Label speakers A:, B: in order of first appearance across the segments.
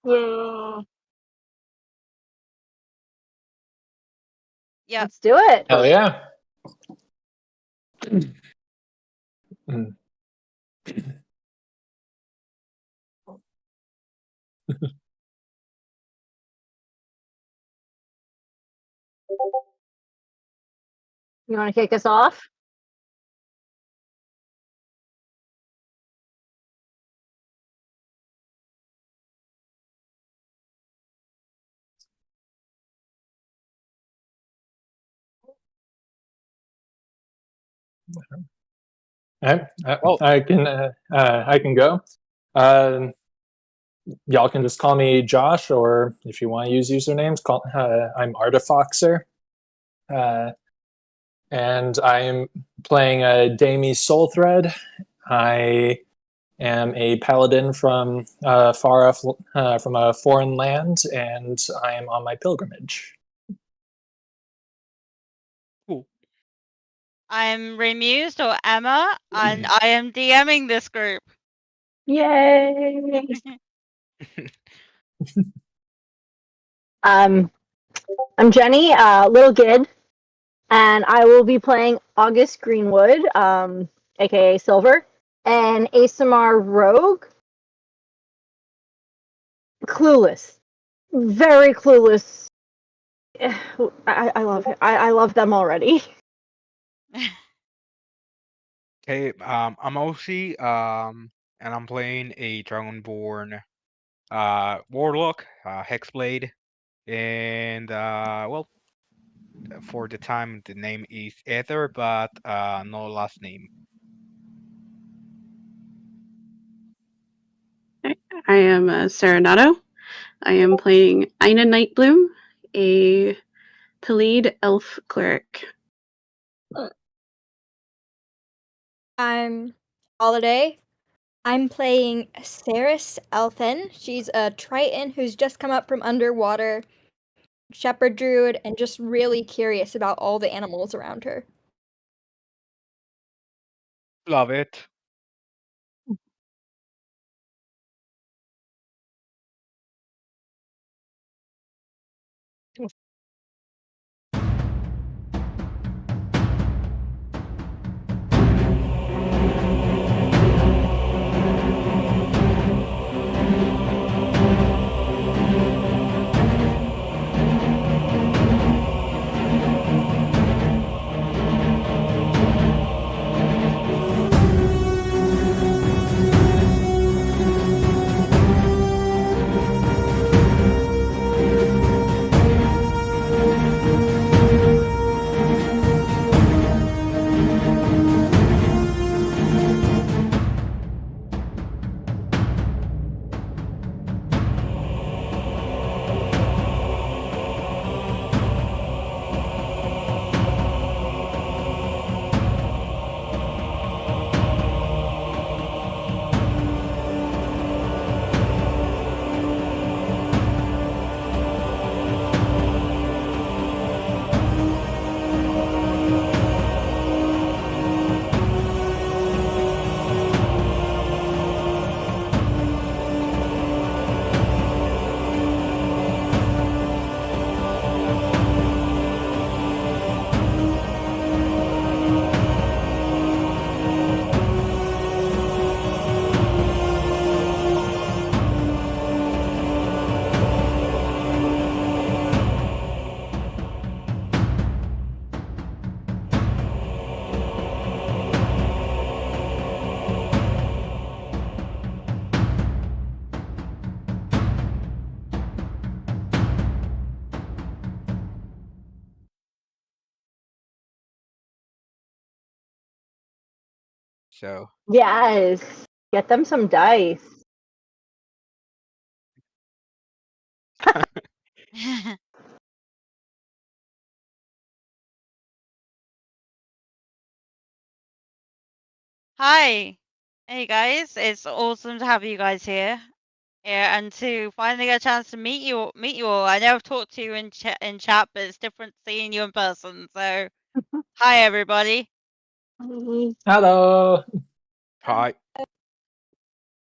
A: Yay.
B: Yeah.
A: Let's do it.
C: Hell yeah. Mm.
A: You want to kick us off?
C: I can go. Y'all can just call me Josh, or if you want to use usernames, I'm Artifoxer. And I'm playing a Dami Soul Thread. I am a paladin from far off, from a foreign land, and I am on my pilgrimage.
D: Cool.
B: I'm Remused, or Emma, and I am DMing this group.
A: Yay. I'm Jenny, Little Gid, and I will be playing August Greenwood, aka Silver, and ASMR Rogue. Clueless. Very clueless. I love it. I love them already.
D: Okay, I'm Oshi, and I'm playing a Dragonborn Warlock, Hexblade, and well, for the time the name is Ether, but no last name.
E: I am Serenado. I am playing Aina Nightbloom, a Talid elf cleric.
F: I'm Holiday. I'm playing Saris Elfin. She's a Triton who's just come up from underwater, shepherd druid, and just really curious about all the animals around her.
D: Love it. So
A: Yes. Get them some dice.
B: Hi. Hey guys, it's awesome to have you guys here. Yeah, and to finally get a chance to meet you all. I know I've talked to you in chat, but it's different seeing you in person. So, hi everybody.
C: Hello.
D: hi.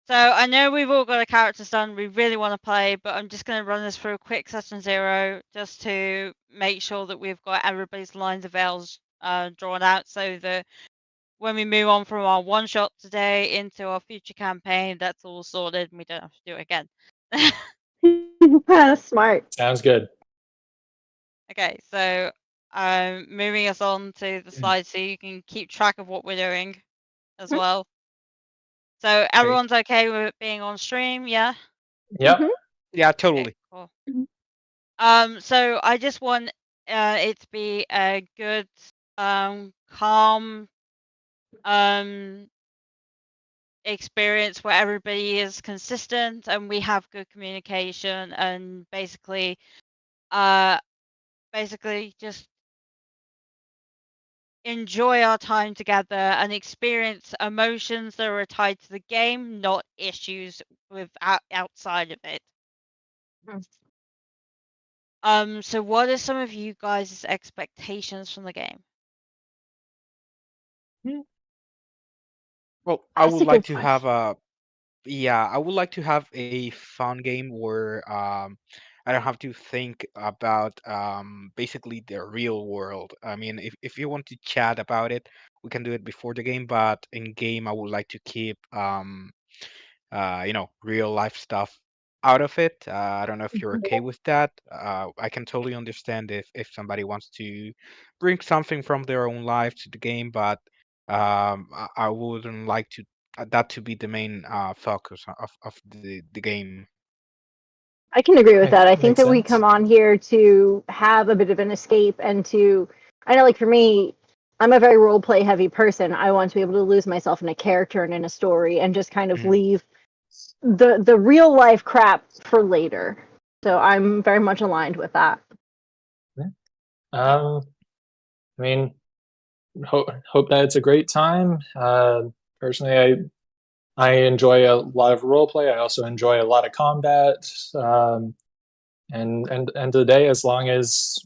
B: So I know we've all got our characters done. We really want to play, but I'm just going to run this through a quick session 0 just to make sure that we've got everybody's lines of L's drawn out, so that when we move on from our one shot today into our future campaign, that's all sorted and we don't have to do it again.
A: Smart.
C: Sounds good.
B: Okay, so moving us on to the slide so you can keep track of what we're doing as well. So everyone's okay with it being on stream, yeah?
C: Yep.
D: Yeah,
B: Okay,
D: totally.
B: cool. So I just want it to be a good, calm, experience where everybody is consistent and we have good communication and basically just enjoy our time together and experience emotions that are tied to the game, not issues with outside of it. So what are some of you guys' expectations from the game?
D: Well, I
A: That's
D: would
A: a
D: like
A: good
D: to have
A: question.
D: I would like to have a fun game where I don't have to think about basically the real world. I mean, if you want to chat about it, we can do it before the game, but in game I would like to keep real life stuff out of it. I don't know if you're okay with that. I can totally understand if somebody wants to bring something from their own life to the game, but I wouldn't like to that to be the main focus of the game.
A: I can agree with that. I think
C: Makes
A: that we
C: sense.
A: come on here to have a bit of an escape and I know, like, for me, I'm a very role play heavy person. I want to be able to lose myself in a character and in a story and just kind of
D: Mhm.
A: leave the real life crap for later. So I'm very much aligned with that.
C: I mean, hope that it's a great time. Personally, I enjoy a lot of role play. I also enjoy a lot of combat. And end of the day, as long as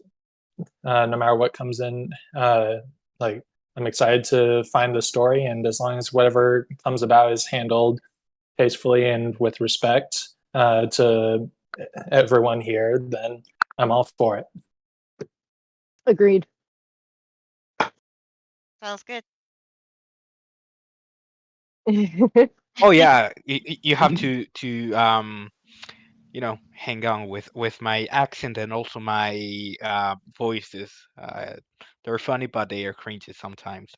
C: no matter what comes in, like I'm excited to find the story, and as long as whatever comes about is handled tastefully and with respect to everyone here, then I'm all for it.
A: Agreed.
B: Sounds good.
D: Oh yeah, you have to hang on with my accent and also my voices. They're funny, but they are cringy sometimes.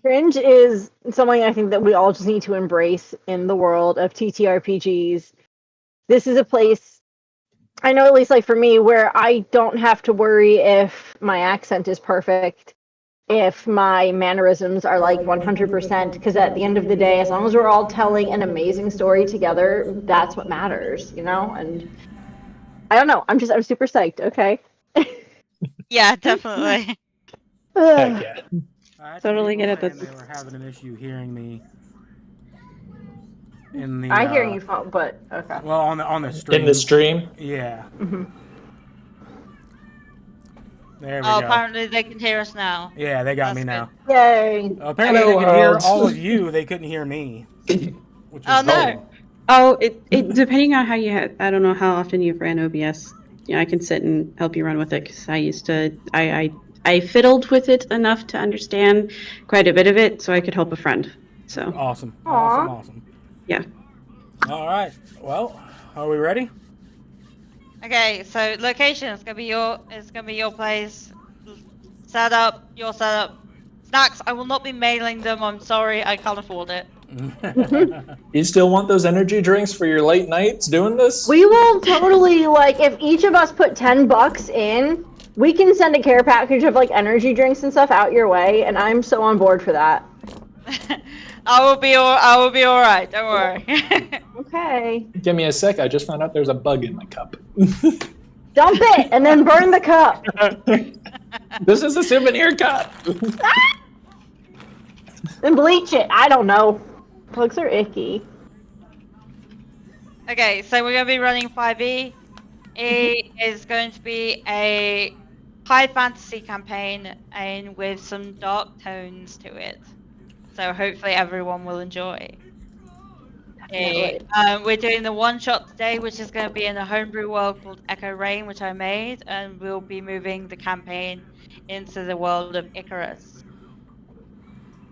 A: Cringe is something I think that we all just need to embrace in the world of TTRPGs. This is a place, I know, at least like for me, where I don't have to worry if my accent is perfect, if my mannerisms are like 100%, because at the end of the day, as long as we're all telling an amazing story together, that's what matters, you know? And I don't know, I'm super psyched, okay?
B: Yeah, definitely.
C: Heck yeah.
E: Totally get it.
G: Saying they were having an issue hearing me in the
A: I hear you, but okay.
G: well on the stream.
C: In the stream,
G: Yeah.
A: Mm-hmm.
G: There we
B: Oh,
G: go.
B: apparently they can hear us now.
G: Yeah, they got
B: That's
G: me
B: good.
G: now.
A: Yay!
G: Apparently
C: Hello,
G: they could hear
C: world.
G: all of you. They couldn't hear me, which
B: Oh
G: was
B: no.
G: cool.
E: Oh, it depending on how you had. I don't know how often you've ran OBS. Yeah, I can sit and help you run with it because I used to. I fiddled with it enough to understand quite a bit of it, so I could help a friend. So
G: Awesome.
A: Aw.
G: Awesome.
E: yeah.
G: All right. Well, are we ready?
B: Okay, so location is gonna be your place. Setup, your setup. Snacks, I will not be mailing them. I'm sorry, I can't afford it.
C: You still want those energy drinks for your late nights doing this?
A: We will totally, like, if each of us put $10 in, we can send a care package of like energy drinks and stuff out your way, and I'm so on board for that.
B: I will be all right. Don't worry.
A: Okay.
C: Give me a sec. I just found out there's a bug in my cup.
A: Dump it and then burn the cup.
C: This is a souvenir cup.
A: Then bleach it. I don't know. Bugs are icky.
B: Okay, so we're gonna be running 5e. It is going to be a high fantasy campaign and with some dark tones to it. So hopefully everyone will enjoy.
A: Definitely.
B: We're doing the one shot today, which is going to be in a homebrew world called Echo Rain, which I made, and we'll be moving the campaign into the world of Icarus.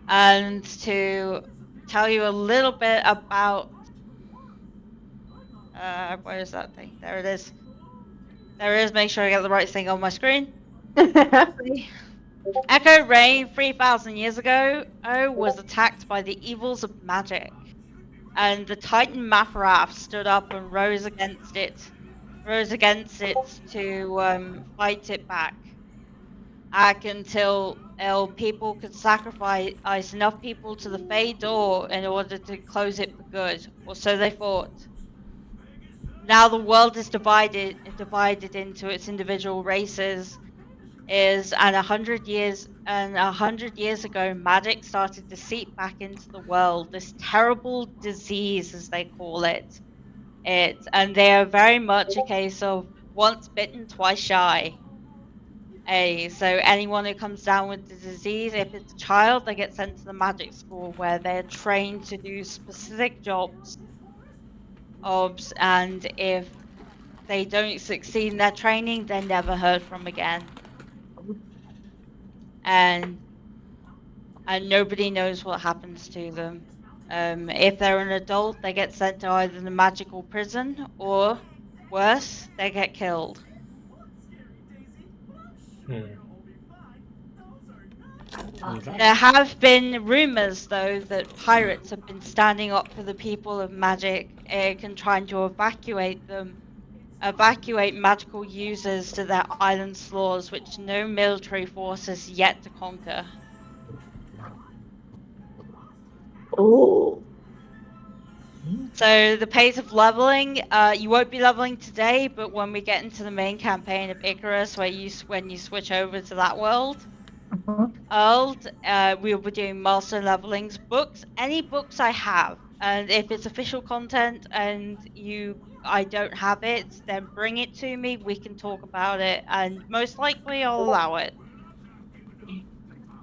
B: And to tell you a little bit about, where is that thing? There it is. There it is. Make sure I get the right thing on my screen. Echo Rain, 3,000 years ago, was attacked by the evils of magic, and the Titan Mathrath stood up and rose against it to fight it back until people could sacrifice enough people to the Fey Door in order to close it for good, or so they thought. Now the world is divided into its individual races. And 100 years ago, magic started to seep back into the world. This terrible disease, as they call it. And they are very much a case of once bitten, twice shy. So anyone who comes down with the disease, if it's a child, they get sent to the magic school where they're trained to do specific jobs. And if they don't succeed in their training, they're never heard from again. And nobody knows what happens to them. If they're an adult, they get sent to either the magical prison or, worse, they get killed. There have been rumors, though, that pirates have been standing up for the people of magic and trying to evacuate magical users to their island slores, which no military force has yet to conquer.
A: Ooh.
B: So the pace of leveling, you won't be leveling today, but when we get into the main campaign of Icarus, when you switch over to that world, we'll be doing milestone levelings, books, any books I have, and if it's official content and I don't have it, then bring it to me. We can talk about it, and most likely I'll allow it.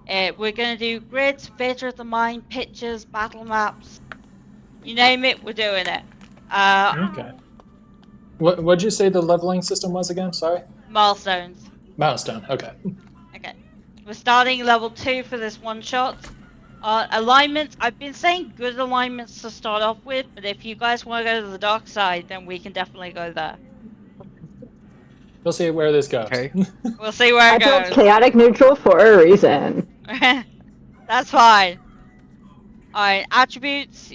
B: We're going to do grids, theatre of the mind, pictures, battle maps. You name it, we're doing it.
C: Okay. What'd you say the leveling system was again? Sorry.
B: Milestones.
C: Milestone. Okay.
B: Okay. We're starting level 2 for this one shot. Alignments, I've been saying good alignments to start off with, but if you guys want to go to the dark side, then we can definitely go there.
C: We'll see where this goes.
D: Okay.
B: We'll see where
A: I
B: it
A: built
B: goes.
A: chaotic neutral for a reason.
B: That's fine. Alright, attributes.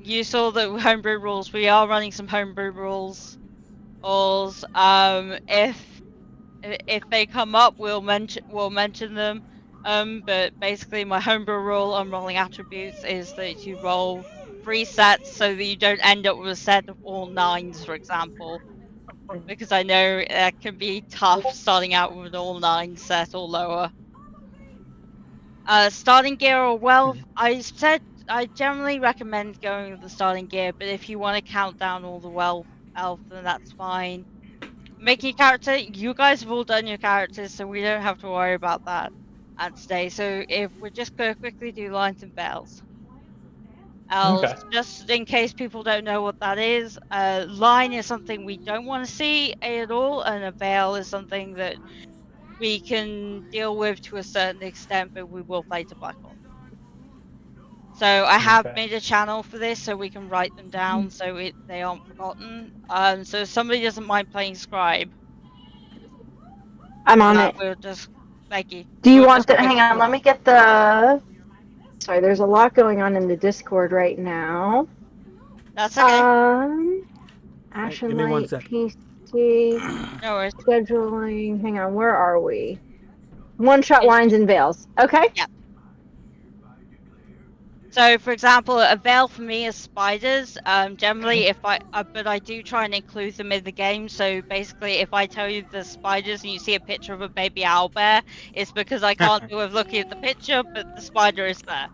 B: You saw the homebrew rules. We are running some homebrew rules. If they come up, we'll mention them. But basically, my homebrew rule on rolling attributes is that you roll 3 sets so that you don't end up with a set of all 9s, for example. Because I know that can be tough starting out with an all 9 set or lower. Starting gear or wealth, I generally recommend going with the starting gear, but if you want to count down all the wealth, then that's fine. Making a character, you guys have all done your characters, so we don't have to worry about that today. So if we're just going to quickly do lines and veils.
C: Okay.
B: Just in case people don't know what that is, a line is something we don't want to see at all, and a veil is something that we can deal with to a certain extent, but we will fade to black on. So I have made a channel for this so we can write them down so they aren't forgotten. So if somebody doesn't mind playing scribe,
A: I'm on it.
B: we'll just, thank you.
A: Do you
B: We'll
A: want
B: just
A: the? Hang on, let me get the. Sorry, there's a lot going on in the Discord right now.
B: That's okay.
A: Action
G: give me 1
A: light,
G: sec.
A: PC,
B: No worries.
A: scheduling. Hang on, where are we? One shot
B: Okay.
A: lines and veils. Okay.
B: Yeah. So, for example, a veil for me is spiders. Generally, but I do try and include them in the game. So basically, if I tell you the spiders and you see a picture of a baby owlbear, it's because I can't do with looking at the picture, but the spider is there.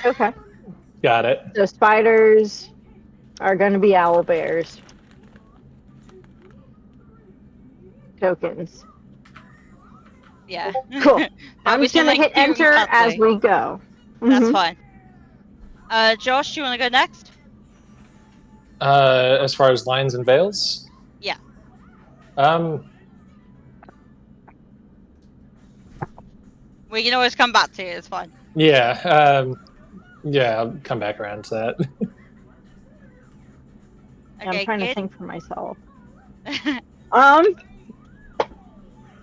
A: Okay.
C: Got it.
A: So spiders are going to be owl bears. Tokens.
B: Yeah.
A: Cool. I'm just going to hit enter as we go.
B: That's fine. Josh, you want to go next?
C: As far as lines and veils?
B: Yeah. We can always come back to it. It's fine.
C: Yeah. Yeah, I'll come back around to that.
A: I'm
B: Okay,
A: trying to
B: good.
A: think for myself.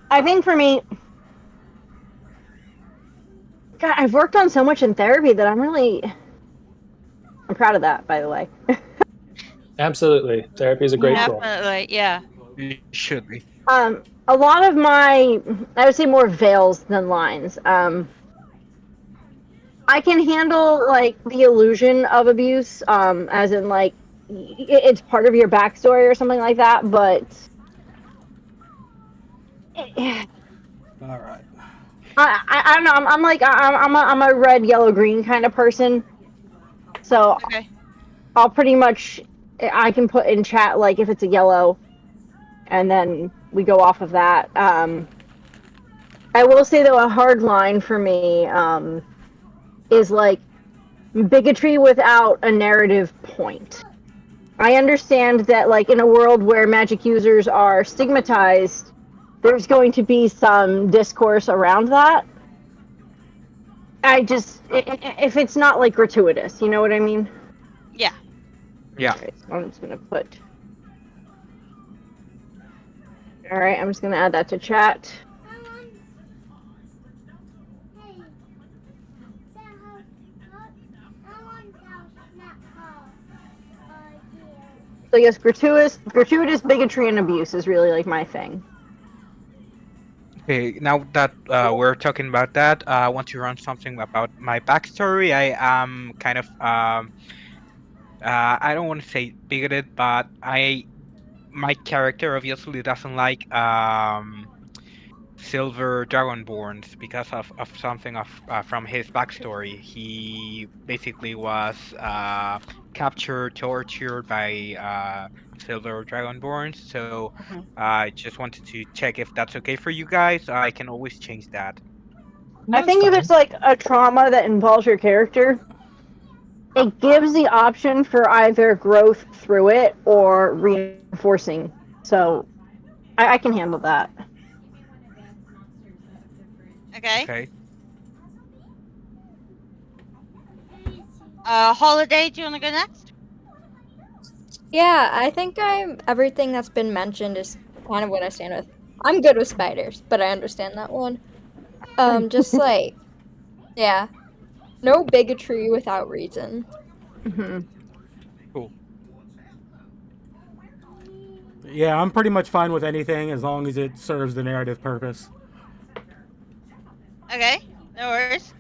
A: I think for me, God, I've worked on so much in therapy that I'm proud of that, by the way.
C: Absolutely. Therapy is a great
A: Yeah.
C: tool.
B: Definitely, yeah.
D: You should be.
A: A lot of I would say more veils than lines. I can handle like the illusion of abuse, as in like it's part of your backstory or something like that, but
G: All right.
A: I don't know. I'm like I'm a red, yellow, green kind of person. So
B: Okay.
A: I'll pretty much I can put in chat like if it's a yellow, and then we go off of that. I will say though a hard line for me is like bigotry without a narrative point. I understand that like in a world where magic users are stigmatized, there's going to be some discourse around that. I just if it's not like gratuitous, you know what I mean?
B: Yeah.
D: Yeah.
A: Alright, so I'm just gonna put. Alright, I'm just gonna add that to chat. So yes, gratuitous bigotry and abuse is really like my thing.
D: Okay, now that we're talking about that, I want to run something about my backstory. I am kind of I don't want to say bigoted, but my character obviously doesn't like silver dragonborns because of something from his backstory. He basically was captured, tortured by silver dragonborns. So I just wanted to check if that's okay for you guys. I can always change that.
A: I
C: That's
A: think if
C: fine.
A: it's like a trauma that involves your character, it gives the option for either growth through it or reinforcing. So I can handle that.
B: Okay.
D: Okay.
B: Holiday, do you want to go next?
F: Yeah, I think everything that's been mentioned is kind of what I stand with. I'm good with spiders, but I understand that one. Just like, yeah, no bigotry without reason.
A: Mhm.
D: Cool.
G: Yeah, I'm pretty much fine with anything as long as it serves the narrative purpose.
B: Okay. No worries.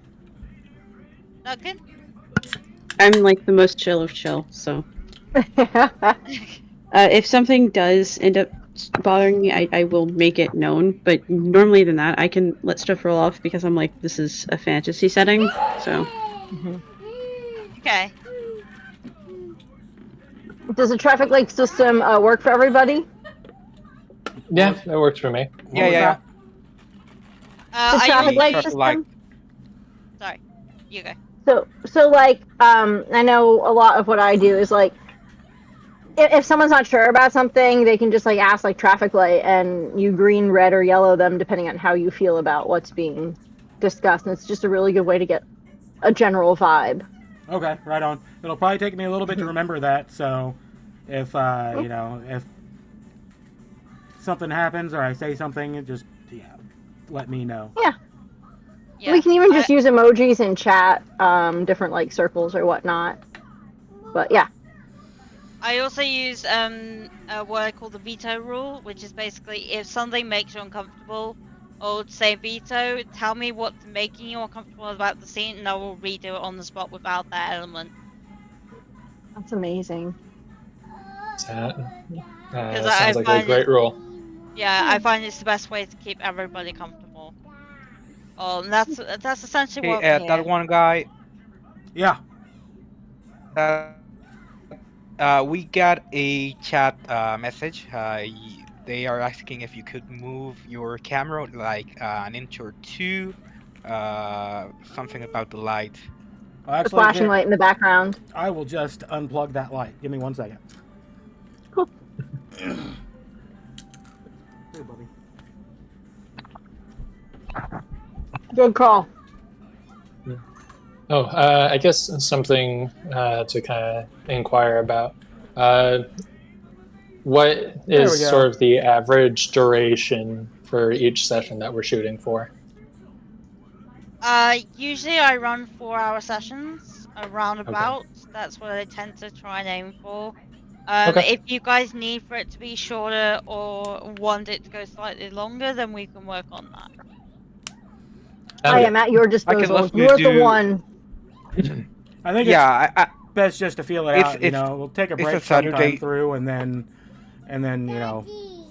B: Duncan?
E: I'm like the most chill of chill, so if something does end up bothering me, I will make it known. But normally than that, I can let stuff roll off because I'm like, this is a fantasy setting, so.
B: Okay.
A: Does the traffic light system work for everybody?
C: Yeah, that works for me.
G: What
D: Yeah,
G: was
D: yeah,
G: that?
A: The
B: Are
A: traffic
B: you?
A: light
D: traffic light.
A: system.
B: Sorry. You go.
A: So like I know a lot of what I do is like if someone's not sure about something, they can just like ask like traffic light, and you green, red, or yellow them depending on how you feel about what's being discussed. And it's just a really good way to get a general vibe.
G: Okay, right on. It'll probably take me a little bit to remember that. So, if if something happens or I say something, just let me know.
B: Yeah.
A: We can even just use emojis in chat, different like circles or whatnot. But yeah.
B: I also use what I call the veto rule, which is basically if something makes you uncomfortable, I would say veto. Tell me what's making you uncomfortable about the scene, and I will redo it on the spot without that element.
A: That's amazing.
C: That
B: Because
C: sounds like a great rule.
B: Yeah, I find it's the best way to keep everybody comfortable. Oh, and that's essentially
D: Okay,
B: what we're
D: that
B: here.
D: one guy.
G: Yeah.
D: We got a chat message. They are asking if you could move your camera like an inch or two. Something about the light.
G: Well,
A: The
G: actually,
A: flashing
G: here,
A: light in the background.
G: I will just unplug that light. Give me 1 second. Here, Bubby.
A: Good call.
C: Oh, I guess something to kind of inquire about. What
G: There we
C: is
G: go.
C: sort of the average duration for each session that we're shooting for?
B: Usually I run 4-hour sessions around
C: Okay.
B: about. That's what I tend to try and aim for.
C: Okay.
B: If you guys need for it to be shorter or want it to go slightly longer, then we can work on that.
A: I
C: Okay.
A: am at your
D: I can
A: disposal.
D: definitely
A: You're the
D: do.
A: one.
G: I think it's
D: Yeah,
G: best just to feel it
D: It's-
G: out.
D: it's-
G: We'll take a
D: it's a
G: break sometime
D: Saturday.
G: through, and then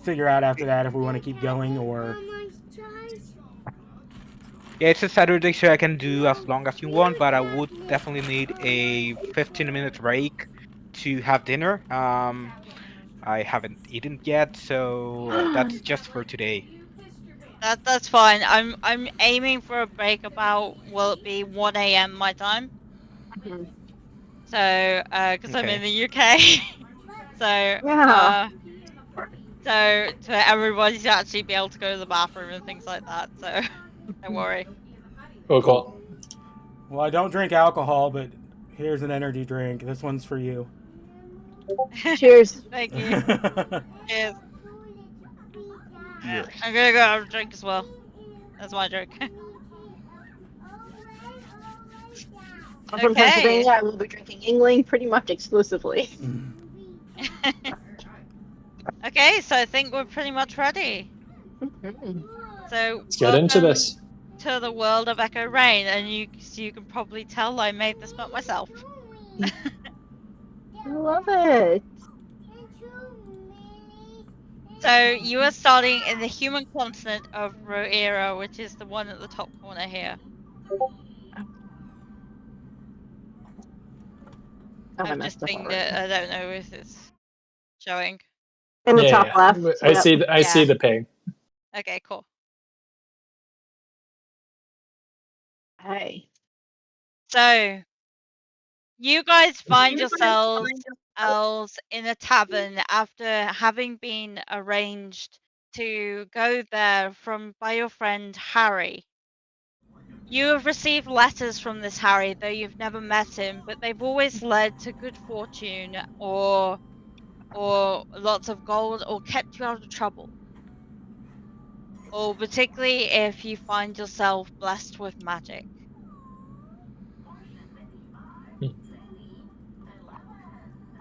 G: figure out after that if we want to keep going or.
D: Yeah, it's a Saturday, so I can do as long as you want, but I would definitely need a 15-minute break to have dinner. I haven't eaten yet, so that's just for today.
B: That's fine. I'm aiming for a break about, will it be 1 a.m. my time? So, because I'm in
D: Okay.
B: the UK. So,
A: Yeah.
B: so everybody to actually be able to go to the bathroom and things like that. So, don't worry.
C: Cool.
G: Well, I don't drink alcohol, but here's an energy drink. This one's for you.
A: Cheers.
B: Thank you. Cheers.
D: Yes.
B: I'm gonna go have a drink as well. That's my drink.
A: I'm from
B: Okay.
A: Pennsylvania. I will be drinking Yingling pretty much exclusively.
B: Okay, so I think we're pretty much ready. So
C: Let's get into
B: welcome
C: this.
B: to the world of Echo Rain, and you can probably tell I made this map myself.
A: I love it.
B: So you are starting in the human continent of Roera, which is the one at the top corner here.
A: Oh, I
B: I've
A: messed
B: just
A: up
B: pinged
A: already.
B: it. I don't know if it's showing.
A: In the
C: Yeah,
A: top left.
C: I
A: Yep.
C: see. I see
B: Yeah.
C: the ping.
B: Okay, cool.
A: Hey.
B: So you guys find yourselves in a tavern after having been arranged to go there by your friend Harry. You have received letters from this Harry, though you've never met him, but they've always led to good fortune or lots of gold or kept you out of trouble. Or particularly if you find yourself blessed with magic.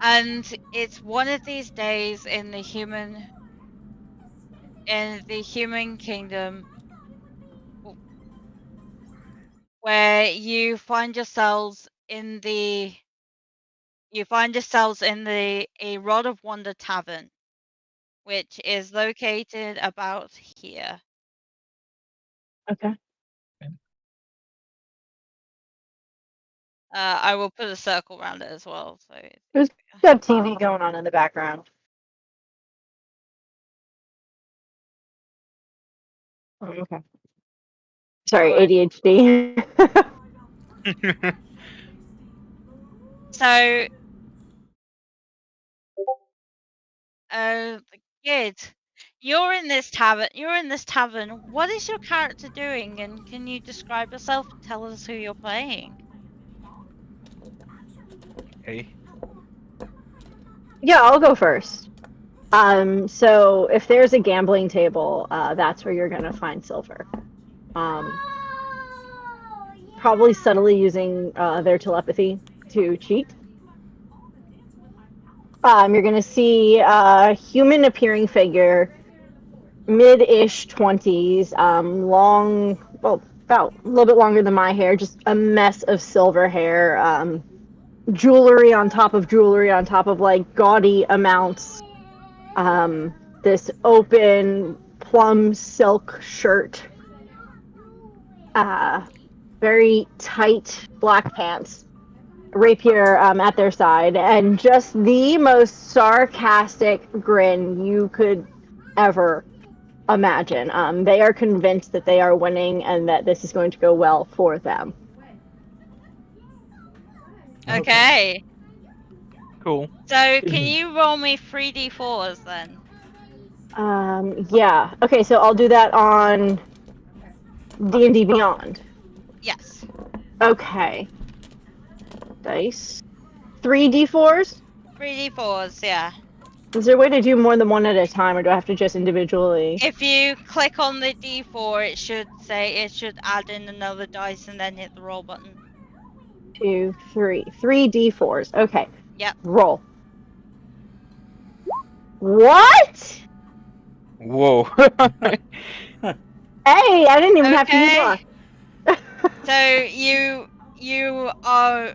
B: And it's one of these days in the human kingdom where you find yourselves in a Rod of Wonder tavern, which is located about here.
A: Okay.
B: I will put a circle around it as well. So
A: There's good TV going on in the background. Oh, okay. Sorry,
B: Alright.
A: ADHD.
B: So good. You're in this tavern. What is your character doing? And can you describe yourself and tell us who you're playing?
D: Okay.
A: Yeah, I'll go first. So if there's a gambling table, that's where you're gonna find silver. Probably subtly using their telepathy to cheat. You're gonna see a human appearing figure, mid-ish 20s, long, well, about a little bit longer than my hair, just a mess of silver hair, jewelry on top of jewelry on top of like gaudy amounts. This open plum silk shirt, very tight black pants, rapier at their side, and just the most sarcastic grin you could ever imagine. They are convinced that they are winning and that this is going to go well for them.
B: Okay.
D: Cool.
B: So can you roll me 3d4s then?
A: Yeah. Okay, so I'll do that on D&D Beyond.
B: Yes.
A: Okay. Dice. 3d4s?
B: 3d4s, yeah.
A: Is there a way to do more than one at a time, or do I have to just individually?
B: If you click on the d4, it should add in another dice and then hit the roll button.
A: 2, 3. 3d4s. Okay.
B: Yep.
A: Roll. What?
D: Whoa.
A: Hey, I didn't even have to use
B: Okay.
A: luck.
B: So you are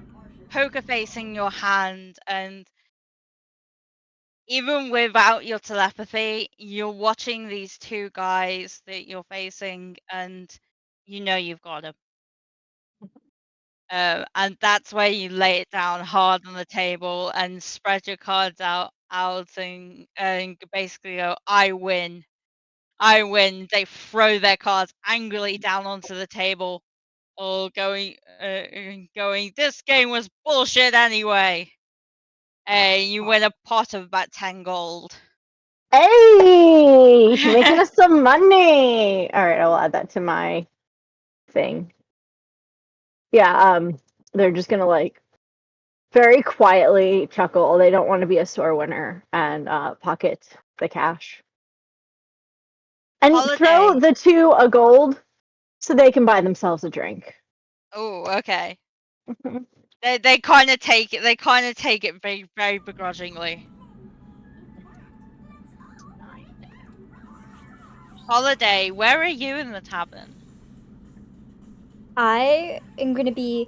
B: poker facing your hand, and even without your telepathy, you're watching these two guys that you're facing, and you know you've got them. And that's where you lay it down hard on the table and spread your cards out, and basically go, "I win, I win." They throw their cards angrily down onto the table, all going, "This game was bullshit anyway." Hey, you win a pot of about 10 gold.
A: Hey, making us some money. All right, I'll add that to my thing. Yeah, they're just gonna like very quietly chuckle. They don't want to be a sore winner and pocket the cash. And throw
B: Holiday.
A: the 2 a gold so they can buy themselves a drink.
B: Oh, okay. They kind of take it. They kind of take it very, very begrudgingly. Holiday, where are you in the tavern?
F: I am going to be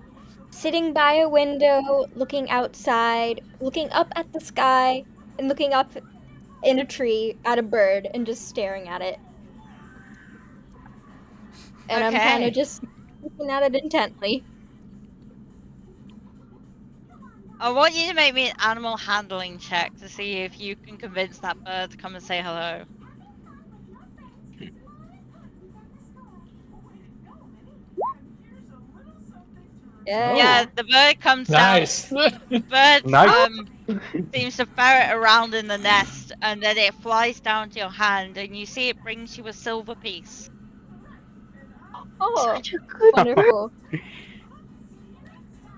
F: sitting by a window, looking outside, looking up at the sky, and looking up in a tree at a bird and just staring at it. And I'm kind of
B: Okay.
F: just looking at it intently.
B: I want you to make me an animal handling check to see if you can convince that bird to come and say hello. Yeah,
F: Yeah.
B: the bird comes down.
C: Nice.
B: The bird
D: Nice.
B: seems to ferret around in the nest, and then it flies down to your hand, and you see it brings you a silver piece.
F: Oh,
A: Such a good
F: wonderful.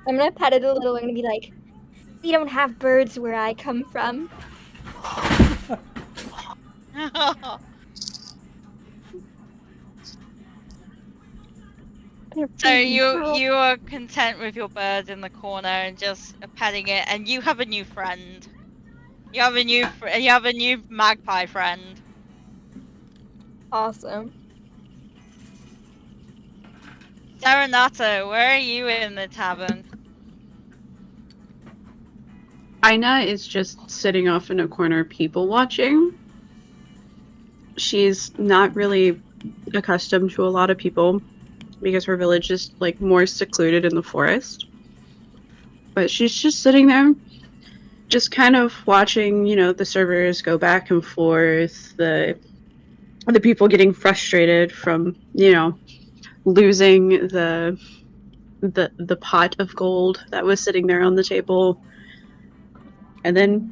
F: I'm gonna pet it a little. I'm gonna be like, we don't have birds where I come from.
B: So you are content with your bird in the corner and just petting it, and you have a new friend. You have a new magpie friend.
F: Awesome.
B: Serenata, where are you in the tavern?
E: Ina is just sitting off in a corner, people watching. She's not really accustomed to a lot of people because her village is like more secluded in the forest. But she's just sitting there, just kind of watching, the servers go back and forth, the people getting frustrated from, losing the pot of gold that was sitting there on the table. And then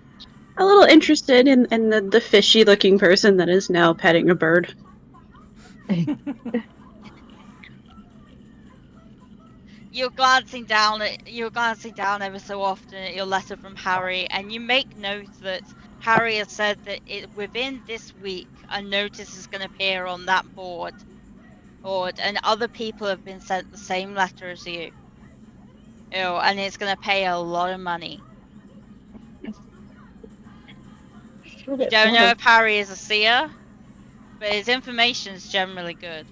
E: a little interested in the fishy looking person that is now petting a bird.
B: You're glancing down ever so often at your letter from Harry, and you make note that Harry has said that within this week a notice is going to appear on that board, and other people have been sent the same letter as you. And it's going to pay a lot of money. You don't know if Harry is a seer, but his information is generally good.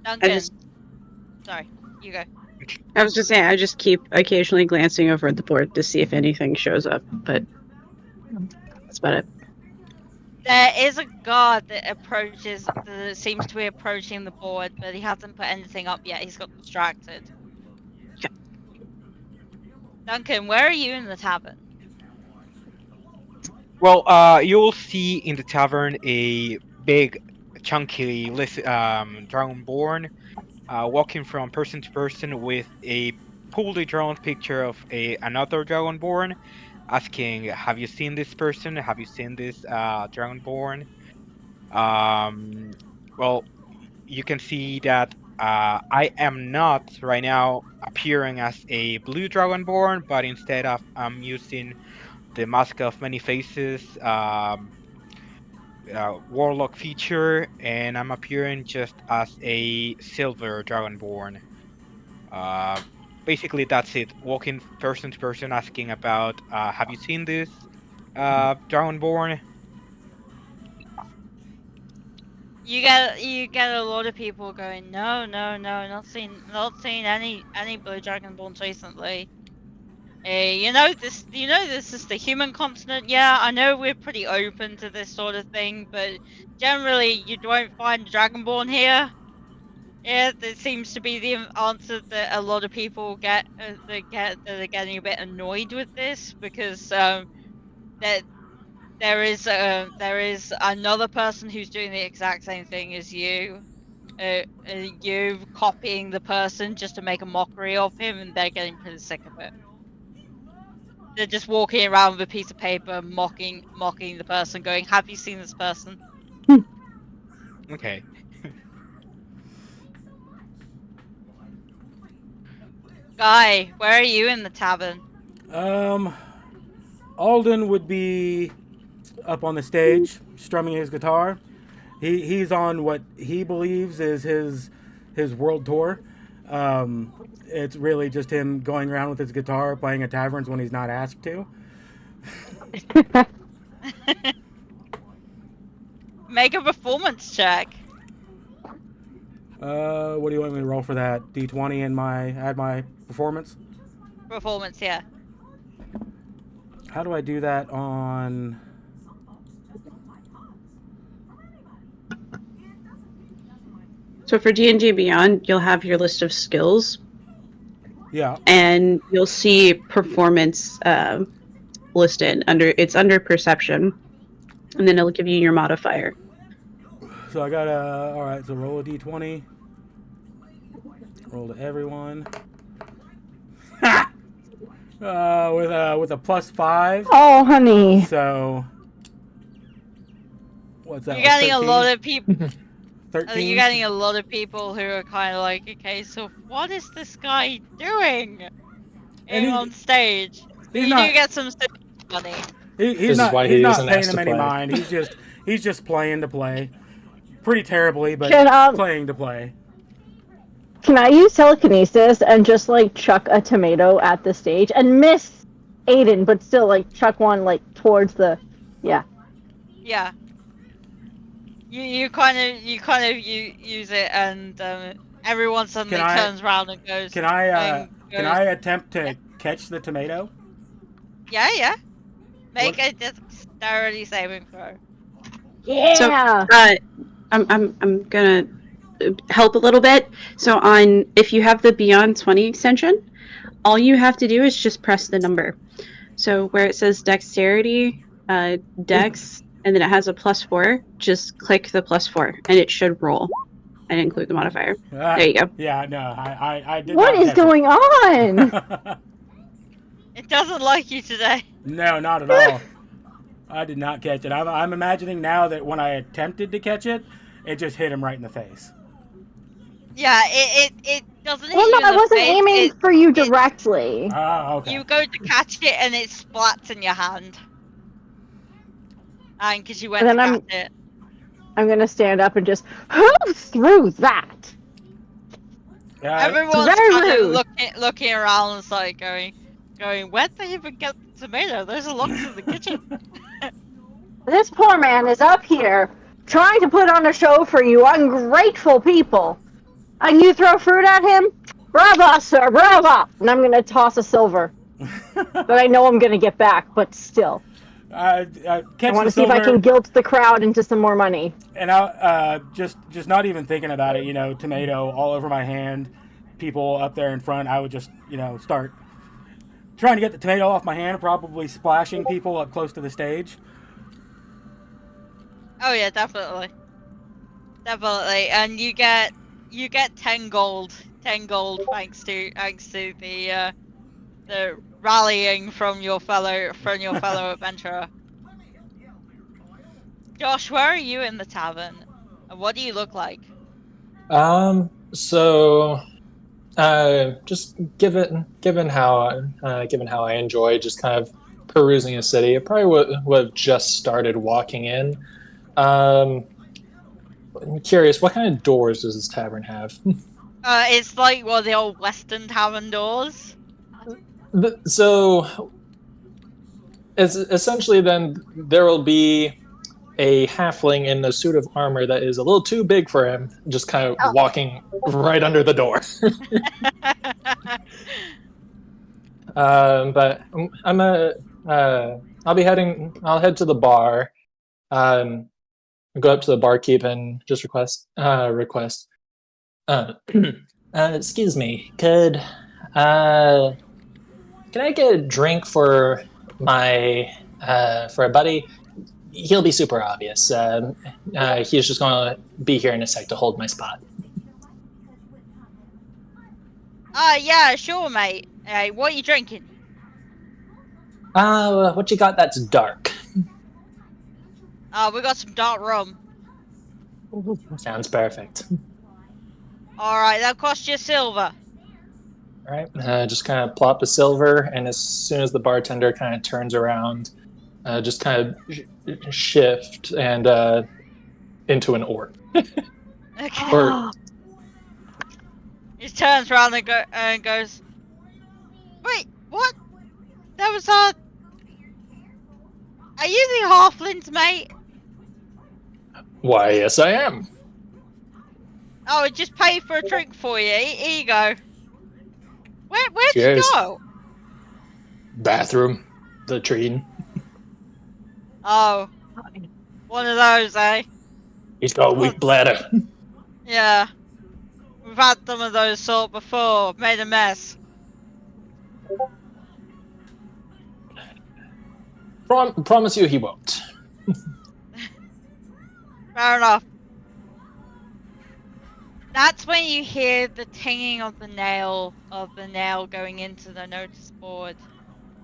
B: Duncan. Sorry, you go.
E: I was just saying, I just keep occasionally glancing over at the board to see if anything shows up, but that's about it.
B: There is a guard that seems to be approaching the board, but he hasn't put anything up yet. He's got distracted.
E: Okay.
B: Duncan, where are you in the tavern?
D: Well, you'll see in the tavern a big, chunky Dragonborn walking from person to person with a poorly drawn picture of another Dragonborn, asking, "Have you seen this person? Have you seen this Dragonborn?" Um, well, you can see that I am not right now appearing as a blue Dragonborn, but instead of I'm using the Mask of Many Faces Warlock feature, and I'm appearing just as a silver Dragonborn. Uh, Basically, that's it. Walking person to person, asking about, have you seen this Dragonborn?
B: You get a lot of people going, no, no, no, not seen any blue dragonborns recently. This is the human continent. Yeah, I know we're pretty open to this sort of thing, but generally you don't find a dragonborn here. Yeah, that seems to be the answer that a lot of people get. That are getting a bit annoyed with this because that there is another person who's doing the exact same thing as you. You copying the person just to make a mockery of him, and they're getting pretty sick of it. They're just walking around with a piece of paper, mocking the person, going, "Have you seen this person?"
D: Okay.
B: Guy, where are you in the tavern?
G: Alden would be up on the stage strumming his guitar. He's on what he believes is his world tour. It's really just him going around with his guitar, playing at taverns when he's not asked to.
B: Make a performance check.
G: What do you want me to roll for that? D20 and add my performance?
B: Performance, yeah.
G: How do I do that on...
E: So for D&D Beyond, you'll have your list of skills,
G: Yeah.
E: and you'll see performance listed under perception, and then it'll give you your modifier.
G: So I got all right, so roll a D20. Roll to everyone. With a +5.
A: Oh, honey.
G: So what's that?
B: You're getting
G: 13?
B: a lot of people.
G: 13.
B: You're getting a lot of people who are kind of like, okay, so what is this guy doing on stage? But you do get some money.
G: He's not paying them any mind. He's just playing to play. Pretty terribly, but playing to play.
A: Can I use telekinesis and just like chuck a tomato at the stage and miss Aiden, but still like chuck one like towards the
B: Yeah. You kind of use it, and everyone suddenly turns around and goes.
G: Can I attempt to catch the tomato?
B: Yeah. Make a dexterity saving throw.
A: Yeah.
E: So, I'm gonna help a little bit. So if you have the Beyond 20 extension, all you have to do is just press the number. So where it says dexterity, dex, and then it has a +4, just click the +4 and it should roll and include the modifier. There you go.
G: Yeah, no, I did
A: What
G: not
A: is going on?
B: It doesn't like you today.
G: No, not at all. I did not catch it. I'm imagining now that when I attempted to catch it, it just hit him right in the face.
B: Yeah, it doesn't hit
A: Well,
B: you
A: no,
B: in
A: I
B: the
A: wasn't
B: face.
A: aiming for you directly.
G: Oh, okay.
B: You go to catch it and it splats in your hand. And because you went to catch it.
A: I'm going to stand up and just, who threw that?
B: Everyone's kind of looking around and like going, where'd they even get the tomato? There's a lot in the kitchen.
A: This poor man is up here trying to put on a show for you ungrateful people. And you throw fruit at him? Brava, sir, brava! And I'm going to toss a silver. But I know I'm going to get back, but still. I want to see if I can guilt the crowd into some more money.
G: And I just not even thinking about it, tomato all over my hand, people up there in front, I would just, start trying to get the tomato off my hand, probably splashing people up close to the stage.
B: Oh yeah, definitely. And you get you get 10 gold. 10 gold thanks to the rallying from your fellow adventurer. Josh, where are you in the tavern? And what do you look like?
C: So just given how I enjoy just kind of perusing a city, I probably would have just started walking in. I'm curious, what kind of doors does this tavern have?
B: It's like one of the old Western tavern doors.
C: So it's essentially then there will be a halfling in a suit of armor that is a little too big for him, just kind of
A: Oh.
C: walking right under the door. But I'm a I'll be heading. I'll head to the bar. Um, go up to the barkeep and just request. Excuse me. Can I get a drink for my for a buddy? He'll be super obvious. He's just going to be here in a sec to hold my spot.
B: Yeah, sure, mate. Hey, what are you drinking?
C: What you got that's dark?
B: We got some dark rum.
C: Sounds perfect.
B: Alright, that'll cost you silver.
C: All right, just kind of plop a silver, and as soon as the bartender kind of turns around, just kind of shift and into an orc.
B: Okay.
C: Or
B: He just turns around and goes, wait, what? That was are you the halflings, mate?
C: why, yes, I am.
B: Oh, I just paid for a drink for you. Here you go. Where'd you
C: Cheers.
B: go?
C: Bathroom, latrine.
B: Oh, one of those, eh?
C: He's got a weak bladder.
B: Yeah. We've had some of those sort before. Made a mess.
C: Promise you, he won't.
B: Fair enough. That's when you hear the tinging of the nail going into the notice board.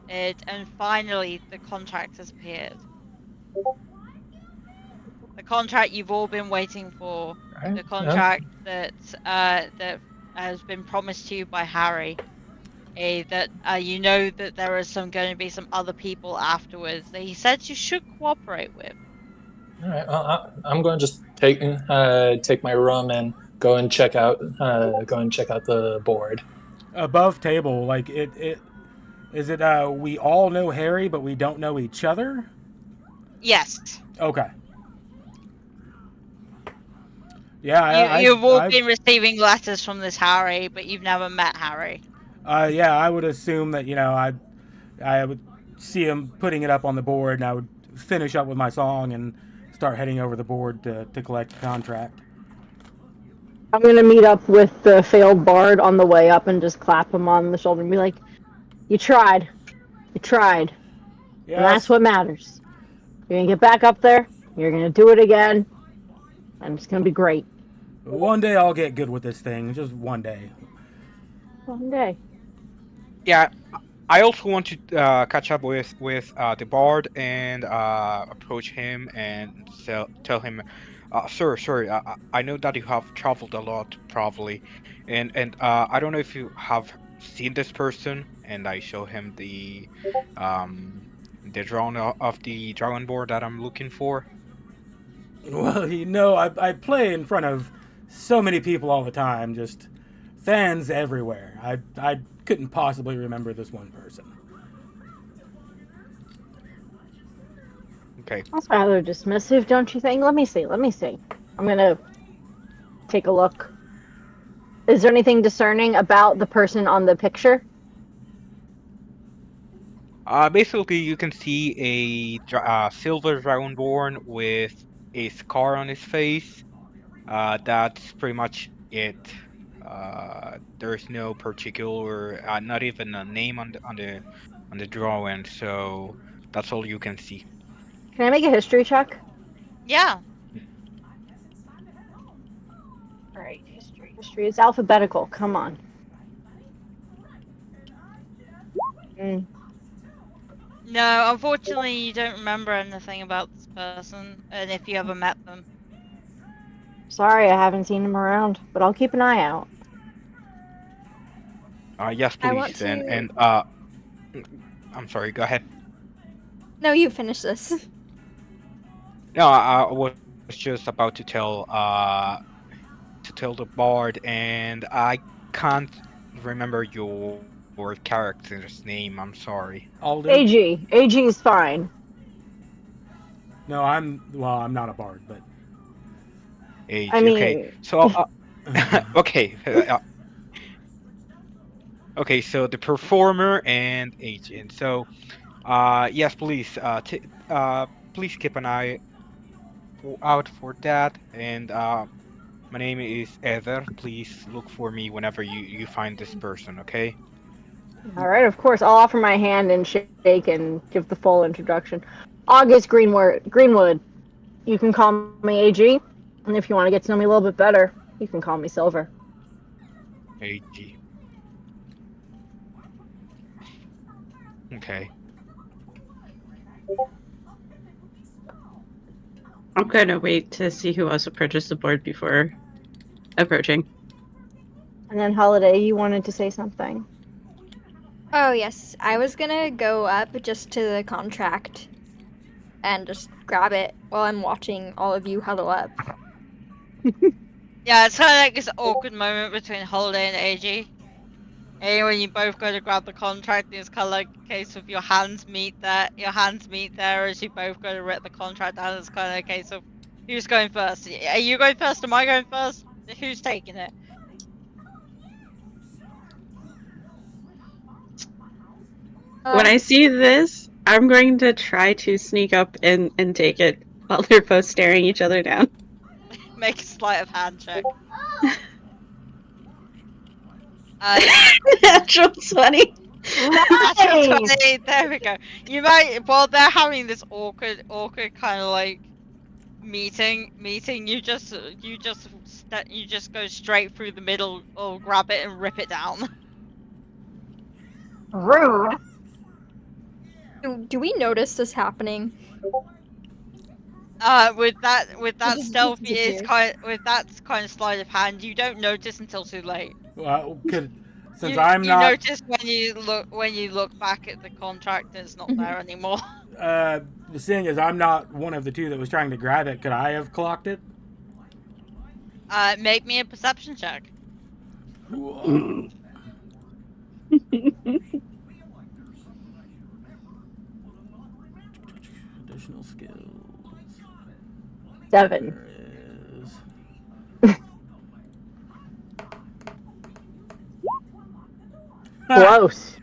B: And finally the contract has appeared. The contract you've all been waiting for.
C: Right?
B: The contract that has been promised to you by Harry. That you know that there is going to be some other people afterwards that he said you should cooperate with.
C: All right. Well, I'm going to just take my room and go and check out the board.
G: Above table, like it is it. We all know Harry, but we don't know each other.
B: Yes.
G: Okay. Yeah,
B: You've all been receiving letters from this Harry, but you've never met Harry.
G: Yeah, I would assume that I would see him putting it up on the board, and I would finish up with my song and start heading over the board to collect the contract.
A: I'm gonna meet up with the failed bard on the way up and just clap him on the shoulder and be like, "You tried. You tried.
G: Yeah,
A: And that's what matters. You're gonna get back up there. You're gonna do it again. And it's gonna be great.
G: One day I'll get good with this thing. Just one day.
A: One day."
D: Yeah, I also want to catch up with the bard and approach him and tell him, sir, sorry, I know that you have traveled a lot, probably, and I don't know if you have seen this person. And I show him the drawing of the dragon board that I'm looking for.
G: Well, I play in front of so many people all the time, just fans everywhere. I couldn't possibly remember this one person.
D: Okay.
A: That's rather dismissive, don't you think? Let me see. I'm gonna take a look. Is there anything discerning about the person on the picture?
D: Basically, you can see a silver dragonborn with a scar on his face. That's pretty much it. There's no particular, not even a name on the drawing, so that's all you can see.
A: Can I make a history check?
B: Yeah.
A: Alright, history. history. It's alphabetical. Come on. Mm.
B: No, unfortunately, you don't remember anything about this person, and if you ever met them.
A: Sorry, I haven't seen him around, but I'll keep an eye out.
D: Yes,
F: I want
D: please.
F: to.
D: And I'm sorry. Go ahead.
F: No, you finish this.
D: No, I was just about to tell the bard, and I can't remember your character's name. I'm sorry.
G: Alden?
A: AG is fine.
G: No, I'm not a bard, but
A: I
D: Age. Okay.
A: mean,
D: So okay. Okay. So the performer and agent. So yes, please. Please keep an eye out for that. And my name is Ether. Please look for me whenever you find this person. Okay.
A: all right, of course, I'll offer my hand and shake and give the full introduction. August Greenwood. You can call me AG, and if you want to get to know me a little bit better, you can call me Silver.
D: AG. Okay.
E: I'm gonna wait to see who else approaches the board before approaching.
A: And then Holiday, you wanted to say something.
F: Oh, yes. I was gonna go up just to the contract and just grab it while I'm watching all of you huddle up.
B: Yeah, it's kind of like this awkward moment between Holiday and AG. And when you both go to grab the contract, it's kind of like a case of your hands meet there. Your hands meet there as you both go to rip the contract down. It's kind of a case of who's going first. Are you going first? Am I going first? Who's taking it?
E: When I see this, I'm going to try to sneak up and take it while they're both staring each other down.
B: Make a sleight of hand check.
E: Natural 20.
B: Natural
A: Nice!
B: 20. There we go. You might, while they're having this awkward kind of like meeting. You just go straight through the middle or grab it and rip it down.
A: Rude.
F: Do we notice this happening?
B: With that
F: just
B: stealthy is
F: disappears.
B: with that kind of sleight of hand, you don't notice until too late.
G: since
B: You
G: I'm
B: you
G: not
B: notice when you look back at the contract, it's not there anymore.
G: the thing is, I'm not one of the two that was trying to grab it. Could I have clocked it?
B: Make me a perception check.
G: Additional skills.
A: 7.
G: There is.
A: Close.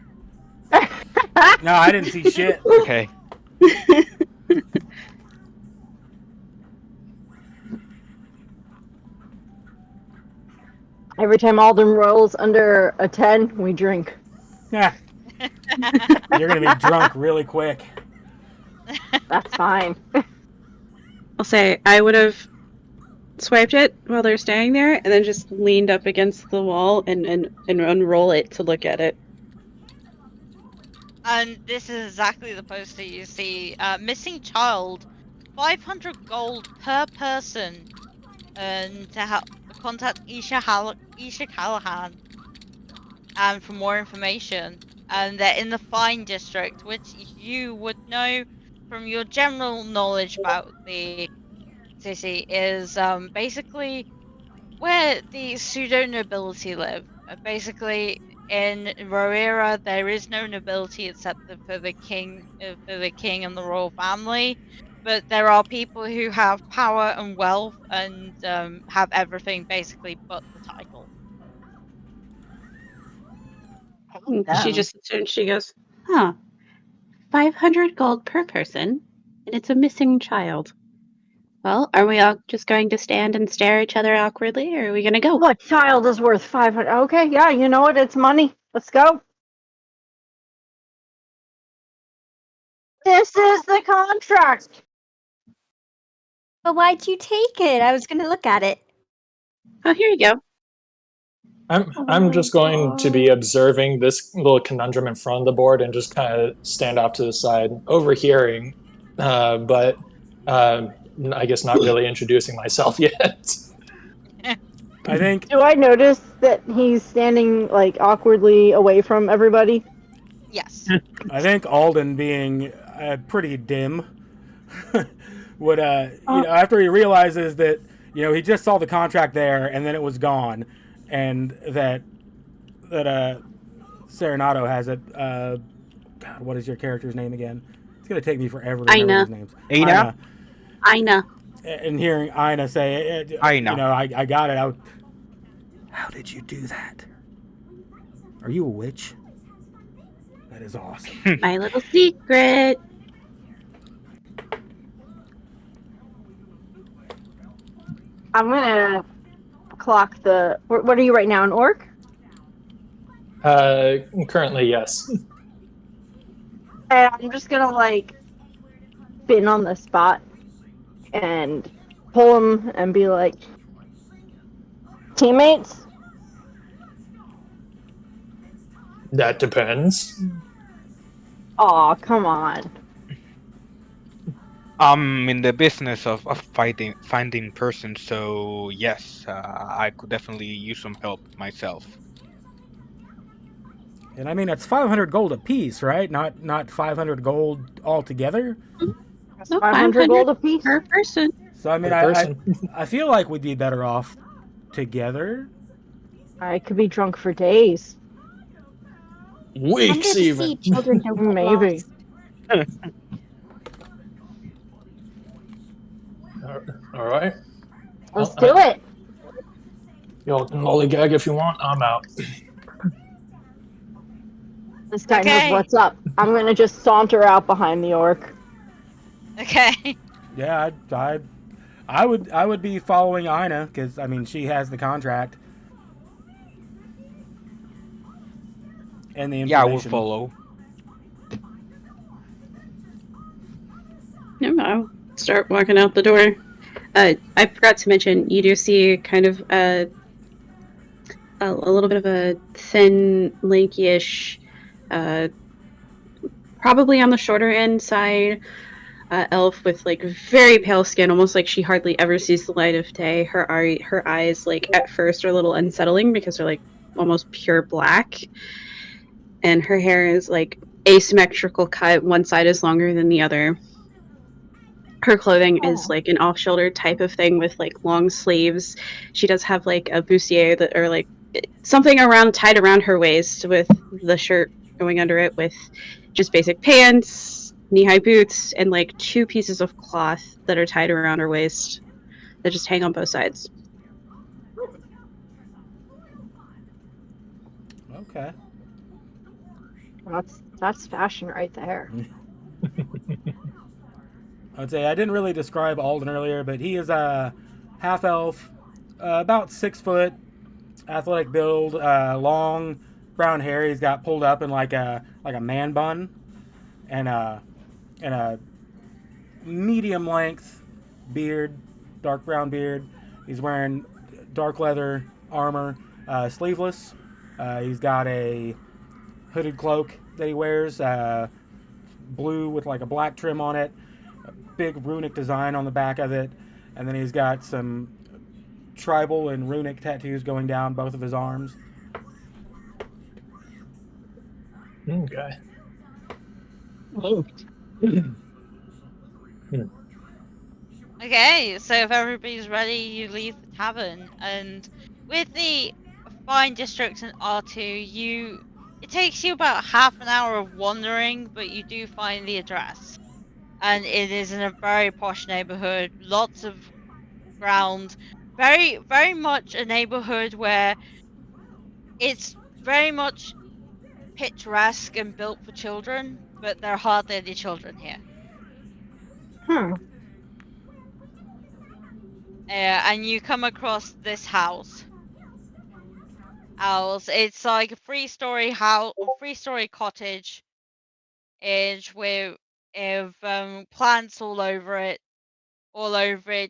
G: No, I didn't see shit.
D: Okay.
A: Every time Alden rolls under a 10, we drink.
G: Yeah. You're gonna be drunk really quick.
A: That's fine.
E: I'll say I would have swiped it while they're standing there and then just leaned up against the wall and unroll it to look at it.
B: And this is exactly the poster you see. Missing child, 500 gold per person, and to help contact Isha Callahan, and for more information. And they're in the Fine District, which you would know from your general knowledge about the city is basically where the pseudo nobility live. Basically, in Roera, there is no nobility except for the king and the royal family. But there are people who have power and wealth and have everything basically but the title.
E: She just sits there and she goes, huh, 500 gold per person, and it's a missing child. Well, are we all just going to stand and stare at each other awkwardly, or are we going to go?
A: What child is worth 500? Okay, yeah, you know what? It's money. Let's go. This is the contract.
F: But why'd you take it? I was gonna look at it.
E: Oh, here you go.
C: I'm just going to be observing this little conundrum in front of the board and just kind of stand off to the side, overhearing, but I guess not really introducing myself yet.
G: I think
A: Do I notice that he's standing like awkwardly away from everybody?
B: Yes.
G: Alden, being pretty dim, would
A: Oh.
G: after he realizes that he just saw the contract there and then it was gone, and that Serenado has it. God, what is your character's name again? It's gonna take me forever to remember
E: Aina.
G: these names.
D: Aina?
E: Aina.
G: And hearing Aina say,
D: Aina.
G: I got it. How did you do that? Are you a witch? That is awesome.
E: My little secret.
A: I'm gonna clock the. What are you right now, an orc?
C: Currently, yes.
A: And I'm just gonna like spin on the spot and pull him and be like, teammates.
C: That depends.
A: Aw, come on.
D: I'm in the business of finding persons, so yes, I could definitely use some help myself.
G: And I mean, it's 500 gold apiece, right? Not 500 gold altogether.
A: That's
E: No,
A: 500 gold apiece.
E: per person.
G: So I mean,
C: Per person.
G: I feel like we'd be better off together.
A: I could be drunk for days.
C: Weeks
F: Wonder to see
C: even.
F: children don't get
A: Maybe.
F: lost.
C: All right.
A: Let's do it.
C: Y'all can lollygag if you want. I'm out.
A: This guy
B: Okay.
A: knows what's up. I'm gonna just saunter out behind the orc.
B: Okay.
G: Yeah, I would be following Ina because I mean she has the contract and the information.
D: Yeah, I will follow.
E: Yeah, I'll start walking out the door. I forgot to mention, you do see kind of a little bit of a thin, lanky-ish, probably on the shorter end side, elf with like very pale skin, almost like she hardly ever sees the light of day. Her eyes, like at first, are a little unsettling because they're like almost pure black, and her hair is like asymmetrical cut. One side is longer than the other. Her clothing is like an off-shoulder type of thing with like long sleeves. She does have like a bustier that, or like something tied around her waist with the shirt going under it, with just basic pants, knee-high boots, and like 2 pieces of cloth that are tied around her waist that just hang on both sides.
G: Okay.
A: That's fashion right there.
G: I'd say I didn't really describe Alden earlier, but he is a half elf, about 6 foot, athletic build, long brown hair. He's got pulled up in like a man bun, and a medium length beard, dark brown beard. He's wearing dark leather armor, sleeveless. He's got a hooded cloak that he wears, blue with like a black trim on it, a big runic design on the back of it, and then he's got some tribal and runic tattoos going down both of his arms.
C: Okay.
B: Okay, so if everybody's ready, you leave the tavern, and with the fine districts in R2, it takes you about half an hour of wandering, but you do find the address. And it is in a very posh neighborhood, lots of ground, very, very much a neighborhood where it's very much picturesque and built for children, but there are hardly any children here. And you come across this house. It's like a 3-story house, 3-story cottage, with plants all over it,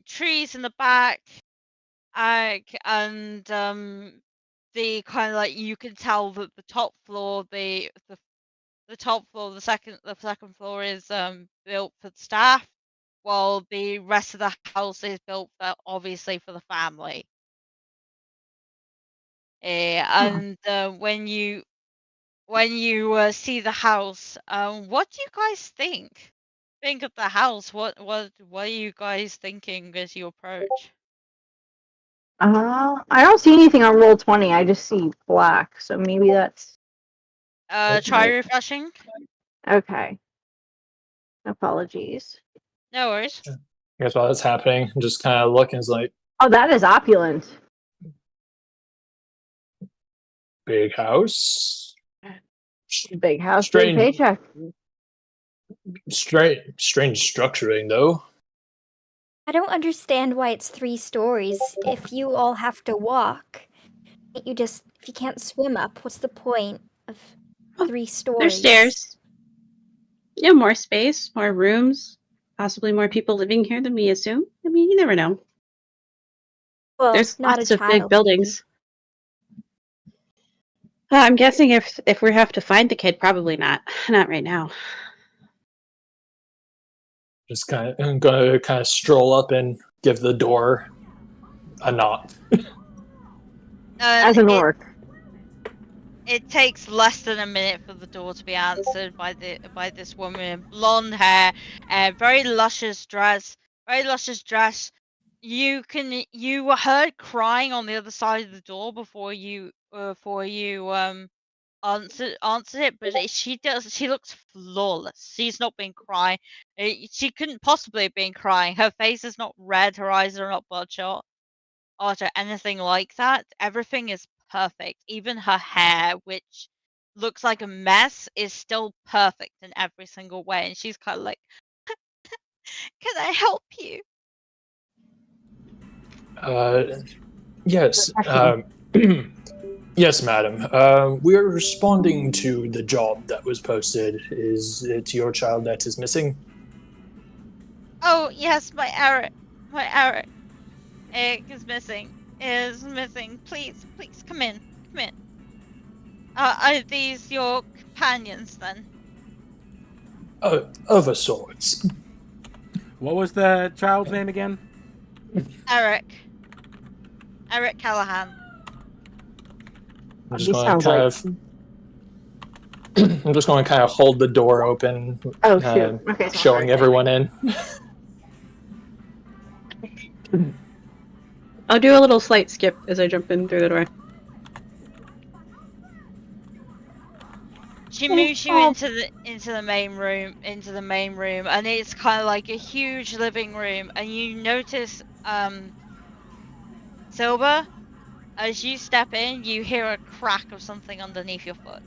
B: trees in the back, and the kind of like you can tell that the top floor, the top floor, the second floor is built for the staff, while the rest of the house is built obviously for the family. And when you see the house, what do you guys think? Think of the house. What are you guys thinking as you approach?
A: I don't see anything on roll 20. I just see black. So maybe that's
B: Try refreshing.
A: okay. Apologies.
B: No worries.
C: I guess while that's happening, I'm just kind of looking. It's like
A: Oh, that is opulent.
C: big house.
A: Big house,
C: Strange.
A: big paycheck.
C: Strange structuring though.
F: I don't understand why it's 3 stories if you all have to walk. If you can't swim up, what's the point of 3 stories?
E: There's stairs. Yeah, more space, more rooms, possibly more people living here than we assume. I mean, you never know.
F: Well,
E: There's
F: not
E: lots
F: a
E: of
F: child.
E: big buildings. I'm guessing if we have to find the kid, probably not. Not right now.
C: Just I'm gonna kind of stroll up and give the door a knock.
A: As an orc.
B: It takes less than a minute for the door to be answered by this woman in blonde hair, very luscious dress, You heard crying on the other side of the door before you answered it, but she looks flawless. She's not been crying. She couldn't possibly have been crying. Her face is not red. Her eyes are not bloodshot or anything like that. Everything is perfect. Even her hair, which looks like a mess, is still perfect in every single way. And she's kind of like, "Can I help you?"
C: Yes. Yes, madam. We are responding to the job that was posted. Is it your child that is missing?
B: Oh yes, my Eric is missing. Please come in. Are these your companions then?
C: Of a sort.
G: What was the child's name again?
B: Eric Callahan.
C: I'm just
A: He
C: going
A: sounds
C: to kind
A: like.
C: of. I'm just going to kind of hold the door open,
A: Oh shoot. Okay. So
C: showing everyone in.
E: I'll do a little slight skip as I jump in through the door.
B: She moves you into the main room, and it's kind of like a huge living room, and you notice Silver, as you step in, you hear a crack of something underneath your foot.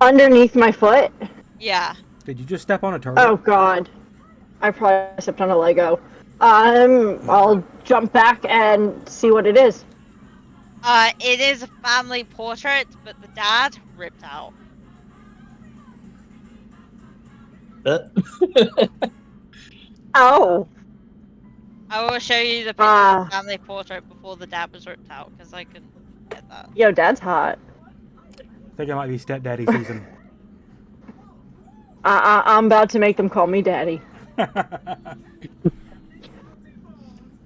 A: Underneath my foot?
G: Yeah. Did you just step on a turtle?
A: Oh god. I probably stepped on a Lego. I'll jump back and see what it is.
B: It is a family portrait, but the dad ripped out.
A: Oh.
B: I will show you the picture of the family portrait before the dad was ripped out, because I couldn't get that.
A: Yo, dad's hot.
G: I think it might be stepdaddy season.
A: I'm about to make them call me daddy.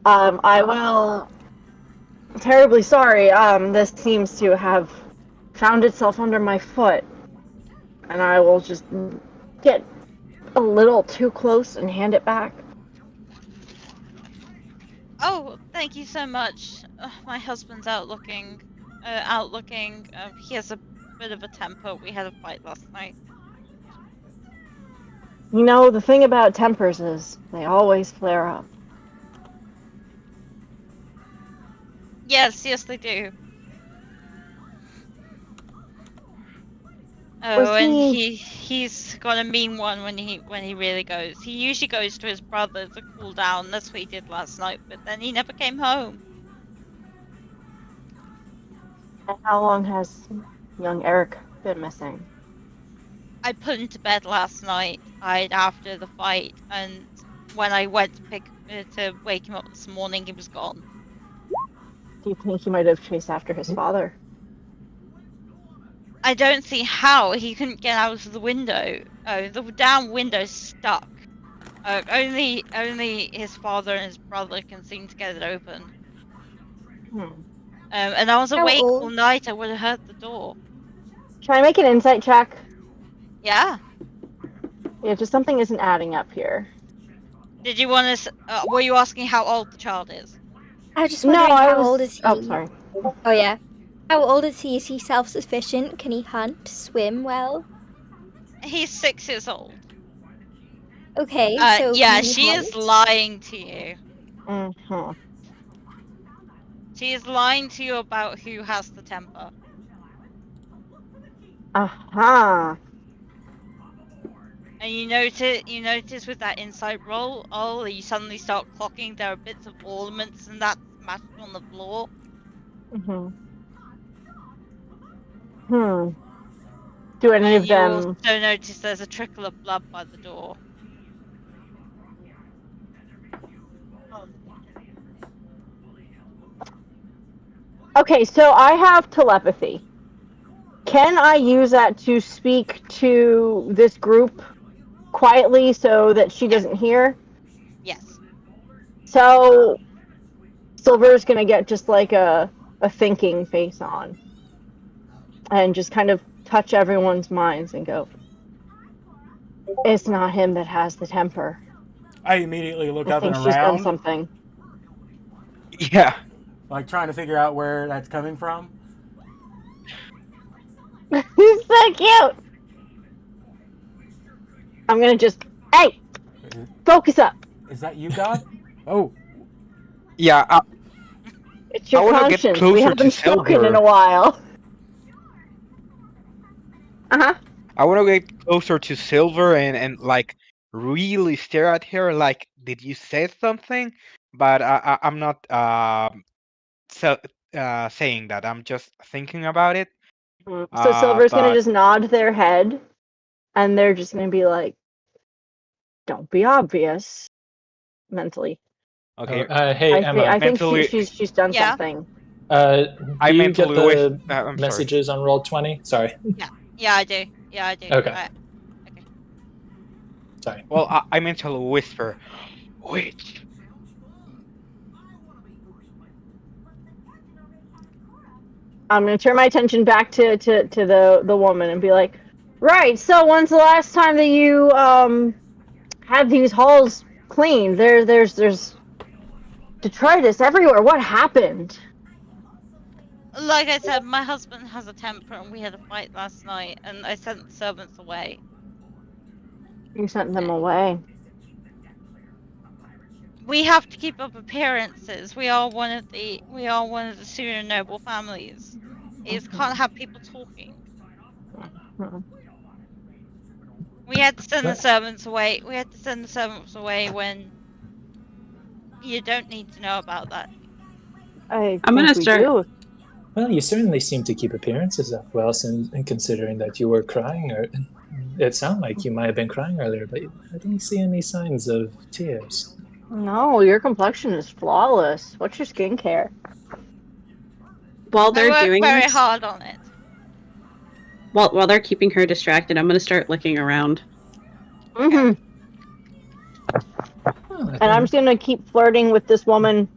A: I will. Terribly sorry. This seems to have found itself under my foot, and I will just get a little too close and hand it back.
B: Oh, thank you so much. My husband's out looking. He has a bit of a temper. We had a fight last night.
A: You know, the thing about tempers is they always flare up.
B: Yes, they do. Oh, and he's got a mean one when he really goes. He usually goes to his brother to cool down. That's what he did last night, but then he never came home.
A: And how long has young Eric been missing?
B: I put him to bed last night, after the fight, and when I went to wake him up this morning, he was gone.
A: Do you think he might have chased after his father?
B: I don't see how he couldn't get out of the window. Oh, the damn window's stuck. Only his father and his brother can seem to get it open.
A: Hmm.
B: And I was
F: How
B: awake all
F: old?
B: night. I would have heard the door.
A: Can I make an insight check?
B: Yeah.
A: Yeah, just something isn't adding up here.
B: Did you want to? Were you asking how old the child is?
F: I was just
A: No,
F: wondering
A: I
F: how
A: was.
F: old is he?
A: Oh, sorry.
F: Oh yeah. How old is he? Is he self-sufficient? Can he hunt, swim well?
B: He's 6 years old.
F: Okay, so
B: Yeah,
F: can he
B: she is
F: hunt?
B: lying to you.
A: Mm-hmm.
B: She is lying to you about who has the temper.
A: Aha.
B: And you notice with that insight roll, you suddenly start clocking there are bits of ornaments and that smashed on the floor.
A: Mm-hmm. Hmm. Do any of
B: And you
A: them?
B: also notice there's a trickle of blood by the door.
A: Okay, so I have telepathy. Can I use that to speak to this group quietly so that she doesn't hear?
B: Yes.
A: So Silver's gonna get just like a thinking face on and just kind of touch everyone's minds and go, it's not him that has the temper.
G: I immediately look
A: I
G: up and
A: think she's done
G: around,
A: something.
D: Yeah.
G: like trying to figure out where that's coming from.
A: He's so cute. I'm gonna just, hey, focus up.
G: Is that you, God? Oh,
D: Yeah.
A: It's your
D: I wanna get
A: conscience. We
D: closer to
A: haven't spoken in
D: Silver.
A: a while. Uh-huh.
D: I want to get closer to Silver and like really stare at her. Like, did you say something? But I'm not so saying that. I'm just thinking about it.
A: So Silver's gonna
D: But
A: just nod their head, and they're just gonna be like, "Don't be obvious." Mentally,
D: okay,
C: Hey, Emma.
A: I think
D: mentally,
A: she's done
B: Yeah.
A: something.
C: Do
D: I
C: you get
D: mentally wish.
C: the
D: I'm sorry.
C: messages on Roll20? Sorry.
B: Yeah, I do. Yeah, I do.
C: Okay.
B: Okay.
C: Sorry.
D: Well, I mentally whisper, witch.
A: I'm gonna turn my attention back to the woman and be like, "Right. So when's the last time that you had these halls cleaned? There's detritus everywhere. What happened?"
B: Like I said, my husband has a temper and we had a fight last night and I sent the servants away.
A: You sent them away.
B: We have to keep up appearances. We are one of the senior noble families. You just can't have people talking.
A: Mhm.
B: We had to send the
C: Well-
B: servants away. We had to send the servants away when you don't need to know about that.
A: I
E: I'm
A: think
E: gonna
A: we
E: start.
A: do.
C: Well, you certainly seem to keep appearances up well, considering that you were crying, or it sounded like you might have been crying earlier, but I didn't see any signs of tears.
A: No, your complexion is flawless. What's your skincare?
E: While
B: I
E: they're
B: work
E: doing
B: very
E: this,
B: hard on it.
E: while they're keeping her distracted, I'm gonna start looking around.
A: Mm-hmm.
C: Oh,
A: And I'm just gonna keep flirting with this woman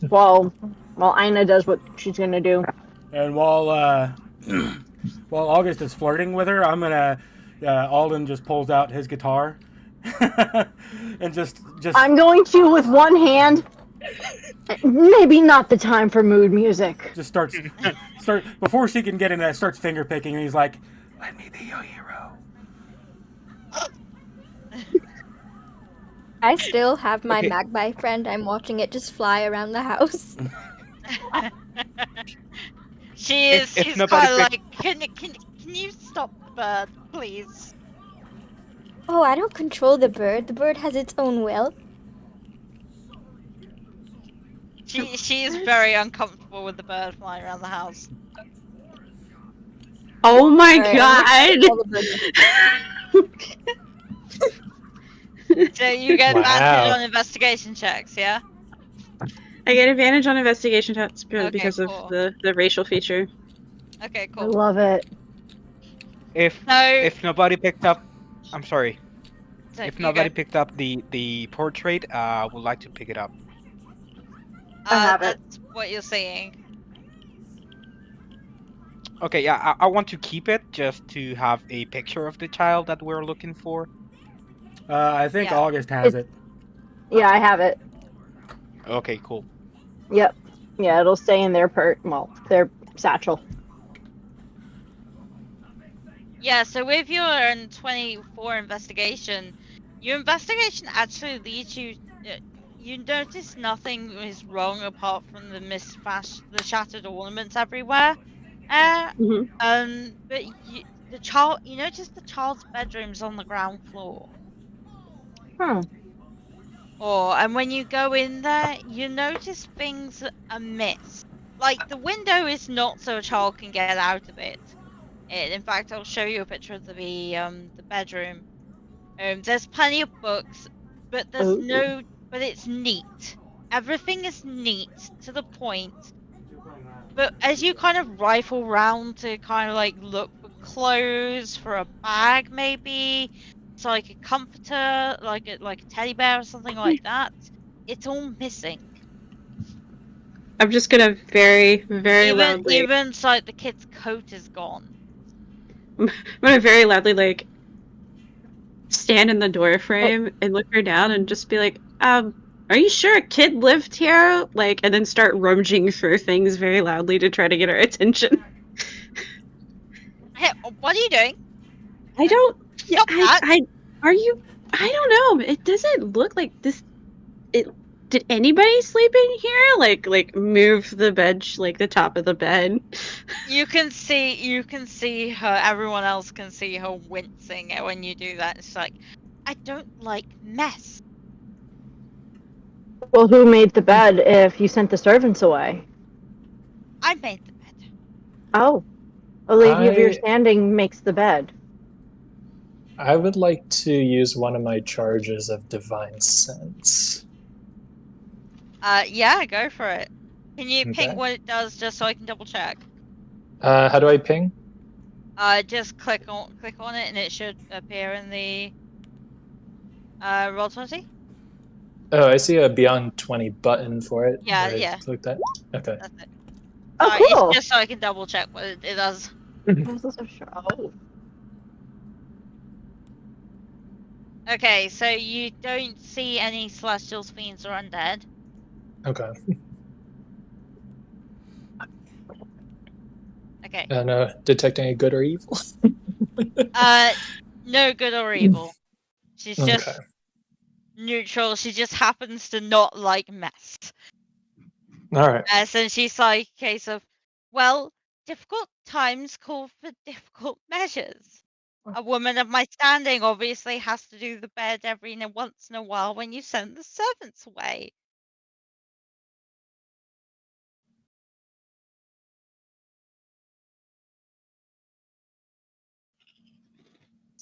A: while Ina does what she's gonna do.
G: and while while August is flirting with her, I'm gonna Alden just pulls out his guitar and just
A: I'm going to, with one hand, maybe not the time for mood music.
G: just start before she can get in that, starts finger picking, and he's like, "Let me be your hero."
F: I still have my
D: Okay.
F: magpie friend. I'm watching it just fly around the house.
B: She's
D: If
B: kind of
D: nobody
B: like, can you stop the bird, please?
F: Oh, I don't control the bird. The bird has its own will.
B: She is very uncomfortable with the bird flying around the house.
E: Oh my
F: Alright, I'm gonna control the bird.
B: So you get
C: Wow.
B: advantage on investigation checks, yeah?
E: I get advantage on investigation tests
B: Okay,
E: because
B: cool.
E: of the racial feature.
B: Okay,
A: I
B: cool.
A: love it.
D: If
B: So,
D: nobody picked up, I'm sorry.
B: so
D: If
B: you go.
D: nobody picked up the portrait, would like to pick it up.
A: I have it.
B: That's what you're saying.
D: Okay, yeah, I want to keep it just to have a picture of the child that we're looking for.
G: I think
B: Yeah.
G: August has it.
A: Yeah, I have it.
D: Okay, cool.
A: Yep. Yeah, it'll stay in their their satchel.
B: Yeah, so with your 24 investigation, your investigation actually leads you. You notice nothing is wrong apart from the the shattered ornaments everywhere.
E: hmm
B: But you notice the child's bedroom's on the ground floor.
A: Hmm.
B: And when you go in there, you notice things amiss. Like the window is not so a child can get out of it. In fact, I'll show you a picture of the bedroom. There's plenty of books, but
A: Ooh.
B: but it's neat. Everything is neat to the point. But as you kind of rifle round to kind of like look for clothes, for a bag maybe, it's like a comforter, like a teddy bear or something like that, it's all missing.
E: I'm just gonna very loudly.
B: Even like the kid's coat is gone.
E: I'm gonna very loudly like stand in the door frame and look her down and just be like, are you sure a kid lived here? Like, and then start rummaging through things very loudly to try to get her attention.
B: Hey, what are you doing?
E: I don't. Yeah,
B: Stop that!
E: are you? I don't know. It doesn't look like this. It. Did anybody sleep in here? Like move the bench, like the top of the bed.
B: You can see her. Everyone else can see her wincing when you do that. It's like, I don't like mess.
A: Well, who made the bed if you sent the servants away?
B: I made the bed.
A: Oh, a lady of your
C: I
A: standing makes the bed.
C: I would like to use one of my charges of divine sense.
B: Yeah, go for it. Can you ping
C: Okay.
B: what it does just so I can double check?
C: How do I ping?
B: Just click on it and it should appear in the Roll20.
C: Oh, I see a beyond 20 button for it.
B: Yeah,
C: Do I
B: yeah,
C: click that? Okay.
B: that's it.
A: Oh,
B: Sorry, it's
A: cool.
B: just so I can double check what it does.
A: Oh.
B: Okay, so you don't see any celestials, fiends, or undead.
C: Okay.
B: Okay.
C: And detect any good or evil?
B: No good or evil. She's
C: Okay.
B: just neutral. She just happens to not like mess.
C: All right.
B: So she's like a case of, well, difficult times call for difficult measures. A woman of my standing obviously has to do the bed every once in a while when you send the servants away.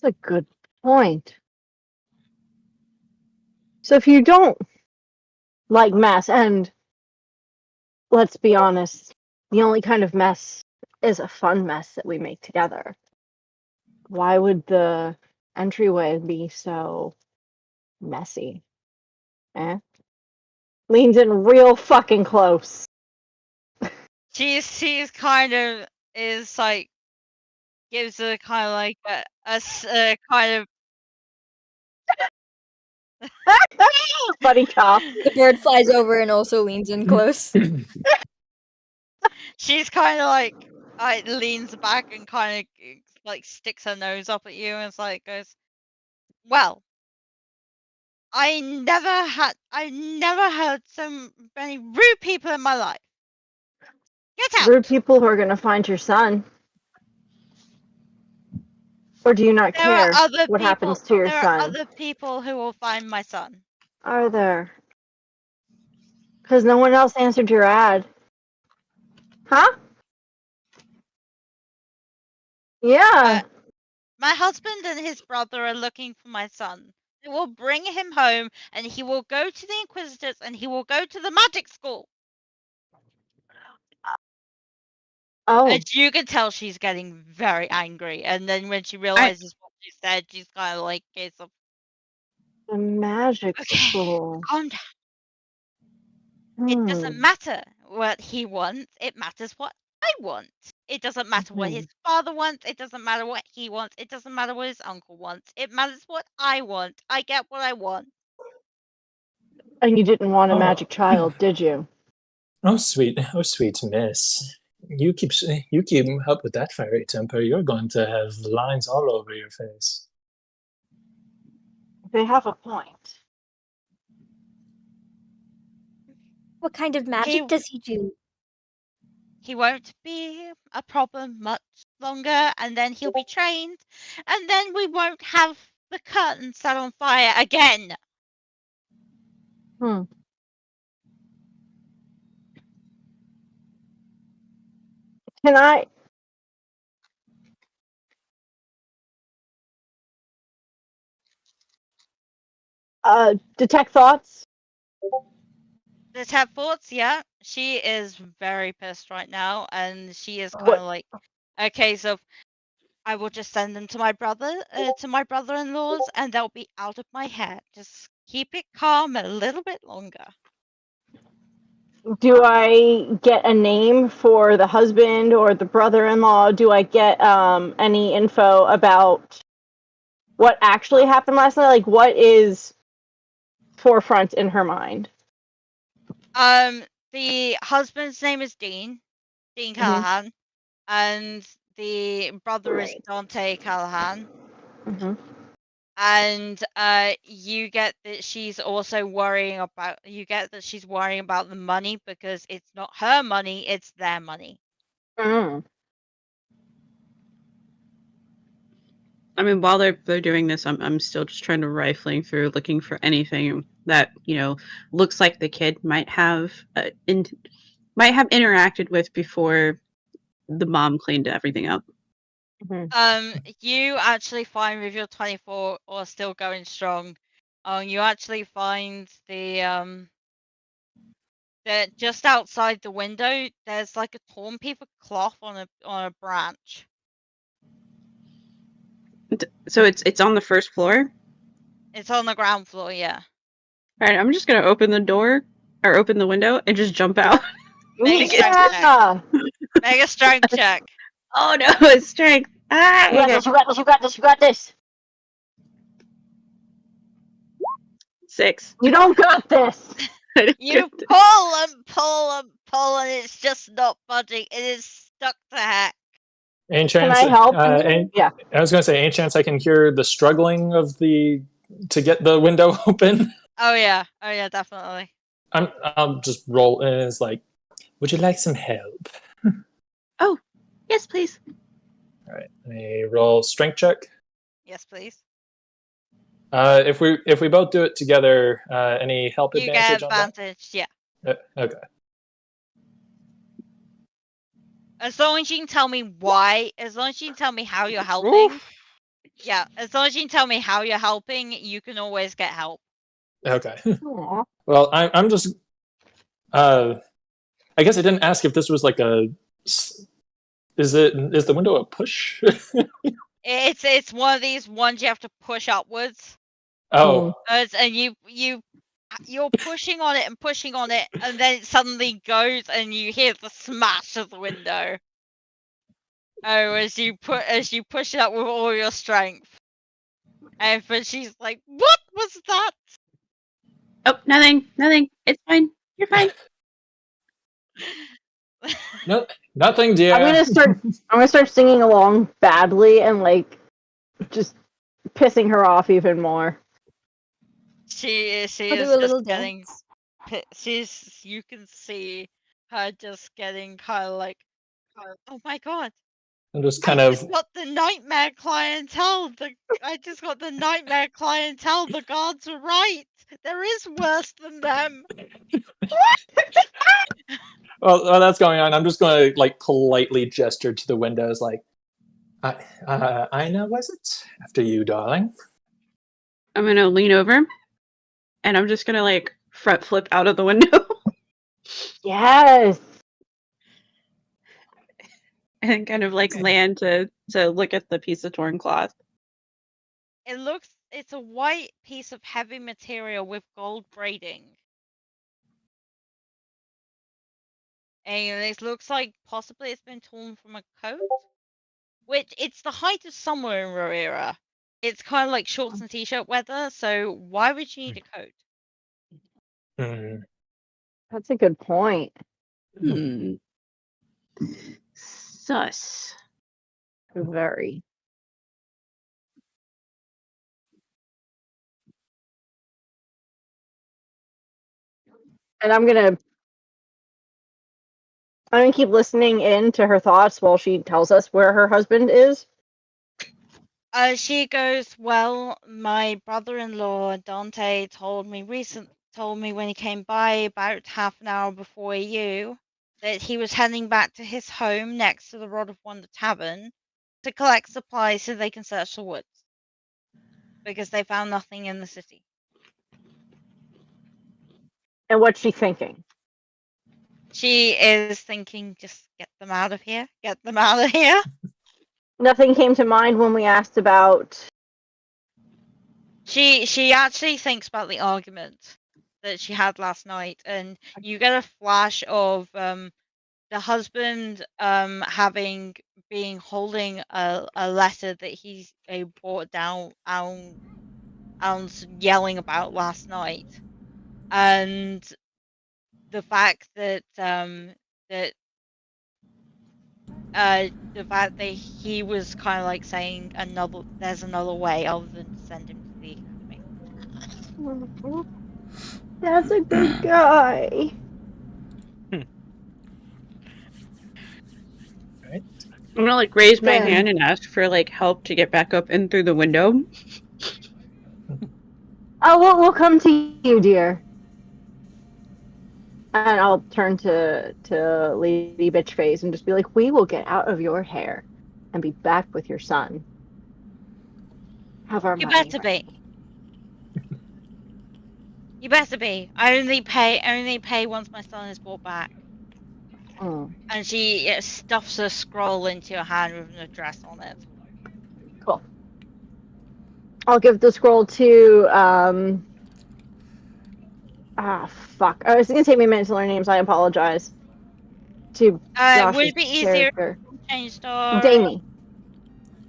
A: That's a good point. So if you don't like mess, and let's be honest, the only kind of mess is a fun mess that we make together. Why would the entryway be so messy? Eh? Leans in real fucking close.
B: She's kind of is like gives a kind of like a kind of
A: Buddy cop.
F: The bird flies over and also leans in close.
B: she's kind of like leans back and kind of like sticks her nose up at you and it's like goes, well, I never had so many rude people in my life. Get out.
A: Rude people who are gonna find your son. Or do you not
B: There are
A: care
B: other
A: what
B: people.
A: happens to your
B: There are
A: son?
B: other people who will find my son.
A: Are there? Because no one else answered your ad. Huh? Yeah.
B: My husband and his brother are looking for my son. They will bring him home, and he will go to the Inquisitors, and he will go to the magic school.
A: Oh,
B: And you can tell she's getting very angry. And then when she realizes what she said, she's kind of like, it's a
A: the magic
B: okay,
A: school.
B: calm down. It doesn't
A: Hmm.
B: matter what he wants. It matters what I want. It doesn't matter what his father wants. It doesn't matter what he wants. It doesn't matter what his uncle wants. It matters what I want. I get what I want.
A: And you didn't want a
C: Oh.
A: magic child, did you?
C: Oh, sweet miss. You keep up with that fiery temper, you're going to have lines all over your face.
A: They have a point.
F: What kind of magic does he do?
B: He won't be a problem much longer, and then he'll be trained, and then we won't have the curtain set on fire again.
A: Hmm. Can I? Detect thoughts?
B: Detect thoughts, yeah. She is very pissed right now, and she is kind
A: What?
B: of like, okay, so I will just send them to my brother-in-law's, and they'll be out of my hair. Just keep it calm a little bit longer.
A: Do I get a name for the husband or the brother-in-law? Do I get any info about what actually happened last night? Like, what is forefront in her mind?
B: The husband's name is Dean Callahan, and the brother is
A: Right.
B: Dante Callahan.
A: Mm-hmm.
B: And you get that she's also worrying about the money because it's not her money, it's their money.
A: Mm.
E: I mean, while they're doing this, I'm still just trying to rifling through, looking for anything that looks like the kid might have interacted with before the mom cleaned everything up.
A: Mm-hmm.
B: You actually find with your 24 or still going strong, you actually find that just outside the window there's like a torn piece of cloth on a branch.
E: So it's on the first floor.
B: It's on the ground floor, yeah.
E: All right, I'm just gonna open the door or open the window and just jump out.
B: Make a strength check. Make a strength check.
E: Oh no, it's strength. Ah,
A: You got this, you got this, you got this, you got this.
E: 6.
A: You don't got this.
B: You pull and pull and pull, and it's just not budging. It is stuck to heck.
C: Ain't
A: Can
C: chance,
A: I help?
C: yeah. I was going to say, ain't chance I can hear the struggling to get the window open.
B: Oh yeah, definitely.
C: I'll just roll, and it's like, would you like some help?
E: Oh, yes, please.
C: All right, a roll strength check.
B: Yes, please.
C: If we both do it together, any help
B: You
C: advantage
B: get
C: on that?
B: advantage, yeah.
C: Okay.
B: As long as you can tell me why, as long as you can tell me how you're helping.
D: Oof.
B: Yeah, as long as you can tell me how you're helping, you can always get help.
C: Okay.
A: Aw.
C: Well, I'm just. I guess I didn't ask if this was like a. Is the window a push?
B: It's one of these ones you have to push upwards.
C: Oh.
B: And you're pushing on it, and then it suddenly goes, and you hear the smash of the window. Oh, as you push it up with all your strength. And but she's like, "What was that?"
E: Oh, nothing. It's fine. You're fine.
C: No, nothing, dear.
A: I'm gonna start singing along badly and like just pissing her off even more.
B: She
F: I'll
B: is
F: do a little
B: just getting.
F: dance.
B: You can see her just getting kind of like, oh my god.
C: I'm just
B: I
C: kind of.
B: just got the nightmare clientele. I just got the nightmare clientele. The guards were right. There is worse than them.
C: Well, that's going on. I'm just going to like politely gesture to the windows, like, Ina, was it? After you, darling.
E: I'm gonna lean over, and I'm just gonna like front flip out of the window.
A: Yes.
E: and kind of like land to look at the piece of torn cloth.
B: It's a white piece of heavy material with gold braiding. And it looks like possibly it's been torn from a coat. Which, it's the height of summer in Rorira. It's kind of like shorts and t-shirt weather, so why would you need a coat?
C: Hmm.
A: That's a good point.
E: Sus.
A: Very. And I'm gonna keep listening in to her thoughts while she tells us where her husband is.
B: She goes, well, my brother-in-law Dante told me when he came by about half an hour before you that he was heading back to his home next to the Rod of Wonder Tavern to collect supplies so they can search the woods because they found nothing in the city.
A: And what's she thinking?
B: She is thinking, just get them out of here. Get them out of here.
A: Nothing came to mind when we asked about.
B: She actually thinks about the argument that she had last night, and you get a flash of the husband holding a letter that he brought down yelling about last night, and the fact that he was kind of like saying there's another way other than to send him to the academy.
A: That's a good guy.
C: Right.
E: I'm gonna like raise my
A: Then-
E: hand and ask for like help to get back up in through the window.
A: Oh, we'll come to you, dear. And I'll turn to Lady Bitchface and just be like, we will get out of your hair and be back with your son. Have our
B: You
A: money
B: better
A: back.
B: be. You better be. I only pay once my son is brought back.
A: Mm,
B: And she stuffs a scroll into your hand with an address on it.
A: cool. I'll give the scroll to fuck. I was gonna take me a minute to learn names. I apologize. To
B: Would
A: Josh's
B: it be easier
A: character,
B: if we changed our
A: Damie.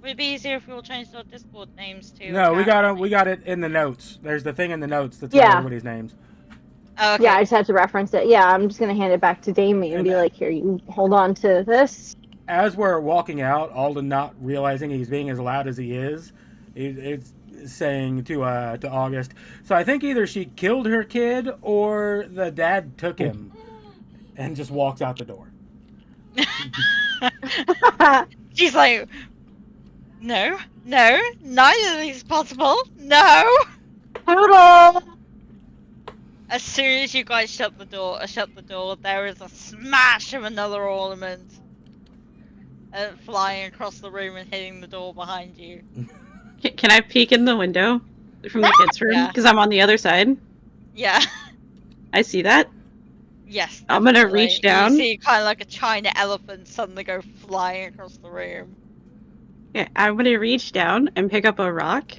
B: Would it be easier if we all changed our Discord names to
G: No, we got it in the notes. There's the thing in the notes that's got
A: Yeah.
G: everybody's names.
B: Oh, okay.
A: Yeah, I just had to reference it. Yeah, I'm just gonna hand it back to Damie and
G: And
A: be like, here, you hold on to this.
G: As we're walking out, Alden not realizing he's being as loud as he is saying to August, so I think either she killed her kid or the dad took him, and just walks out the door.
B: She's like, no, neither of these is possible. No.
A: Toodle!
B: As soon as you guys shut the door, there is a smash of another ornament flying across the room and hitting the door behind you.
E: Can I peek in the window from the kids' room?
B: Yeah.
E: Because I'm on the other side.
B: Yeah.
E: I see that.
B: Yes.
E: I'm gonna
B: definitely.
E: reach down.
B: You see kind of like a China elephant suddenly go flying across the room.
E: Yeah, I'm gonna reach down and pick up a rock,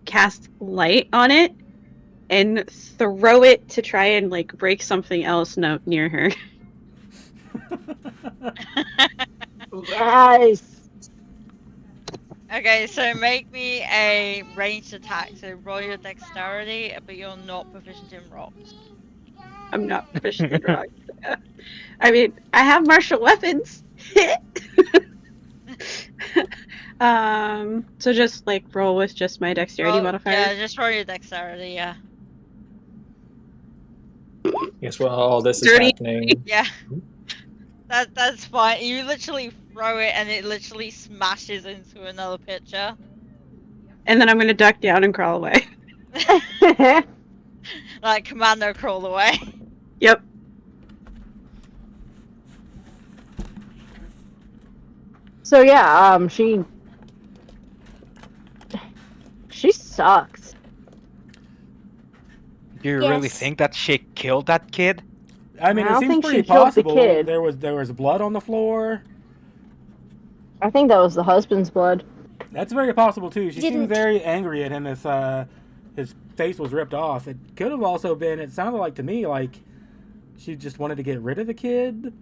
E: cast light on it, and throw it to try and like break something else near her.
A: Yes!
B: Okay, so make me a ranged attack. So roll your dexterity, but you're not proficient in rocks.
E: I'm not proficient in rocks. I mean, I have martial weapons. So just like roll with just my dexterity modifier.
B: Yeah, just roll your dexterity. Yeah.
C: Yes, while all this is
E: Dirty.
C: happening,
B: Yeah. That's fine. You literally throw it, and it literally smashes into another picture.
E: And then I'm gonna duck down and crawl away.
B: Like commando crawl away.
E: Yep.
A: So yeah, she sucks.
D: Do you really
F: Yes.
D: think that she killed that kid?
G: I mean,
A: I
G: it
A: don't
G: seems
A: think
G: pretty
A: she killed the
G: possible.
A: kid.
G: There was blood on the floor.
A: I think that was the husband's blood.
G: That's very possible too. She seemed
F: Didn't-
G: very angry at him if his face was ripped off. It could have also been. It sounded like to me like she just wanted to get rid of the kid.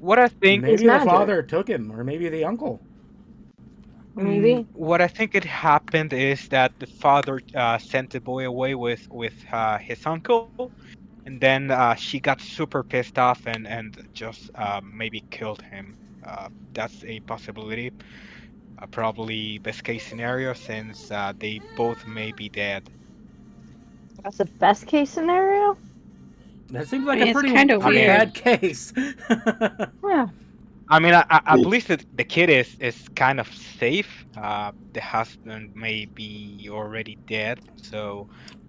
D: What I think,
A: He's
G: Maybe the
A: magic.
G: father took him, or maybe the uncle.
A: Maybe.
D: what I think it happened is that the father sent the boy away with his uncle, and then she got super pissed off and just maybe killed him. That's a possibility. Probably best case scenario since they both may be dead.
A: That's the best case scenario.
G: That seems like
E: I mean,
G: a
E: it's
G: pretty
E: kinda
G: pretty
E: weird.
G: bad case.
A: Yeah.
D: I mean, I believe that the kid is kind of safe. The husband may be already dead, so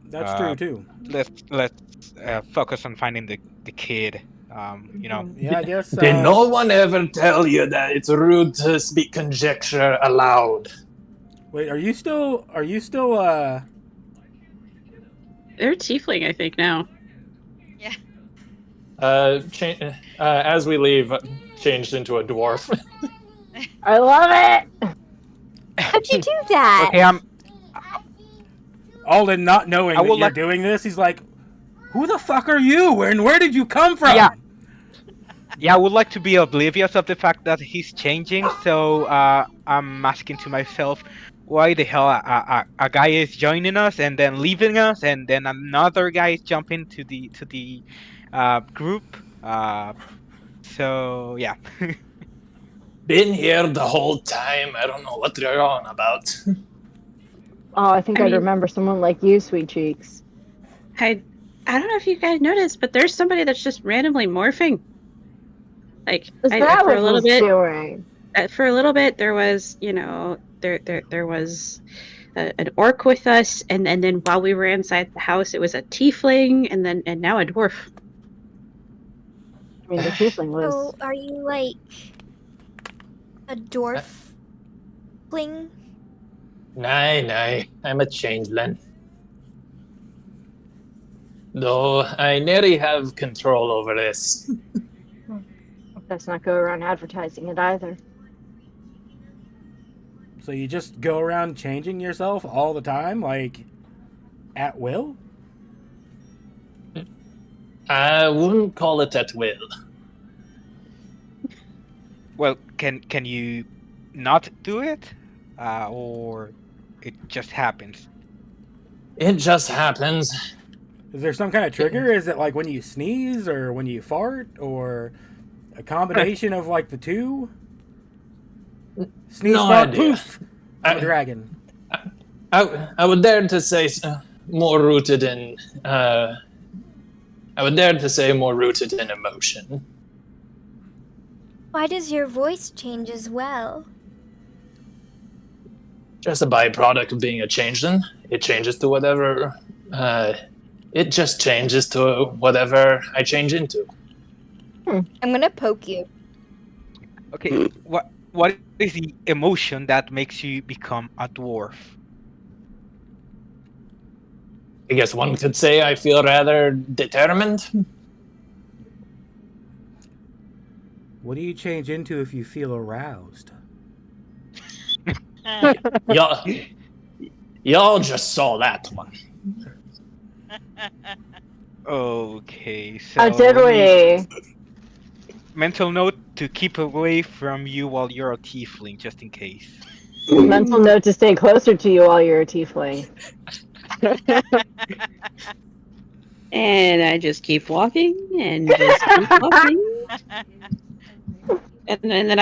G: That's
D: uh,
G: true too.
D: let's focus on finding the kid. You know,
G: Yeah, I guess.
C: Did no one ever tell you that it's rude to speak conjecture aloud?
G: Wait, are you still?
E: They're tiefling, I think, now.
C: As we leave, changed into a dwarf.
A: I love it.
F: How'd you do that?
D: okay,
G: Alden, not knowing
D: I
G: that
D: will
G: you're
D: let-
G: doing this, he's like, "Who the fuck are you? And where did you come from?"
D: Yeah. Yeah, I would like to be oblivious of the fact that he's changing. So I'm asking to myself, why the hell a guy is joining us and then leaving us, and then another guy is jumping to the group. So yeah.
C: Been here the whole time. I don't know what you're on about.
A: Oh, I think
E: I
A: I'd
E: mean-
A: remember someone like you, Sweet Cheeks.
E: I don't know if you guys noticed, but there's somebody that's just randomly morphing. Like
A: Is
E: I,
A: that
E: for a
A: what
E: little
A: was
E: bit,
A: doing?
E: for a little bit, there was, there was an orc with us, and then while we were inside the house, it was a tiefling, and now a dwarf.
A: I mean, the tiefling was.
F: So, are you like a dwarf fling?
C: Nay, I'm a changeling. Though I nearly have control over this.
A: Let's not go around advertising it either.
G: So you just go around changing yourself all the time, like at will?
C: I wouldn't call it at will.
D: Well, can you not do it, or it just happens?
C: It just happens.
G: Is there some kind of trigger? Is it like when you sneeze or when you fart or a combination of like the two? Sneeze,
C: No
G: fart,
C: idea.
G: poof! I'm a dragon.
C: I would dare to say more rooted in. I would dare to say more rooted in emotion.
F: Why does your voice change as well?
C: Just a byproduct of being a changeling. It changes to whatever. It just changes to whatever I change into.
F: I'm gonna poke you.
D: Okay, what is the emotion that makes you become a dwarf?
C: I guess one could say I feel rather determined.
G: What do you change into if you feel aroused?
C: Y'all just saw that one.
D: Okay, so
A: How did we?
D: mental note to keep away from you while you're a tiefling, just in case.
A: Mental note to stay closer to you while you're a tiefling.
E: And I just keep walking and just keep walking. And then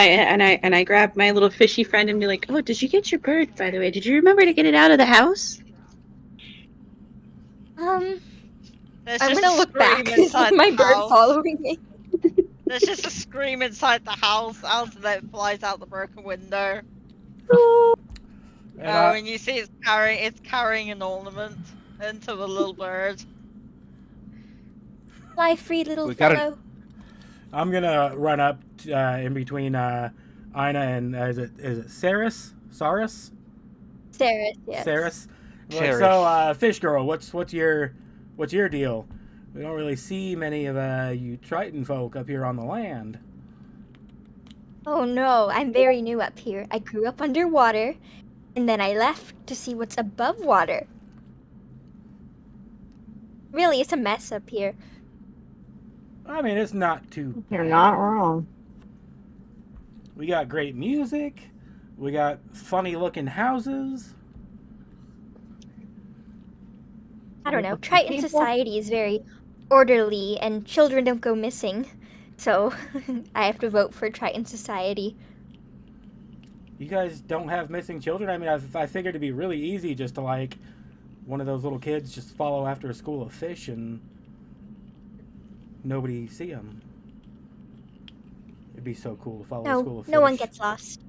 E: I grab my little fishy friend and be like, "Oh, did you get your bird, by the way? Did you remember to get it out of the house?"
B: There's
F: I'm
B: just
F: gonna
B: a
F: look back.
B: scream inside
F: My
B: the
F: bird
B: house.
F: following me.
B: There's just a scream inside the house as it flies out the broken window.
G: And I-
B: And you see it's carrying an ornament into the little bird.
F: Fly free, little
D: We gotta-
F: fellow.
G: I'm gonna run up in between Ina and is it Saris? Saris?
F: Sarah, yes.
G: Saris? Like,
D: Saris.
G: so, Fish Girl, what's your deal? We don't really see many of you Triton folk up here on the land.
F: Oh no, I'm very new up here. I grew up underwater, and then I left to see what's above water. Really, it's a mess up here.
G: I mean, it's not too
A: You're
G: bad.
A: not wrong.
G: We got great music. We got funny looking houses.
F: I don't know.
A: Look,
F: Triton
A: people-
F: society is very orderly, and children don't go missing. So I have to vote for Triton society.
G: You guys don't have missing children? I mean, I figured it'd be really easy just to, like, one of those little kids just follow after a school of fish and nobody see them. It'd be so cool to follow a school
F: No,
G: of fish.
F: no one gets lost.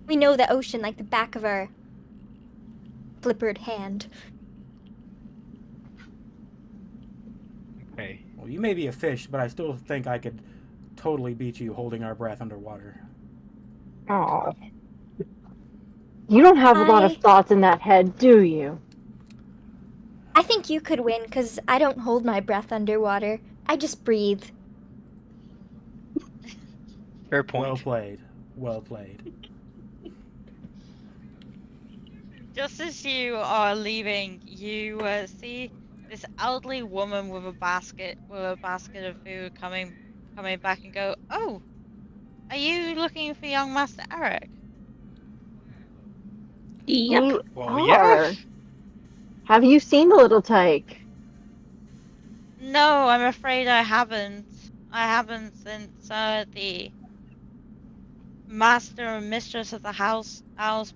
F: We know the ocean like the back of our flippered hand.
D: Okay.
G: Well, you may be a fish, but I still think I could totally beat you holding our breath underwater.
A: Oh. You don't have a lot of
F: I-
A: thoughts in that head, do you?
F: I think you could win because I don't hold my breath underwater. I just breathe.
D: Fair point.
G: Well played. Well played.
B: Just as you are leaving, you see this elderly woman with a basket of food coming back and go, "Oh, are you looking for young Master Eric?"
E: Yep.
A: You
D: Well,
A: are.
D: yes.
A: Have you seen the little tyke?
B: No, I'm afraid I haven't. I haven't since the master and mistress of the house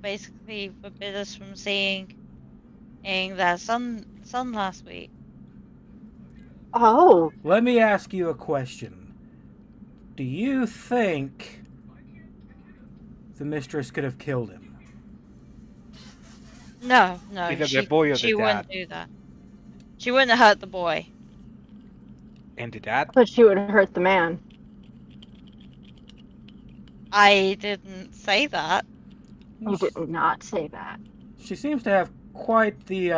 B: basically forbid us from seeing their son last week.
A: Oh,
G: Let me ask you a question. Do you think the mistress could have killed him?
B: No,
D: Either the boy or the
B: she wouldn't
D: dad.
B: do that. She wouldn't have hurt the boy.
D: And the dad?
A: but she would hurt the man.
B: I didn't say that.
A: You did not say that.
G: She seems to have quite the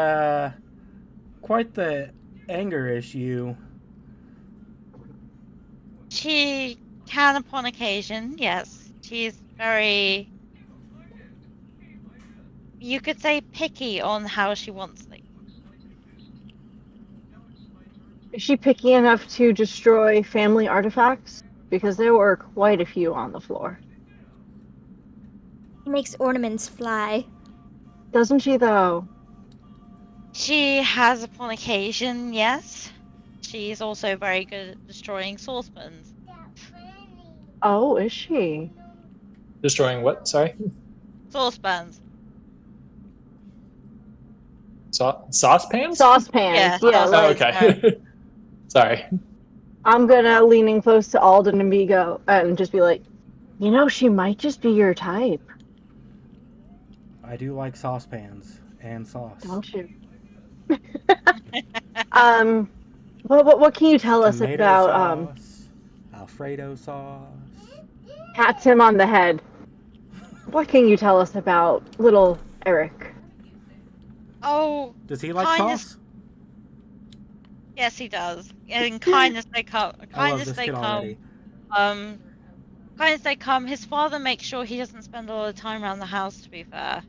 G: anger issue.
B: She can upon occasion, yes. She's very, you could say, picky on how she wants things.
A: Is she picky enough to destroy family artifacts? Because there were quite a few on the floor.
F: It makes ornaments fly.
A: Doesn't she, though?
B: She has upon occasion, yes. She's also very good at destroying saucepans.
A: Oh, is she?
C: Destroying what? Sorry?
B: Saucepans.
C: Saucepans?
A: Saucepans.
B: Yeah,
A: Yeah,
C: Oh,
A: like,
C: okay. Sorry.
A: I'm gonna leaning close to Alden and Vigo and just be like, you know, she might just be your type,
G: I do like saucepans and sauce.
A: don't you? What can you tell us
G: Tomato
A: about
G: sauce, Alfredo sauce.
A: pats him on the head? What can you tell us about little Eric?
B: Oh,
G: Does he like
B: Kind of-
G: sauce?
B: yes, he does. In kindness they come.
G: I love
B: Kindness
G: this
B: they
G: kid
B: come.
G: already.
B: Kindness they come. His father makes sure he doesn't spend a lot of time around the house. To be fair,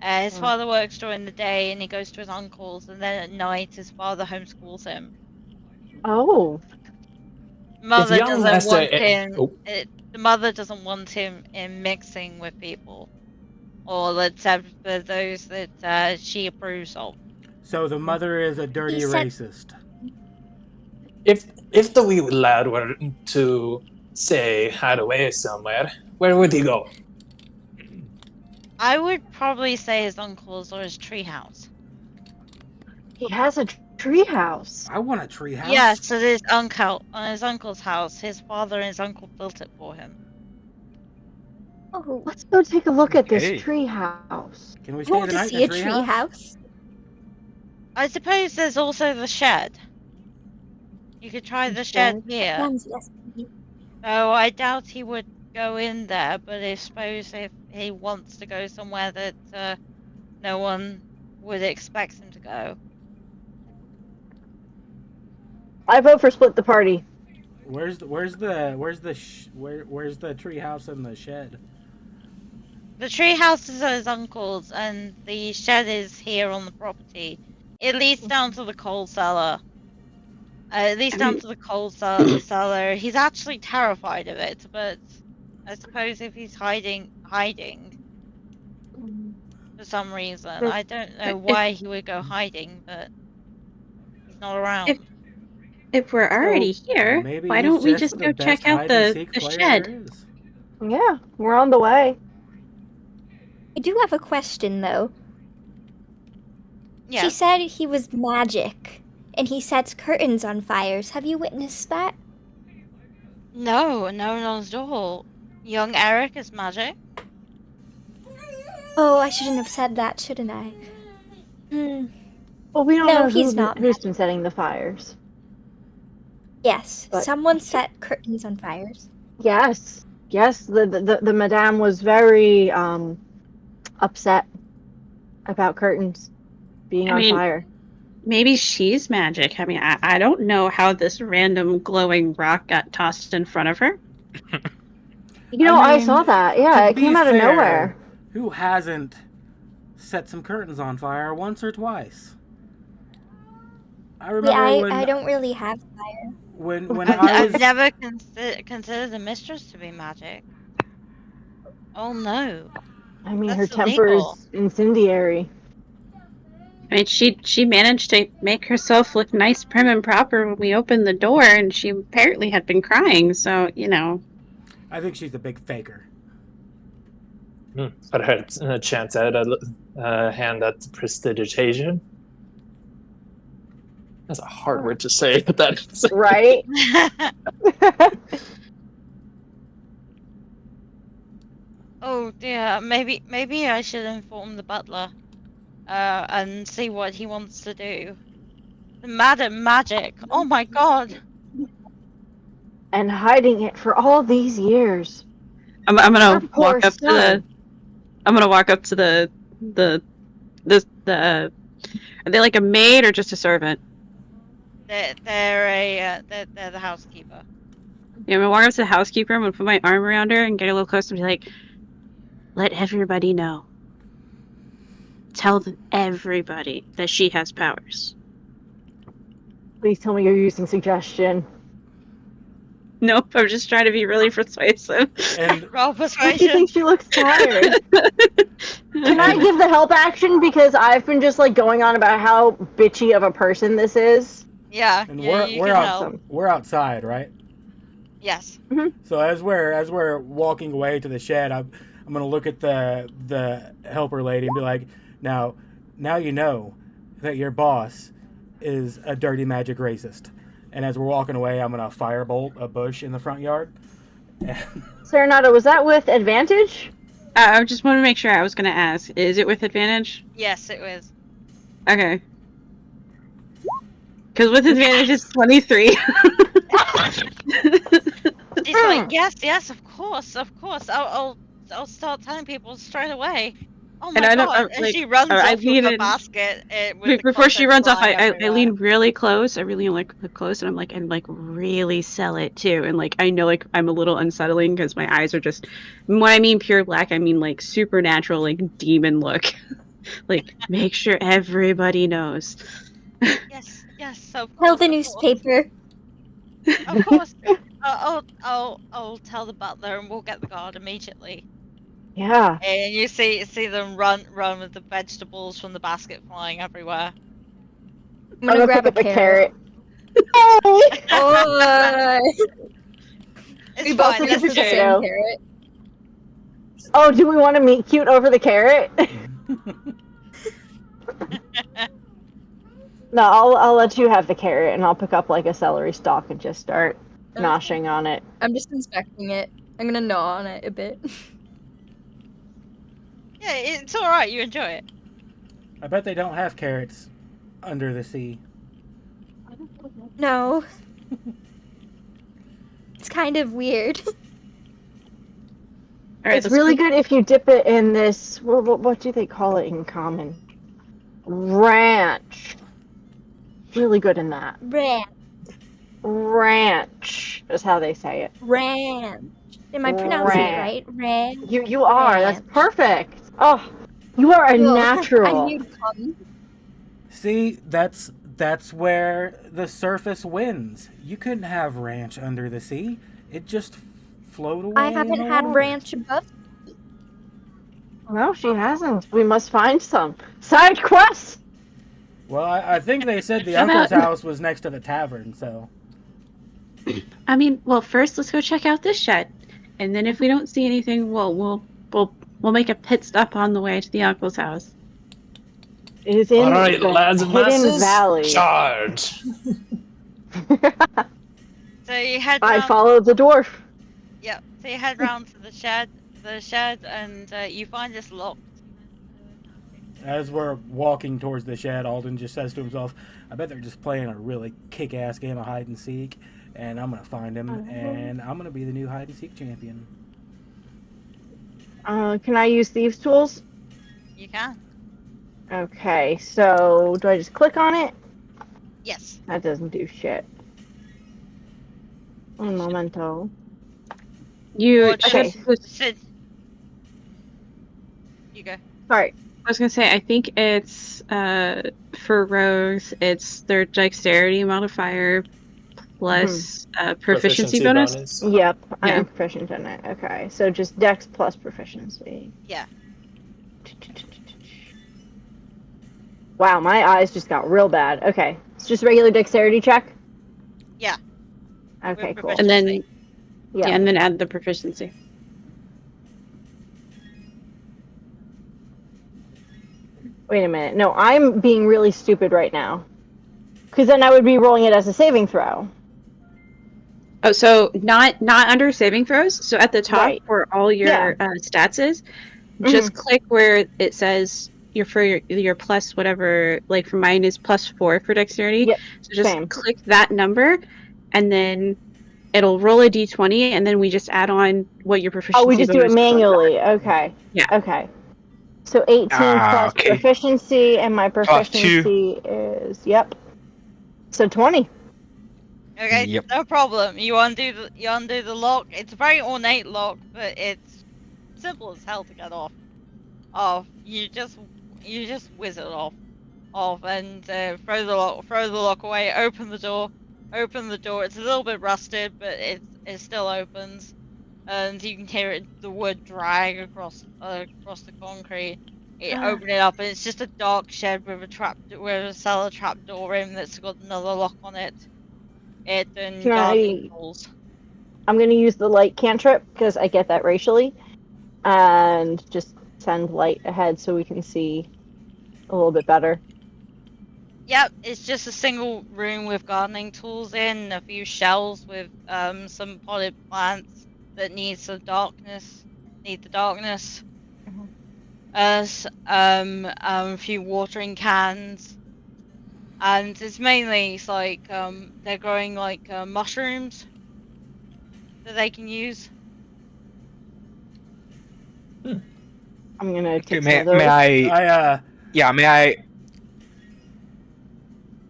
B: his
A: Oh.
B: father works during the day and he goes to his uncle's, and then at night his father homeschools him.
A: Oh,
B: Mother
C: young
B: doesn't
C: Master
B: want him.
C: Oh.
B: The mother doesn't want him in mixing with people, or except for those that she approves of.
G: So the mother is a dirty
F: He said-
G: racist.
C: If the wee lad were to say hide away somewhere, where would he go?
B: I would probably say his uncle's or his treehouse.
A: he has a treehouse.
G: I want a tree house.
B: Yes, at his uncle's house. His father and his uncle built it for him.
F: Oh,
A: Let's go take a look at this
D: Okay.
A: treehouse.
G: Can we
F: I
G: stay
F: want
G: the
F: to
G: night
F: see
G: in
F: a
G: a tree
F: tree
G: house?
F: house.
B: I suppose there's also the shed. You could try the shed here.
F: Yes, yes.
B: Oh, I doubt he would go in there, but I suppose if he wants to go somewhere that no one would expect him to go.
A: I vote for split the party.
G: Where's the tree house and the shed?
B: The tree house is at his uncle's, and the shed is here on the property. It leads down to the coal cellar. It leads down to the coal cellar. He's actually terrified of it, but I suppose if he's hiding for some reason, I don't know why he would go hiding, but he's not around.
E: If we're already here,
G: Maybe
E: why
G: he's
E: don't we
G: just
E: just
G: the
E: go
G: best
E: check out
G: hide and
E: the
G: seek player
E: shed?
G: there is.
A: Yeah, we're on the way.
F: I do have a question, though.
B: Yeah.
F: She said he was magic, and he sets curtains on fires. Have you witnessed that?
B: No, not at all. Young Eric is magic.
F: Oh, I shouldn't have said that, shouldn't I?
A: Well, we don't
F: No,
A: know
F: he's not
A: who's been setting the fires.
F: Yes,
A: But-
F: someone set curtains on fires.
A: Yes, the madame was very upset about curtains being
E: I
A: on
E: mean,
A: fire.
E: Maybe she's magic. I mean, I don't know how this random glowing rock got tossed in front of her.
A: You know, I saw that. Yeah,
G: to
A: it came
G: be
A: out of
G: fair,
A: nowhere.
G: Who hasn't set some curtains on fire once or twice? I remember
F: Yeah,
G: when
F: I don't really have fire.
G: when
B: I've,
G: I
B: I've
G: was
B: never considered the mistress to be magic. Oh no.
A: I mean,
B: That's
A: her
B: illegal.
A: temper's incendiary.
E: I mean, she managed to make herself look nice, prim, and proper when we opened the door, and she apparently had been crying. So
G: I think she's a big faker.
C: But I had a chance at a hand at prestidigitation. That's a hard word to say, but that's
A: Right?
B: Oh dear, maybe I should inform the butler, and see what he wants to do. The Madam Magic. Oh my god.
A: And hiding it for all these years.
E: I'm
A: Her
E: gonna
A: poor
E: walk up to
A: son.
E: the are they like a maid or just a servant?
B: They're the housekeeper.
E: Yeah, I'm gonna walk up to the housekeeper. I'm gonna put my arm around her and get a little close and be like, "Let everybody know. Tell everybody that she has powers."
A: Please tell me you're using suggestion.
E: Nope, I'm just trying to be really persuasive.
G: And
B: Roll
A: Why do you
B: persuasion.
A: think she looks tired? Can I give the help action? Because I've been just like going on about how bitchy of a person this is.
B: Yeah,
G: and
B: yeah, you can help.
G: we're outside, right?
B: Yes.
G: So as we're walking away to the shed, I'm gonna look at the helper lady and be like, now you know that your boss is a dirty magic racist. And as we're walking away, I'm gonna firebolt a bush in the front yard.
A: Serenata, was that with advantage?
E: I just want to make sure. I was gonna ask, is it with advantage?
B: Yes, it was.
E: Okay. Because with advantage it's 23.
B: She's like, yes, of course. I'll start telling people straight away. Oh my
E: And I don't-
B: god!
E: I'm
B: And
E: like-
B: she runs
E: I
B: off with
E: lean
B: the
E: in-
B: basket. With the
E: Before she
B: contents
E: runs off,
B: flying
E: I
B: everywhere.
E: lean really close. I really like close, and I'm like, really sell it too. And like, I know like I'm a little unsettling because my eyes are just. When I mean pure black, I mean like supernatural, like demon look. Like, make sure everybody knows.
B: Yes, of course.
F: Tell the
B: of course.
F: newspaper.
B: Of course. I'll tell the butler, and we'll get the guard immediately.
A: Yeah.
B: And you see them run with the vegetables from the basket flying everywhere.
F: I'm gonna grab a
A: pick up
F: carrot. Oh,
B: It's
F: we both
B: fine.
F: reach
B: Let's
F: for
B: do
F: the
B: it.
F: same carrot.
A: Oh, do we want to meet cute over the carrot? No, I'll let you have the carrot, and I'll pick up like a celery stalk and just start noshing on it.
F: I'm just inspecting it. I'm gonna gnaw on it a bit.
B: Yeah, it's all right. You enjoy it.
G: I bet they don't have carrots under the sea.
F: No. It's kind of weird.
E: All right,
A: It's really good if you dip it in this. What do they call it in common? Ranch. Really good in that.
F: Brand.
A: Ranch is how they say it.
F: Ranch. Am I pronouncing it right? Ranch.
A: You are. That's
F: Ranch.
A: perfect. Oh, you are a
F: Cool. I
A: natural.
F: knew to come.
G: See, that's where the surface wins. You couldn't have ranch under the sea. It just flowed away
F: I
G: in
F: haven't
G: the
F: had
G: water.
F: ranch above.
A: No, she hasn't. We must find some. Side quest!
G: Well, I think they said the
E: How
G: uncle's
E: about-
G: house was next to the tavern, so.
E: I mean, well, first let's go check out this shed, and then if we don't see anything, we'll make a pit stop on the way to the uncle's house.
A: It is in
C: All right,
A: the
C: lads and
A: hidden
C: lasses,
A: valley.
C: charge!
B: So you head
A: I
B: round.
A: followed the dwarf.
B: Yep. So you head round to the shed, and you find this locked.
G: As we're walking towards the shed, Alden just says to himself, I bet they're just playing a really kick-ass game of hide and seek, and I'm going to find him, and I'm going to be the new hide and seek champion.
A: Can I use thieves' tools?
B: You can.
A: Okay, so do I just click on it?
B: Yes.
A: That doesn't do shit. Un momento.
E: You
B: Or
A: Okay.
E: just
B: Sit. You go.
A: Sorry.
E: I was gonna say, I think it's for rogues, it's their dexterity modifier plus proficiency bonus.
A: Yep, I
E: Yeah.
A: am proficient in it. Okay, so just dex plus proficiency.
B: Yeah.
A: Wow, my eyes just got real bad. Okay, it's just regular dexterity check?
B: Yeah.
A: Okay,
B: With
A: cool.
E: And then
B: proficiency.
A: Yeah.
E: and then add the proficiency.
A: Wait a minute. No, I'm being really stupid right now. Because then I would be rolling it as a saving throw.
E: Oh, so not under saving throws. So at the top
A: Right.
E: where all your stats is, just click where it says your plus whatever. Like for mine is +4 for dexterity.
A: Yep,
E: So just
A: same.
E: click that number, and then it'll roll a d20, and then we just add on what your proficiency.
A: Oh, we just do it
E: bonus is on top.
A: manually. Okay.
E: Yeah.
A: Okay. So 18 plus
D: okay.
A: proficiency, and my
D: Plus 2.
A: proficiency is, yep. So 20.
B: Okay.
D: Yep.
B: No problem. You undo the lock. It's a very ornate lock, but it's simple as hell to get off. You just whiz it off, and throw the lock away. Open the door. It's a little bit rusted, but it still opens, and you can hear the wood drag across the concrete. You open it up, and it's just a dark shed with a cellar trap door in that's got another lock on it. And
A: Can
B: gardening
A: I-
B: tools.
A: I'm going to use the light cantrip because I get that racially. And just send light ahead so we can see a little bit better.
B: Yep, it's just a single room with gardening tools in, a few shelves with some potted plants that need the darkness. A few watering cans, and it's mainly like they're growing like mushrooms that they can use.
A: I'm going to
D: Okay,
A: take some of those.
D: may I? Yeah,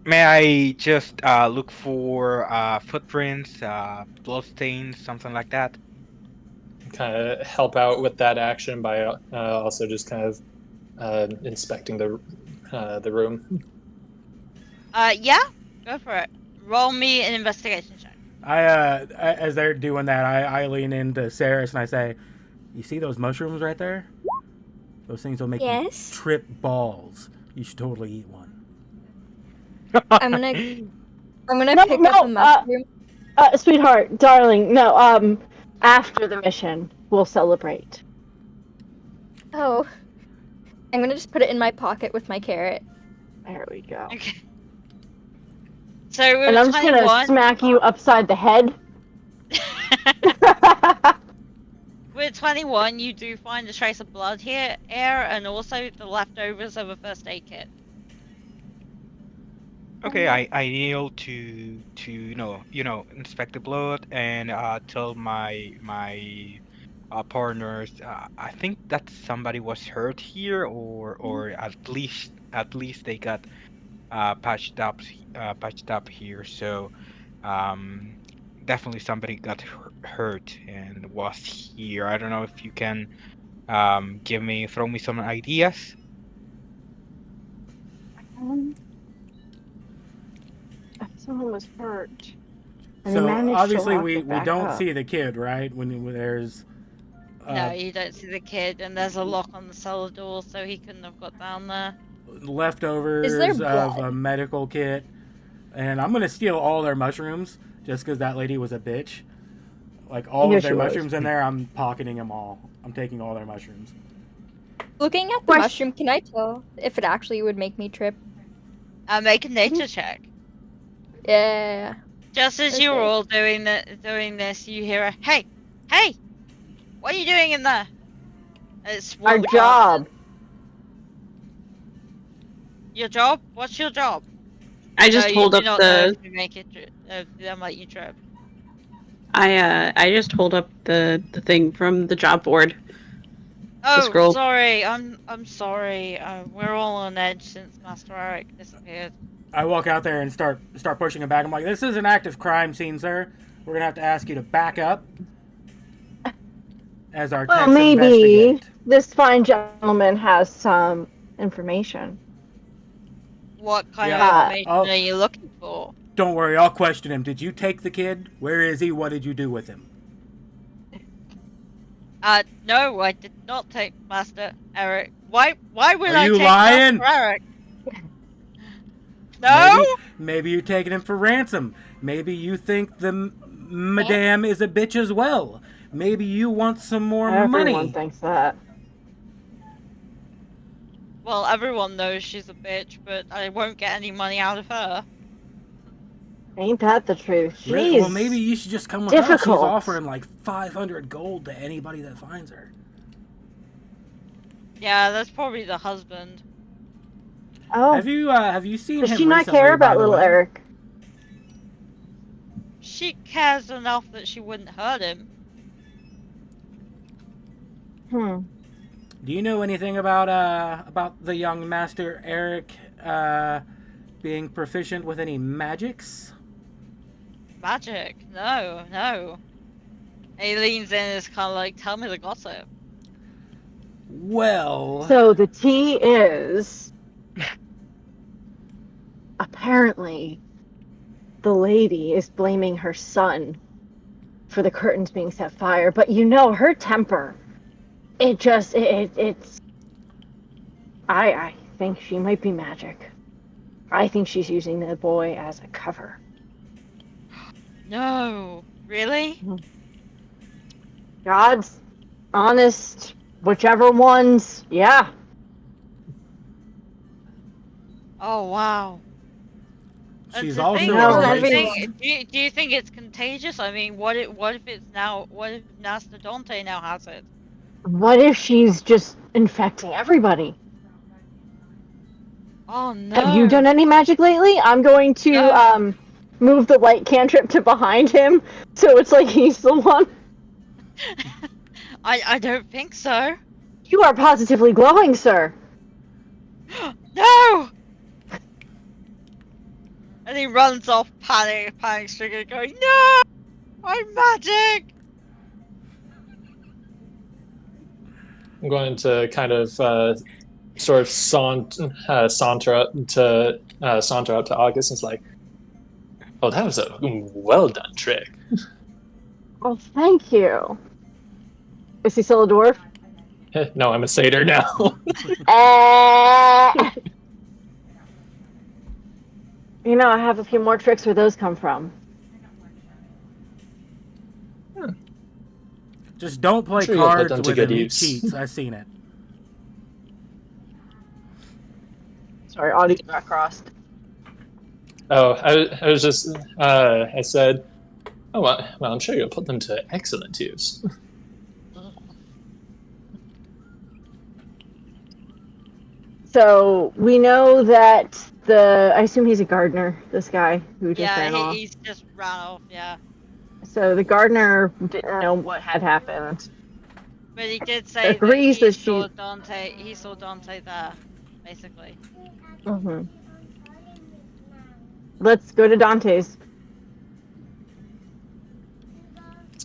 D: may I just look for footprints, bloodstains, something like that?
C: Kind of help out with that action by also just kind of inspecting the room.
B: Yeah, go for it. Roll me an investigation check.
G: As they're doing that, I lean into Saris and I say, you see those mushrooms right there? Those things will make you trip balls. You should totally eat one.
F: I'm gonna pick up a mushroom.
A: Sweetheart, darling, no, after the mission, we'll celebrate.
F: Oh. I'm gonna just put it in my pocket with my carrot.
A: There we go.
B: Okay. So
A: And I'm just gonna smack you upside the head.
B: With 21, you do find a trace of blood here, and also the leftovers of a first aid kit.
D: Okay, I kneel to inspect the blood and tell my partners. I think that somebody was hurt here, or at least they got patched up here. So Definitely somebody got hurt and was here. I don't know if you can throw me some ideas.
A: If someone was hurt and they
G: So
A: managed to
G: obviously
A: lock
G: we
A: it
G: we
A: back
G: don't
A: up.
G: see the kid, right? When there's
B: No, you don't see the kid, and there's a lock on the cellar door, so he couldn't have got down there.
G: leftovers of a
F: blood?
G: medical kit, and I'm gonna steal all their mushrooms just because that lady was a bitch. Like all
A: Yeah,
G: of their
A: she was.
G: mushrooms in there, I'm pocketing them all. I'm taking all their mushrooms.
F: Looking at the
A: Question-
F: mushroom, can I tell if it actually would make me trip?
B: Make a nature check.
F: Yeah.
B: Just as you're
F: Okay.
B: all doing this, you hear a hey, hey, what are you doing in there? It's one
A: Our
B: of the guards.
A: job.
B: Your job? What's your job?
E: I just
B: you
E: hold
B: do
E: up
B: not know if
E: the
B: you make it. If they might you trip.
E: I just hold up the thing from the job board.
B: Oh,
E: scroll.
B: sorry. I'm sorry. We're all on edge since Master Eric disappeared.
G: I walk out there and start pushing him back. I'm like, "This is an active crime scene, sir. We're gonna have to ask you to back up as our
A: Well,
G: techs
A: maybe
G: investigate."
A: this fine gentleman has some information.
B: What kind
G: Yeah,
B: of information
G: oh.
B: are you looking for?
G: Don't worry, I'll question him. Did you take the kid? Where is he? What did you do with him?
B: No, I did not take Master Eric. Why would
G: Are
B: I
G: you
B: take
G: lying?
B: Master Eric? No.
G: Maybe you're taking him for ransom. Maybe you think the madame is a bitch as well. Maybe you want some more
A: Everyone
G: money.
A: thinks that.
B: Well, everyone knows she's a bitch, but I won't get any money out of her.
A: Ain't that the truth? She's
G: Really? Well, maybe you should just come with us. She's
A: difficult.
G: offering like 500 gold to anybody that finds her.
B: Yeah, that's probably the husband.
A: Oh,
G: Have you seen
A: does
G: him
A: she not
G: recently,
A: care
G: by
A: about
G: the
A: little
G: way?
A: Eric?
B: She cares enough that she wouldn't hurt him.
G: Do you know anything about the young master Eric being proficient with any magics?
B: Magic? No, no. He leans in and is kind of like, tell me the gossip.
G: Well,
A: So the tea is apparently the lady is blaming her son for the curtains being set fire, but you know her temper. It's. I think she might be magic. I think she's using the boy as a cover.
B: No, really?
A: God's honest, whichever ones, yeah.
B: Oh wow. That's
G: she's
B: the
G: also
B: thing,
A: No,
B: that's the
G: racist.
B: thing. Do you think it's contagious? I mean, what if Master Dante now has it?
A: What if she's just infecting everybody?
B: Oh no.
A: Have you done any magic lately? I'm going to
B: No.
A: move the light cantrip to behind him, so it's like he's the one.
B: I don't think so.
A: You are positively glowing, sir.
B: No! And he runs off, panic stricken, going, no! I'm magic!
C: I'm going to kind of sort of saunter up to August and it's like, oh, that was a well done trick.
A: Oh, thank you. Is he still a dwarf?
C: No, I'm a satyr now.
A: You know, I have a few more tricks. Where those come from?
G: Just don't play
C: Sure you'll put
G: cards
C: them to
G: with
C: good
G: him. He
C: use.
G: cheats. I've seen it.
A: Sorry, audio got crossed.
C: Oh, I was just, I said, oh, well, I'm sure you'll put them to excellent use.
A: So we know that I assume he's a gardener, this guy who just ran off.
B: He's just ran off, yeah.
A: So the gardener didn't know what had happened.
B: But he did say
A: Agrees
B: that
A: that
B: he saw Dante there, basically.
A: Mm-hmm. Let's go to Dante's.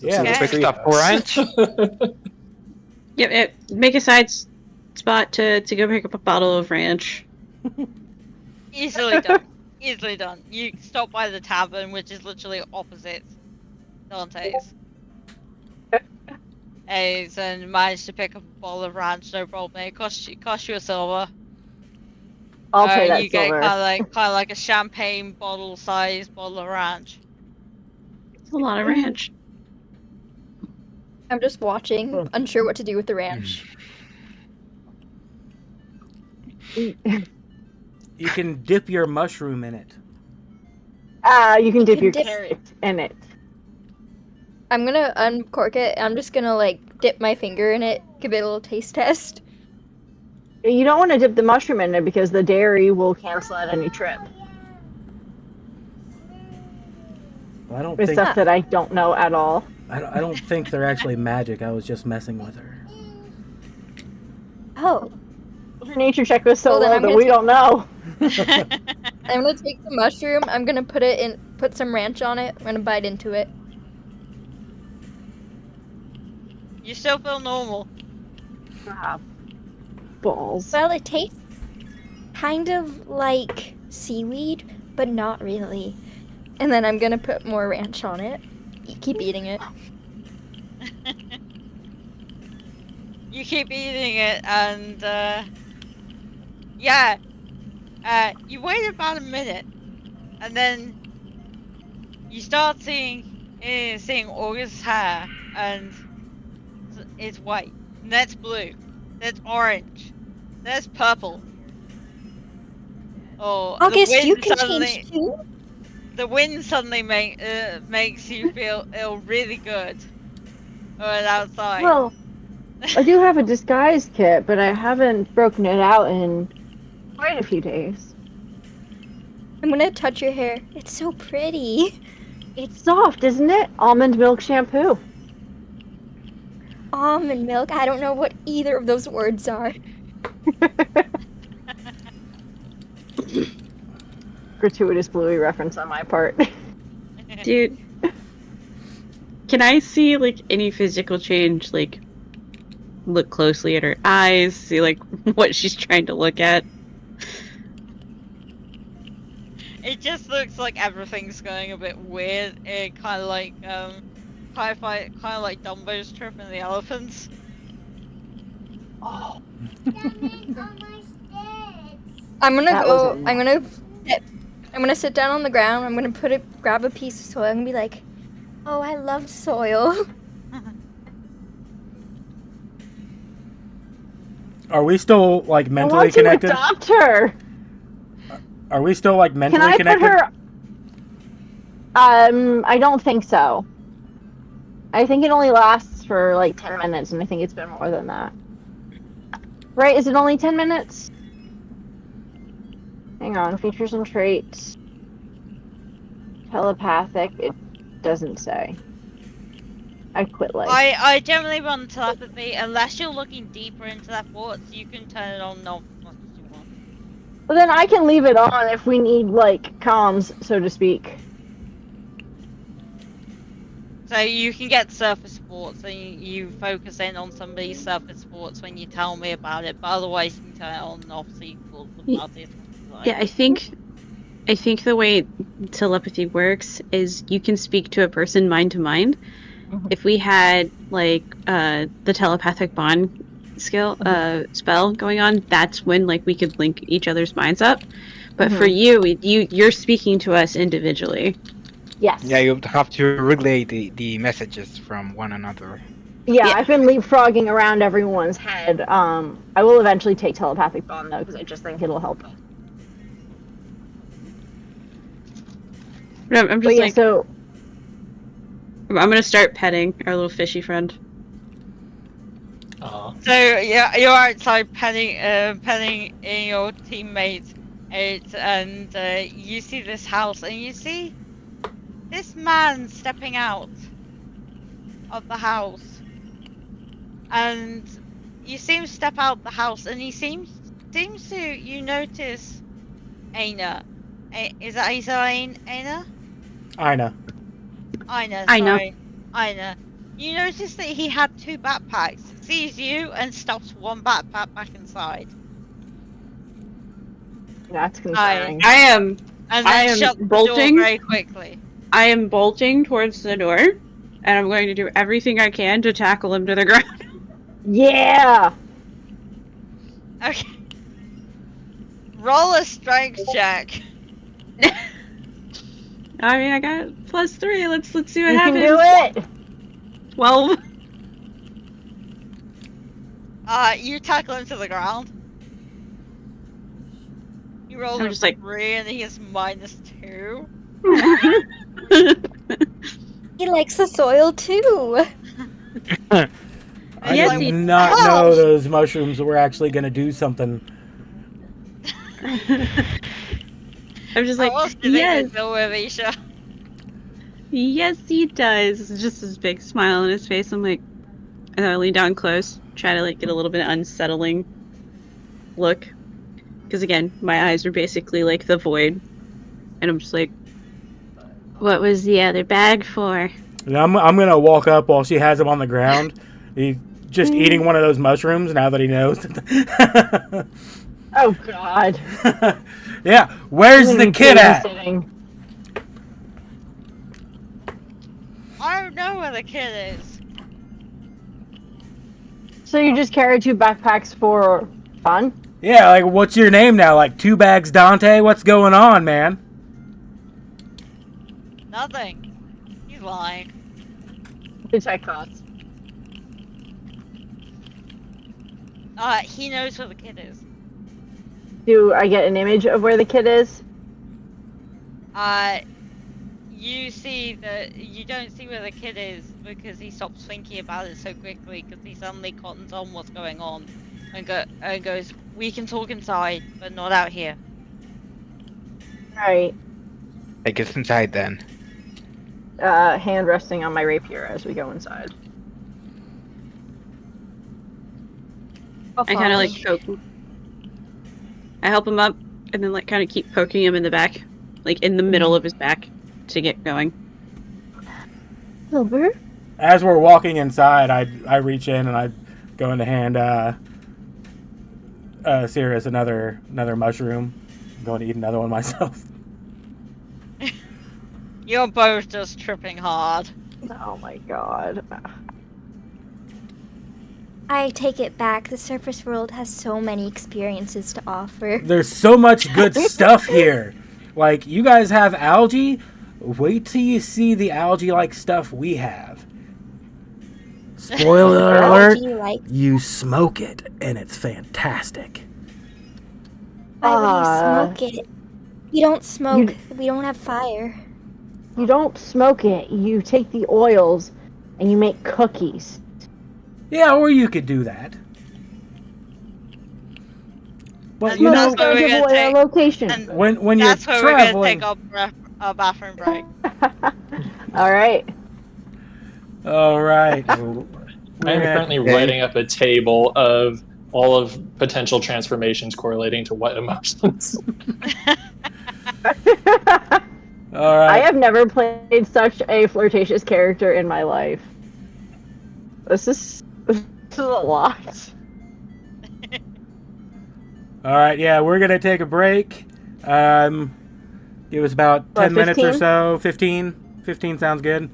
G: Yeah,
C: Some
B: Okay.
D: Quick
C: treat
D: stop for
C: us.
D: ranch.
E: Yep, make a side spot to go pick up a bottle of ranch.
B: Easily done. Easily done. You stop by the tavern, which is literally opposite Dante's. And manage to pick up a bottle of ranch, no problem. It costs you a silver.
A: I'll pay
B: And
A: that
B: you get
A: silver.
B: kind of like a champagne bottle size bottle of ranch.
E: It's a lot of ranch.
F: I'm just watching, unsure what to do with the ranch.
G: You can dip your mushroom in it.
A: You can dip
F: can
A: your
F: dip-
A: carrot in it.
F: I'm gonna uncork it. I'm just gonna like dip my finger in it, give it a little taste test.
A: You don't want to dip the mushroom in it because the dairy will cancel out any trip.
G: Well, I don't
A: It's
G: think
A: stuff that I don't know at all.
G: I don't think they're actually magic. I was just messing with her.
F: Oh,
A: Her nature check was so
F: Well, then
A: low
F: I'm
A: that
F: gonna
A: we
F: take-
A: don't know.
F: I'm gonna take the mushroom. I'm gonna put some ranch on it. I'm gonna bite into it.
B: You still feel normal.
A: Balls.
F: Well, it tastes kind of like seaweed, but not really. And then I'm gonna put more ranch on it. Keep eating it.
B: You keep eating it, and yeah, you wait about a minute, and then you start seeing August's hair, and it's white, and that's blue, that's orange, that's purple. Oh,
F: August, you can change too.
B: the wind suddenly makes you feel really good. Outside.
A: Well, I do have a disguise kit, but I haven't broken it out in quite a few days.
F: I'm gonna touch your hair. It's so pretty.
A: It's soft, isn't it? Almond milk shampoo.
F: Almond milk. I don't know what either of those words are.
A: Gratuitous Bluey reference on my part.
E: Dude, can I see like any physical change? Like, look closely at her eyes, see like what she's trying to look at.
B: It just looks like everything's going a bit weird. It kind of like Dumbo's trip and the elephants.
A: Oh,
F: I'm gonna
A: That
F: go.
A: was a
F: I'm gonna sit down on the ground. I'm gonna grab a piece of soil. I'm gonna be like, "Oh, I love soil."
G: Are we still like
A: I
G: mentally
A: want to
G: connected?
A: adopt her.
G: Are we still like
A: Can
G: mentally
A: I
G: connected?
A: put her? I don't think so. I think it only lasts for like 10 minutes, and I think it's been more than that. Right? Is it only 10 minutes? Hang on. Features and traits. Telepathic. It doesn't say. I quit life.
B: I generally run telepathy unless you're looking deeper into that thoughts. You can turn it on and off as much as you want.
A: Well, then I can leave it on if we need, like, comms, so to speak.
B: So you can get surface sports, and you focus in on somebody's surface sports when you tell me about it. But otherwise, you can turn it on and off so you can talk about it as much as you like.
E: Yeah, I think the way telepathy works is you can speak to a person mind to mind. If we had like the telepathic bond spell going on, that's when like we could link each other's minds up. But for you're speaking to us individually.
A: Yes.
D: Yeah, you have to relay the messages from one another.
A: Yeah,
E: Yeah.
A: I've been leapfrogging around everyone's head. I will eventually take telepathic bond though, because I just think it'll help.
E: But I'm
A: But
E: just
A: yeah,
E: like,
A: so
E: I'm gonna start petting our little fishy friend.
B: So yeah, you're outside petting in your teammates, and you see this house, and you see this man stepping out of the house, and you see him step out the house, and he seems to you notice Aina. Is that how you say Aina?
G: I know.
B: Aina,
E: I know.
B: sorry. Aina. You notice that he had 2 backpacks, sees you, and stuffs 1 backpack back inside.
A: That's concerning.
E: I am
B: And
E: I
B: then
E: am
B: shut the door
E: bolting.
B: very quickly.
E: I am bolting towards the door, and I'm going to do everything I can to tackle him to the ground.
A: Yeah.
B: Okay. Roll a strength check.
E: I mean, I got +3. Let's see what
A: You
E: happens.
A: can do it.
E: 12.
B: You tackle him to the ground. You rolled
E: I'm
B: a
E: just like-
B: 3 and he is -2.
F: He likes the soil too.
G: I
E: Yes,
G: did
E: he
G: not
B: does.
G: know those mushrooms were actually going to do something.
E: I'm just
B: How
E: like,
B: else do you
E: yes,
B: think they deal with Isha?
E: yes, he does. It's just this big smile on his face. I'm like, and I lean down close, try to like get a little bit unsettling look, because again, my eyes are basically like the void, and I'm just like, what was the other bag for?
G: And I'm going to walk up while she has him on the ground. He's just eating one of those mushrooms now that he knows.
A: Oh God.
G: Yeah, where's
A: I'm
G: the
A: gonna be
G: kid at?
A: babysitting.
B: I don't know where the kid is.
A: So you just carry 2 backpacks for fun?
G: Yeah, like, what's your name now? Like, 2 bags Dante? What's going on, man?
B: Nothing. He's lying.
A: Did check costs.
B: He knows where the kid is.
A: Do I get an image of where the kid is?
B: You see that you don't see where the kid is because he stops thinking about it so quickly because he suddenly cottons on what's going on and goes, "We can talk inside, but not out here."
A: Right.
D: I guess inside then.
A: Hand resting on my rapier as we go inside.
F: I'll
E: I kind of
F: follow.
E: like poke. I help him up, and then like kind of keep poking him in the back, like in the middle of his back, to get going.
A: Silver?
G: As we're walking inside, I reach in and I go in to hand Sirius another mushroom. I'm going to eat another one myself.
B: You're both just tripping hard.
A: Oh my God.
F: I take it back. The surface world has so many experiences to offer.
G: There's so much good stuff here. Like, you guys have algae? Wait till you see the algae-like stuff we have. Spoiler alert,
F: Do you like?
G: you smoke it, and it's fantastic.
F: Why would you smoke it? We don't smoke. We don't have fire.
A: You don't smoke it. You take the oils and you make cookies.
G: Yeah, or you could do that. But
B: And
G: you
B: that's
G: know,
B: where we're
A: give
B: gonna
A: away
B: take-
A: our location.
B: and
G: when you're
B: That's where we're gonna
G: traveling,
B: take our bathroom break.
A: All right.
G: all right.
C: I am
G: Okay.
C: currently writing up a table of all of potential transformations correlating to what emotions.
G: All right.
A: I have never played such a flirtatious character in my life. This is a lot.
G: All right, yeah, we're gonna take a break. Give us about
A: What,
G: 10 minutes or
A: 15?
G: so. 15. 15 sounds good.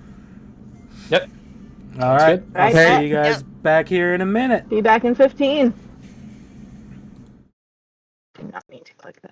C: Yep.
G: All right,
C: good.
G: I'll
A: Okay.
G: see you guys back here in a minute.
A: Be back in 15. Did not mean to click that.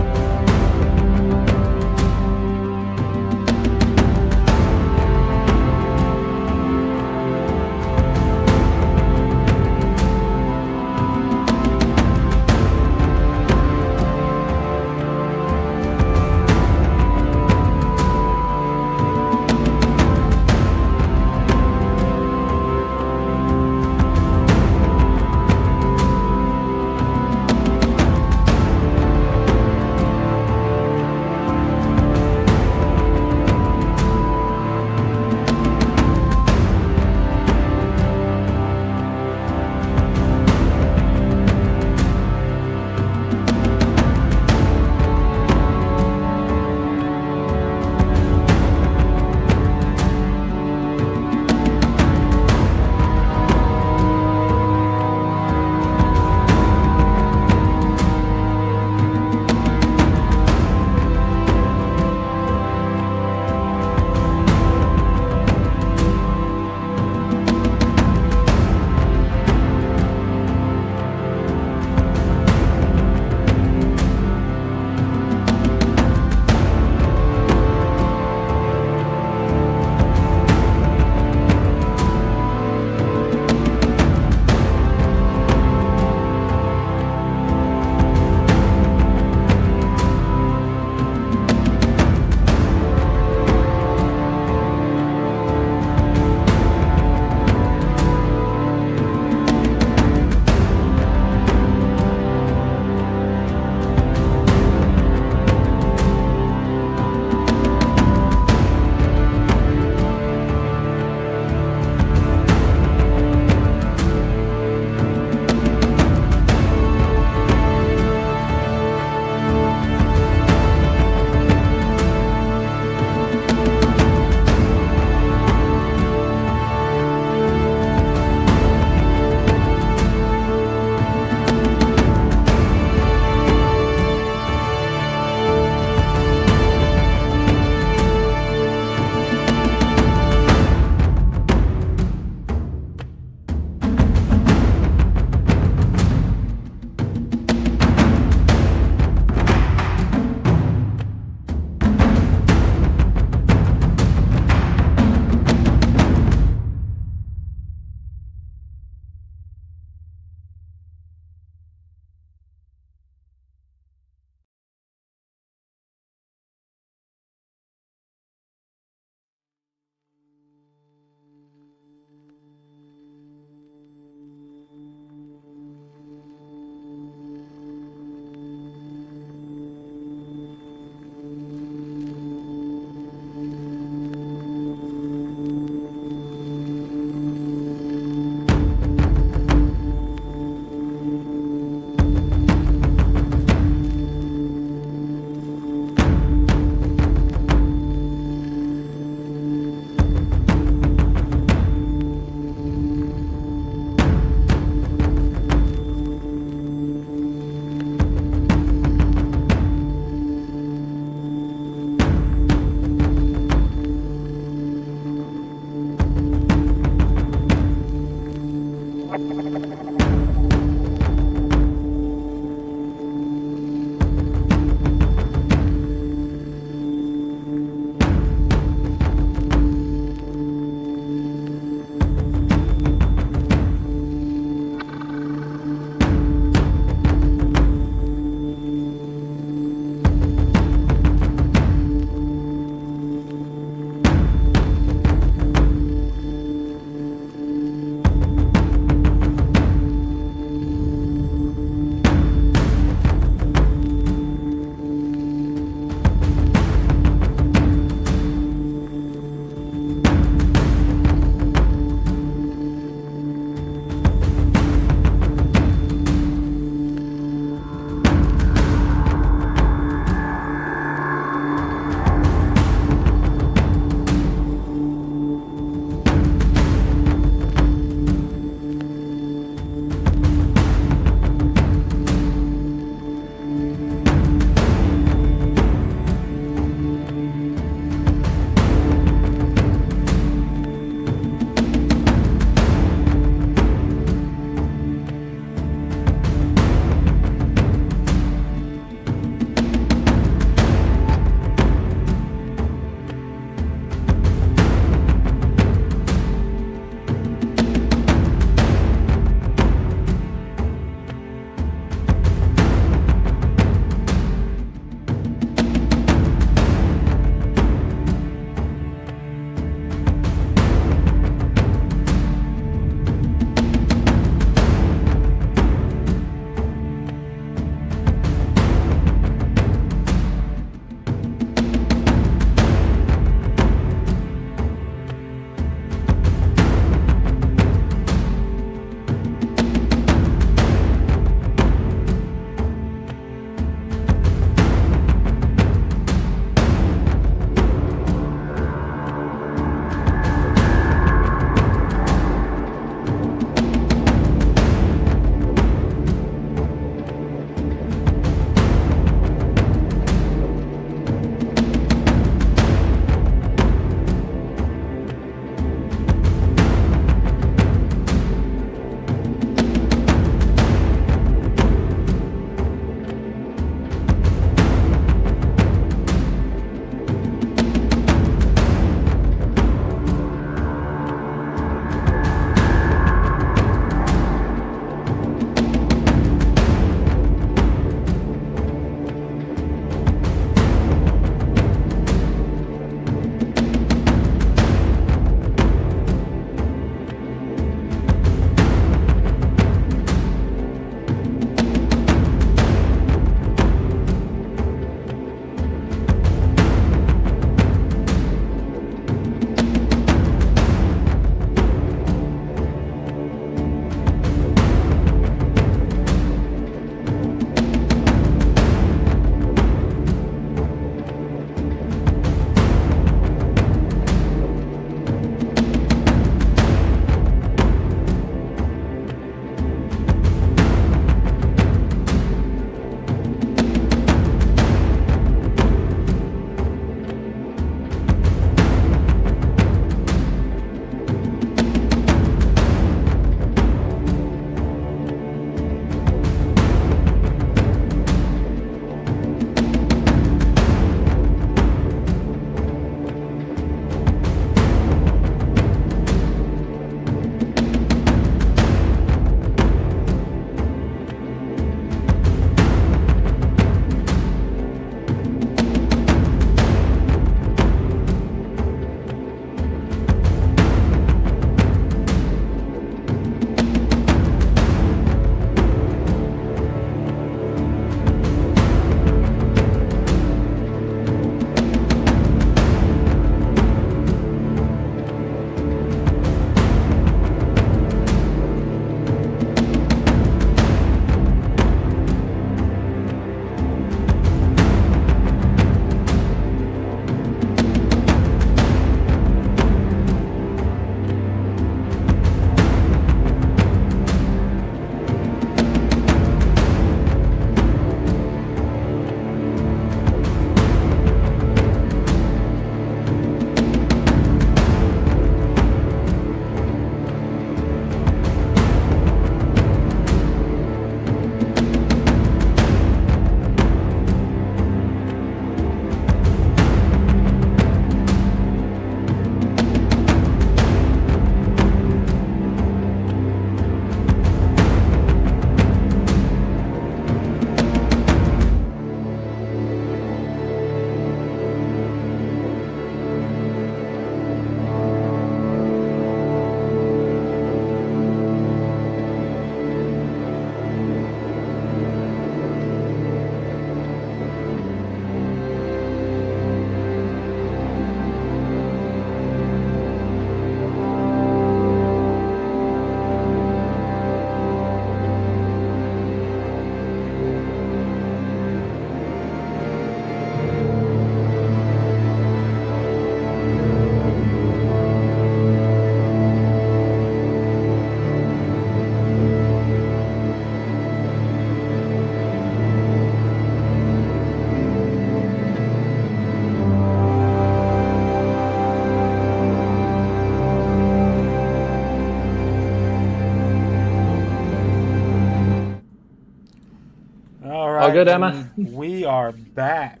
C: All good,
G: and
C: Emma?
G: we are back.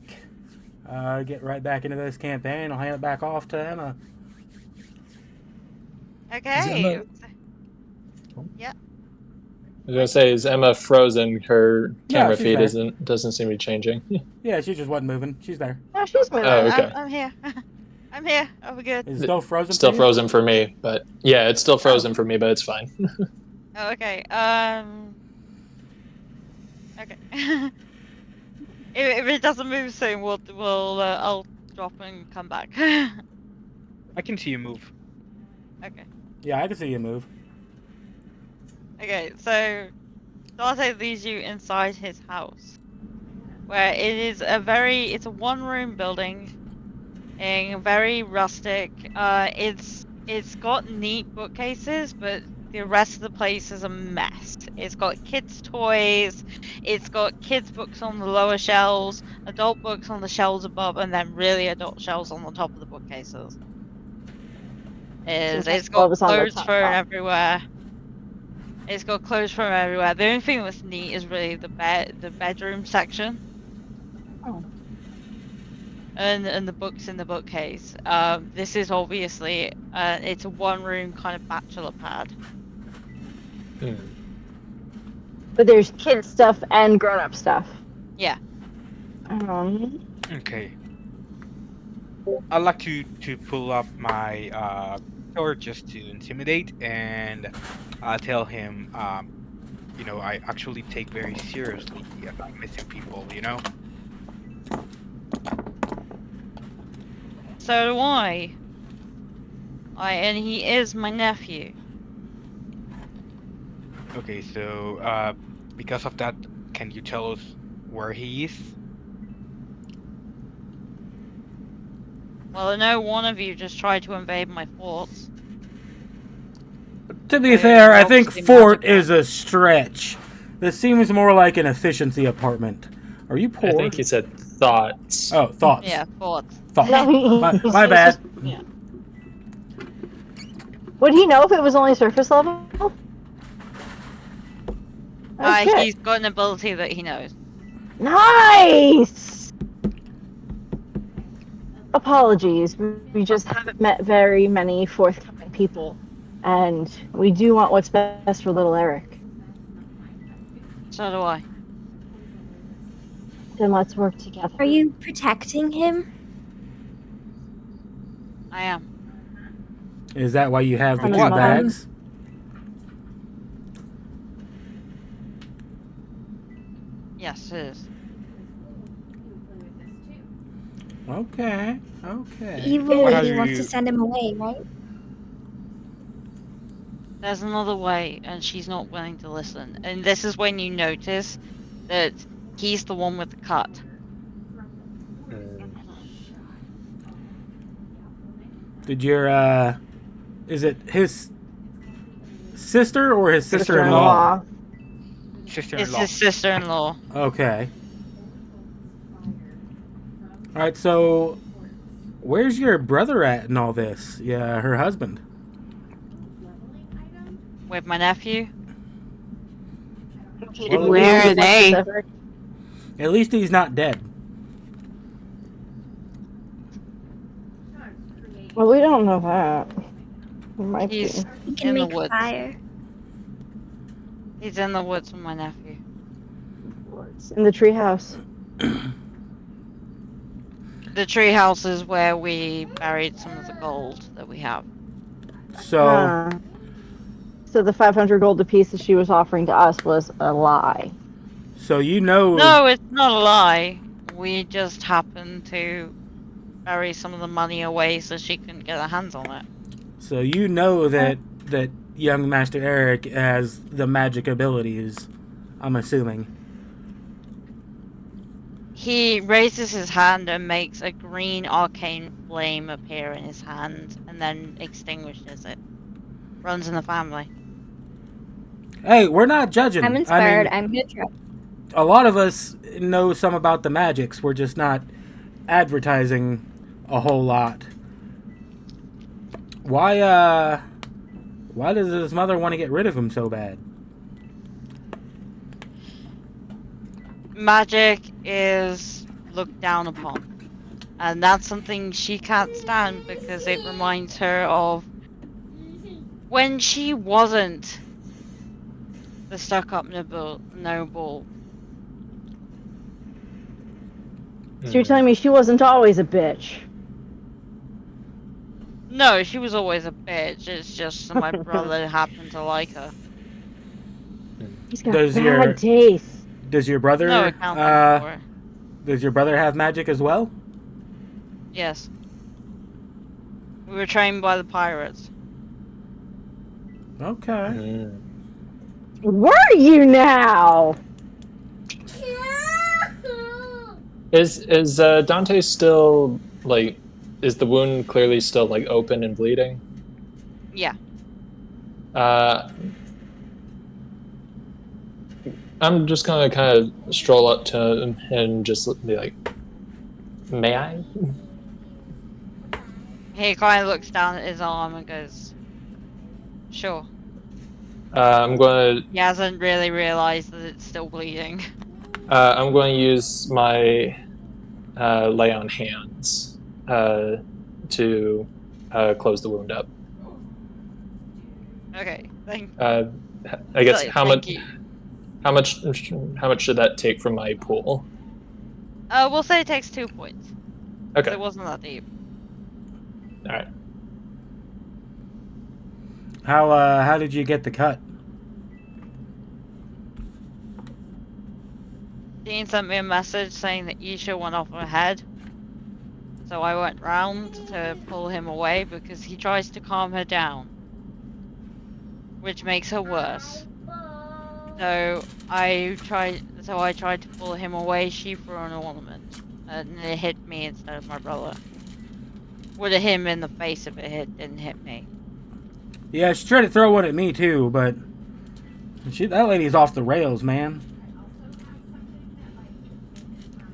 G: Get right back into this campaign. I'll hand it back off to Emma.
B: Okay. Yeah.
C: I was gonna say, is Emma frozen? Her
G: No,
C: camera
G: she's
C: feed
G: there.
C: doesn't seem to be changing.
G: Yeah, she just wasn't moving. She's there.
A: No, she's moving.
C: Oh, okay.
B: I'm here. I'm here. Oh, we're good.
G: Is it still frozen
C: Still
G: for you?
C: frozen for me, but yeah, it's still frozen for me, but it's fine.
B: Oh, okay. Okay. If it doesn't move soon, I'll drop and come back.
D: I can see you move.
B: Okay.
G: Yeah, I can see you move.
B: Okay. So Dante leads you inside his house, where it's a one-room building, and very rustic. It's got neat bookcases, but the rest of the place is a mess. It's got kids' toys, it's got kids' books on the lower shelves, adult books on the shelves above, and then really adult shelves on the top of the bookcases. It's got
A: Gloves on the
B: clothes
A: top
B: thrown
A: shelf.
B: everywhere. It's got clothes from everywhere. The only thing that's neat is really the bedroom section.
A: Oh.
B: And the books in the bookcase. This is obviously it's a one-room kind of bachelor pad.
A: But there's kid stuff and grown-up stuff.
B: Yeah.
D: Okay. I'd like to pull up my sword just to intimidate and tell him, I actually take very seriously missing people,
B: So do I. And he is my nephew.
D: Okay, so because of that, can you tell us where he is?
B: Well, I know one of you just tried to invade my forts.
G: To be
B: I
G: fair, I think
B: obviously
G: fort
B: magical.
G: is a stretch. This seems more like an efficiency apartment. Are you poor?
C: I think he said thoughts.
G: Oh, thoughts.
B: Yeah, forts.
G: Thoughts.
A: No,
G: My
A: he's
G: bad.
A: just- yeah. Would he know if it was only surface level? That's good.
B: He's got an ability that he knows.
A: Nice! Apologies, we just haven't met very many forthcoming people, and we do want what's best for little Eric.
B: So do I.
A: Then let's work together.
F: Are you protecting him?
B: I am.
G: Is that why you have the
A: From
G: two
A: what?
G: bags?
B: Yes, it is.
G: Okay.
F: The
G: Okay.
F: evil
D: What
F: lady
D: have
F: wants
D: you-
F: to send him away, right?
B: There's another way, and she's not willing to listen. And this is when you notice that he's the one with the cut.
G: Did your is it his sister or his sister-in-law?
B: It's
D: Sister-in-law.
B: his sister-in-law.
G: Okay. All right, so where's your brother at in all this? Yeah, her husband.
B: With my nephew.
G: Well,
B: Where are they?
G: At least he's not dead.
A: Well, we don't know that. He might
B: He's
A: be.
F: He can
B: in the
F: make
B: woods.
F: fire.
B: He's in the woods with my nephew.
A: In the treehouse.
B: The treehouse is where we buried some of the gold that we have.
G: So
A: So the 500 gold apiece that she was offering to us was a lie.
G: so you know
B: No, it's not a lie. We just happened to bury some of the money away so she couldn't get her hands on it.
G: so you know that young Master Eric has the magic abilities, I'm assuming.
B: He raises his hand and makes a green arcane flame appear in his hand and then extinguishes it. Runs in the family.
G: Hey, we're not judging.
F: I'm inspired.
G: I mean,
F: I'm gonna try.
G: a lot of us know some about the magics. We're just not advertising a whole lot. Why does his mother want to get rid of him so bad?
B: magic is looked down upon. And that's something she can't stand because it reminds her of when she wasn't the stuck-up noble.
A: So you're telling me she wasn't always a bitch?
B: No, she was always a bitch. It's just my brother happened to like her.
A: He's got
G: Does
A: bad
G: your
A: taste.
G: does your
B: No
G: brother
B: accounting for it.
G: does your brother have magic as well?
B: Yes. We were trained by the pirates.
G: Okay.
A: Were you now?
C: Is Dante still like? Is the wound clearly still like open and bleeding?
B: Yeah.
C: I'm just gonna kind of stroll up to him and just be like, "May I?"
B: He kind of looks down at his arm and goes, "Sure."
C: I'm going
B: He hasn't really realized that it's still bleeding.
C: I'm going to use my lay on hands to close the wound up.
B: Okay, thank.
C: I guess
B: Thank you.
C: how much should that take from my pool?
B: We'll say it takes 2 points.
C: Okay.
B: It wasn't that deep.
C: All right.
G: How did you get the cut?
B: Dean sent me a message saying that Isha went off ahead. So I went round to pull him away because he tries to calm her down, which makes her worse. So I tried to pull him away. She threw an ornament, and it hit me instead of my brother. Would have hit him in the face if it didn't hit me.
G: Yeah, she tried to throw one at me too, but that lady's off the rails, man.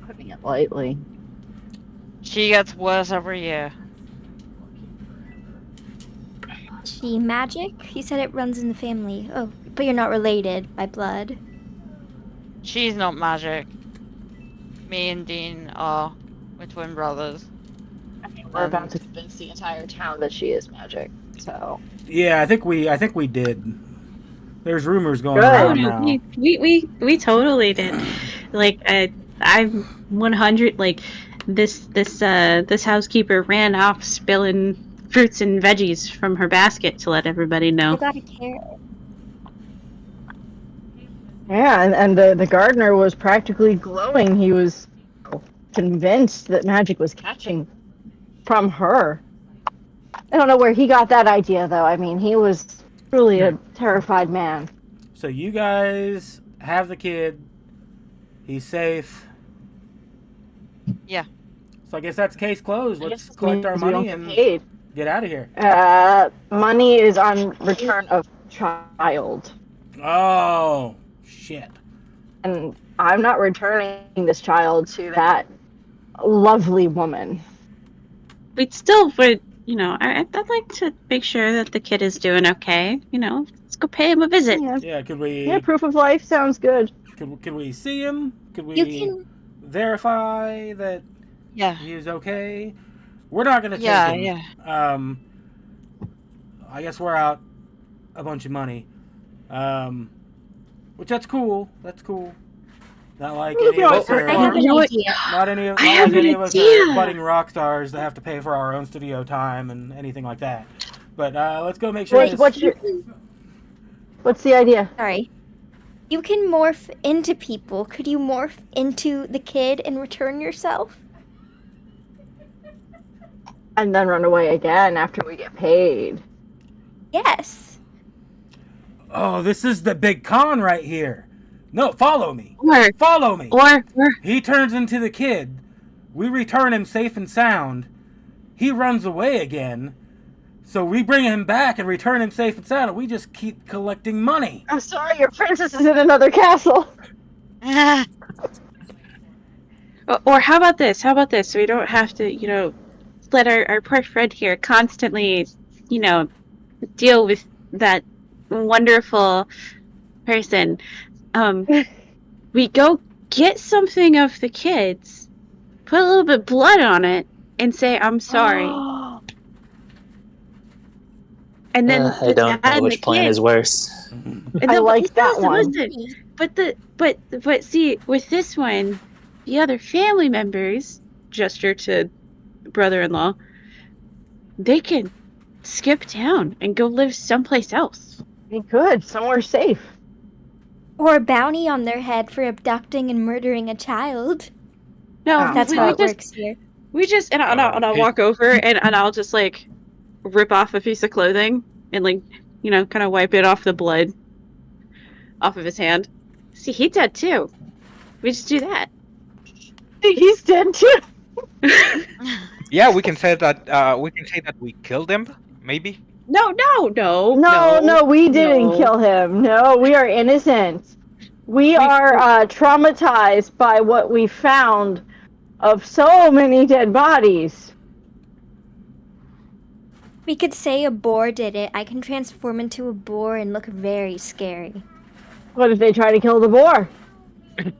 A: Putting it lightly.
B: She gets worse every year.
F: She magic? You said it runs in the family. Oh, but you're not related by blood.
B: She's not magic. Me and Dean are. We're twin brothers.
A: I mean, we're about to convince the entire town that she is magic. So
G: Yeah, I think we did. There's rumors going
A: Good.
E: Oh
G: around
E: no,
G: now.
E: we totally did. Like I'm 100. Like this housekeeper ran off spilling fruits and veggies from her basket to let everybody know.
F: You gotta care.
A: yeah, and the gardener was practically glowing. He was convinced that magic was catching from her. I don't know where he got that idea, though. I mean, he was truly a terrified man.
G: So you guys have the kid. He's safe.
B: Yeah.
G: So I guess that's case closed.
A: I
G: Let's
A: guess
G: collect our
A: means we don't
G: money
A: get
G: and
A: paid.
G: get out of here.
A: Money is on return of child,
G: Oh, shit.
A: and I'm not returning this child to that lovely woman.
E: We'd still would, I'd like to make sure that the kid is doing okay. Let's go pay him a visit.
G: Yeah, could we
A: Yeah, proof of life sounds good.
G: could we see him? Could
F: You
G: we
F: can.
G: verify that
B: Yeah.
G: he is okay? We're not gonna take
B: Yeah,
G: him.
B: yeah.
G: I guess we're out a bunch of money. Which that's cool. That's cool. Not like any of us
A: I
F: I have
G: are,
F: an idea.
G: not any of
E: I have
G: like any
E: an
G: of us
E: idea.
G: are budding rock stars that have to pay for our own studio time and anything like that. But let's go make sure.
A: What's the idea?
F: Sorry. You can morph into people. Could you morph into the kid and return yourself?
A: And then run away again after we get paid.
F: Yes.
G: Oh, this is the big con right here. No, follow me. Follow me.
E: Or
G: He turns into the kid. We return him safe and sound. He runs away again. So we bring him back and return him safe and sound. And we just keep collecting money.
A: I'm sorry, your princess is in another castle.
E: or how about this? How about this? So we don't have to, let our poor friend here constantly, deal with that wonderful person. We go get something of the kids, put a little bit of blood on it, and say, I'm sorry. And then
C: I
E: the
C: don't
E: dad
C: know
E: and the
C: which plan
E: kid,
C: is worse.
E: and
A: I
E: then, but
A: like that one.
E: listen. But see, with this one, the other family members, gesture to brother-in-law, they can skip town and go live someplace else.
A: They could, somewhere safe.
F: Or a bounty on their head for abducting and murdering a child.
E: No,
A: Oh,
F: That's
E: we,
F: how
E: we
F: it
E: just
F: works here.
E: we just and I'll walk over and I'll just like rip off a piece of clothing and like kind of wipe it off the blood off of his hand. See, he dead too. We just do that.
A: He's dead too.
D: Yeah, we can say that. We can say that we killed him. Maybe.
E: No,
A: No, we didn't
E: no.
A: kill him. No, we are innocent. We are traumatized by what we found of so many dead bodies.
F: We could say a boar did it. I can transform into a boar and look very scary.
A: What if they try to kill the boar?
F: I'll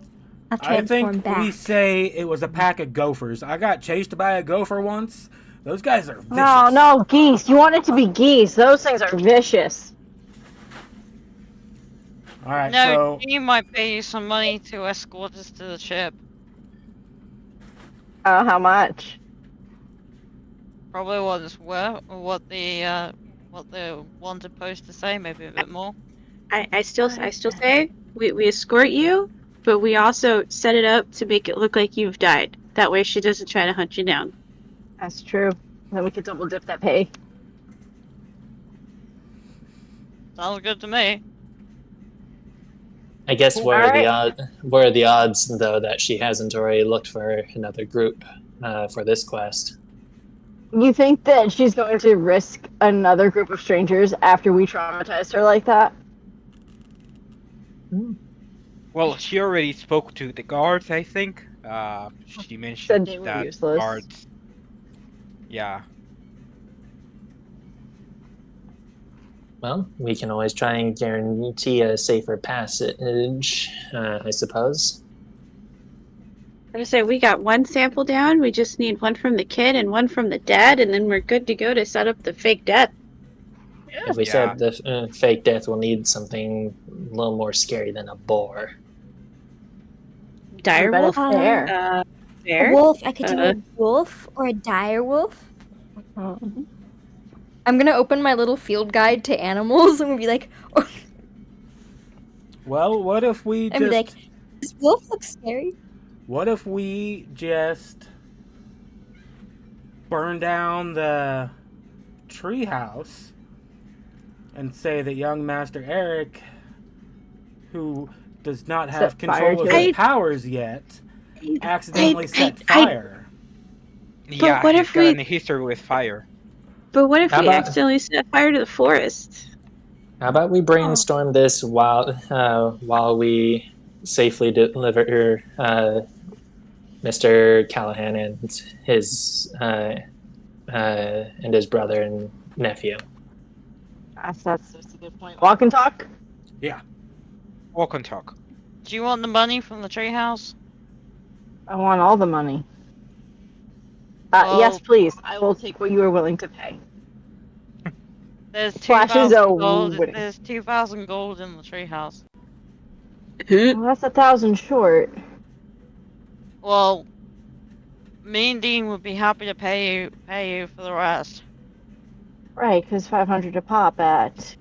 G: I
F: transform
G: think
F: back.
G: we say it was a pack of gophers. I got chased by a gopher once. Those guys are vicious.
A: No, geese. You want it to be geese. Those things are vicious.
G: All right,
B: No,
G: so
B: he might pay you some money to escort us to the ship.
A: How much?
B: Probably what it's worth, or what the wanted post to say, maybe a bit more.
E: I still say we escort you, but we also set it up to make it look like you've died. That way she doesn't try to hunt you down.
A: That's true. Then we could double dip that pay.
B: Sounds good to me.
C: I guess what
A: Alright.
C: are the odds though that she hasn't already looked for another group for this quest?
A: You think that she's going to risk another group of strangers after we traumatized her like that?
D: Well, she already spoke to the guards. I think. She
A: Said
D: mentioned
A: they were
D: that
A: useless.
D: guards. Yeah.
C: Well, we can always try and guarantee a safer passage, I suppose.
E: I say we got one sample down. We just need one from the kid and one from the dad, and then we're good to go to set up the fake death.
C: If we set up the fake death, we'll need something a little more scary than a boar.
E: Dire
A: I bet
E: wolf,
A: it's fair.
F: A
E: bear.
F: wolf. I could do a wolf or a dire wolf. I'm gonna open my little field guide to animals and be like,
G: well, what if we
F: and be like,
G: just
F: this wolf looks scary.
G: what if we just burn down the treehouse and say that young Master Eric, who does not have
A: Set fire
G: control of
A: to
G: his
E: it.
G: powers yet, accidentally set fire?
D: Yeah.
E: what
D: He's
E: if
D: got
E: we-
D: a history with fire.
E: But what if
C: How
E: we
C: about-
E: accidentally set fire to the forest?
C: How about we brainstorm this while we safely deliver Mr. Callahan and his brother and nephew?
A: That's a good point. Walk and talk?
G: Yeah.
D: Walk and talk.
B: Do you want the money from the treehouse?
A: I want all the money.
B: Well-
A: Yes, please. I will take what you are willing to pay.
B: There's
A: Flashes
B: 2,000
A: a
B: gold.
A: winning.
B: There's 2,000 gold in the treehouse.
A: Well, that's 1,000 short.
B: Well, me and Dean would be happy to pay you for the rest.
A: Right, because 500 a pop at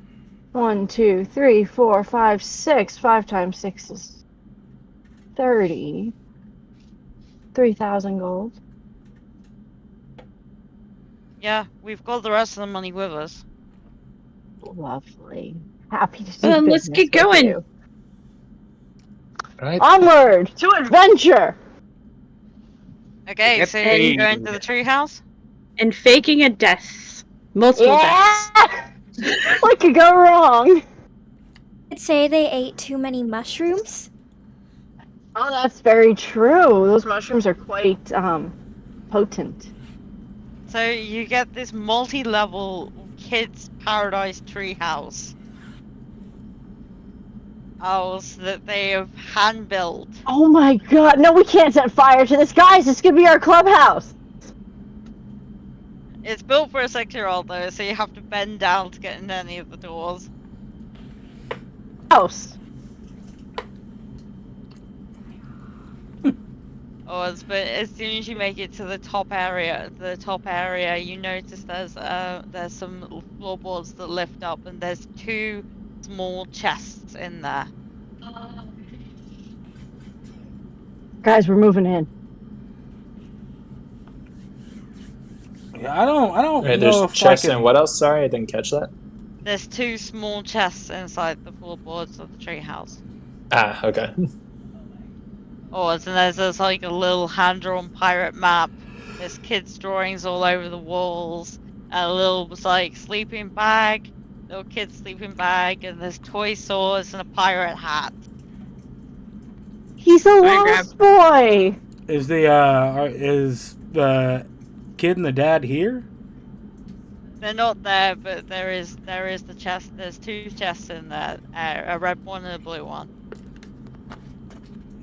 A: 1, 2, 3, 4, 5, 6. 5 times 6 is 30. 3,000 gold.
B: Yeah, we've got the rest of the money with us.
A: Lovely. Happy to do
E: Well, then let's
A: business
E: get
A: with
E: going.
A: you.
C: All right.
A: Onward to adventure.
B: Okay,
D: Get
B: so you go
D: paid.
B: into the treehouse.
E: And faking a death. Multiple deaths.
A: Yeah. What could go wrong?
F: I'd say they ate too many mushrooms.
A: Oh, that's very true. Those mushrooms are quite potent.
B: So you get this multi-level kids paradise treehouse. owls that they have hand built.
A: Oh my god! No, we can't set fire to this, guys. This could be our clubhouse.
B: It's built for a 6-year-old though, so you have to bend down to get in any of the doors.
A: House.
B: But as soon as you make it to the top area, you notice there's some floorboards that lift up, and there's 2 small chests in there.
A: Guys, we're moving in.
G: Yeah, I don't
C: Right,
G: know
C: there's
G: if
C: chests
G: I can...
C: and what else? Sorry, I didn't catch that.
B: There's 2 small chests inside the floorboards of the treehouse.
C: Ah, okay.
B: And there's like a little hand-drawn pirate map. There's kids' drawings all over the walls. A little like sleeping bag, little kid's sleeping bag, and there's toy swords and a pirate hat.
A: He's a
E: I
A: lost boy.
G: Is the kid and the dad here?
B: They're not there, but there is the chest. There's 2 chests in there, a red one and a blue one.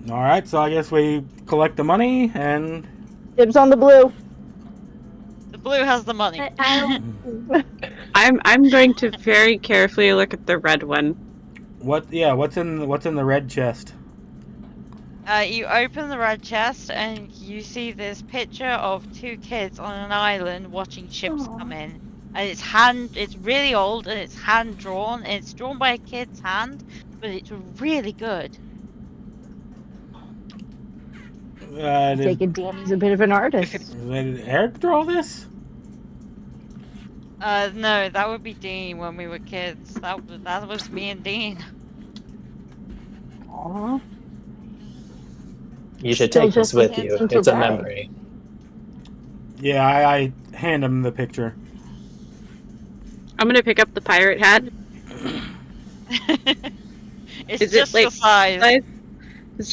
G: All right, so I guess we collect the money and...
A: Dibs on the blue.
B: The blue has the money.
F: But I don't.
E: I'm going to very carefully look at the red one.
G: What's in the red chest?
B: You open the red chest and you see this picture of 2 kids on an island watching ships come in. And it's really old and it's hand drawn, and it's drawn by a kid's hand, but it's really good.
A: Taking Danny's a bit of an artist.
G: Did Eric draw this?
B: No, that would be Dean when we were kids. That was me and Dean.
A: Aww.
C: You should
A: Still
C: take this
A: just
C: with you.
A: handsome
C: It's a
A: today.
C: memory.
G: Yeah, I hand him the picture.
E: I'm gonna pick up the pirate hat.
B: It's
E: Is it,
B: just
E: like,
B: the size.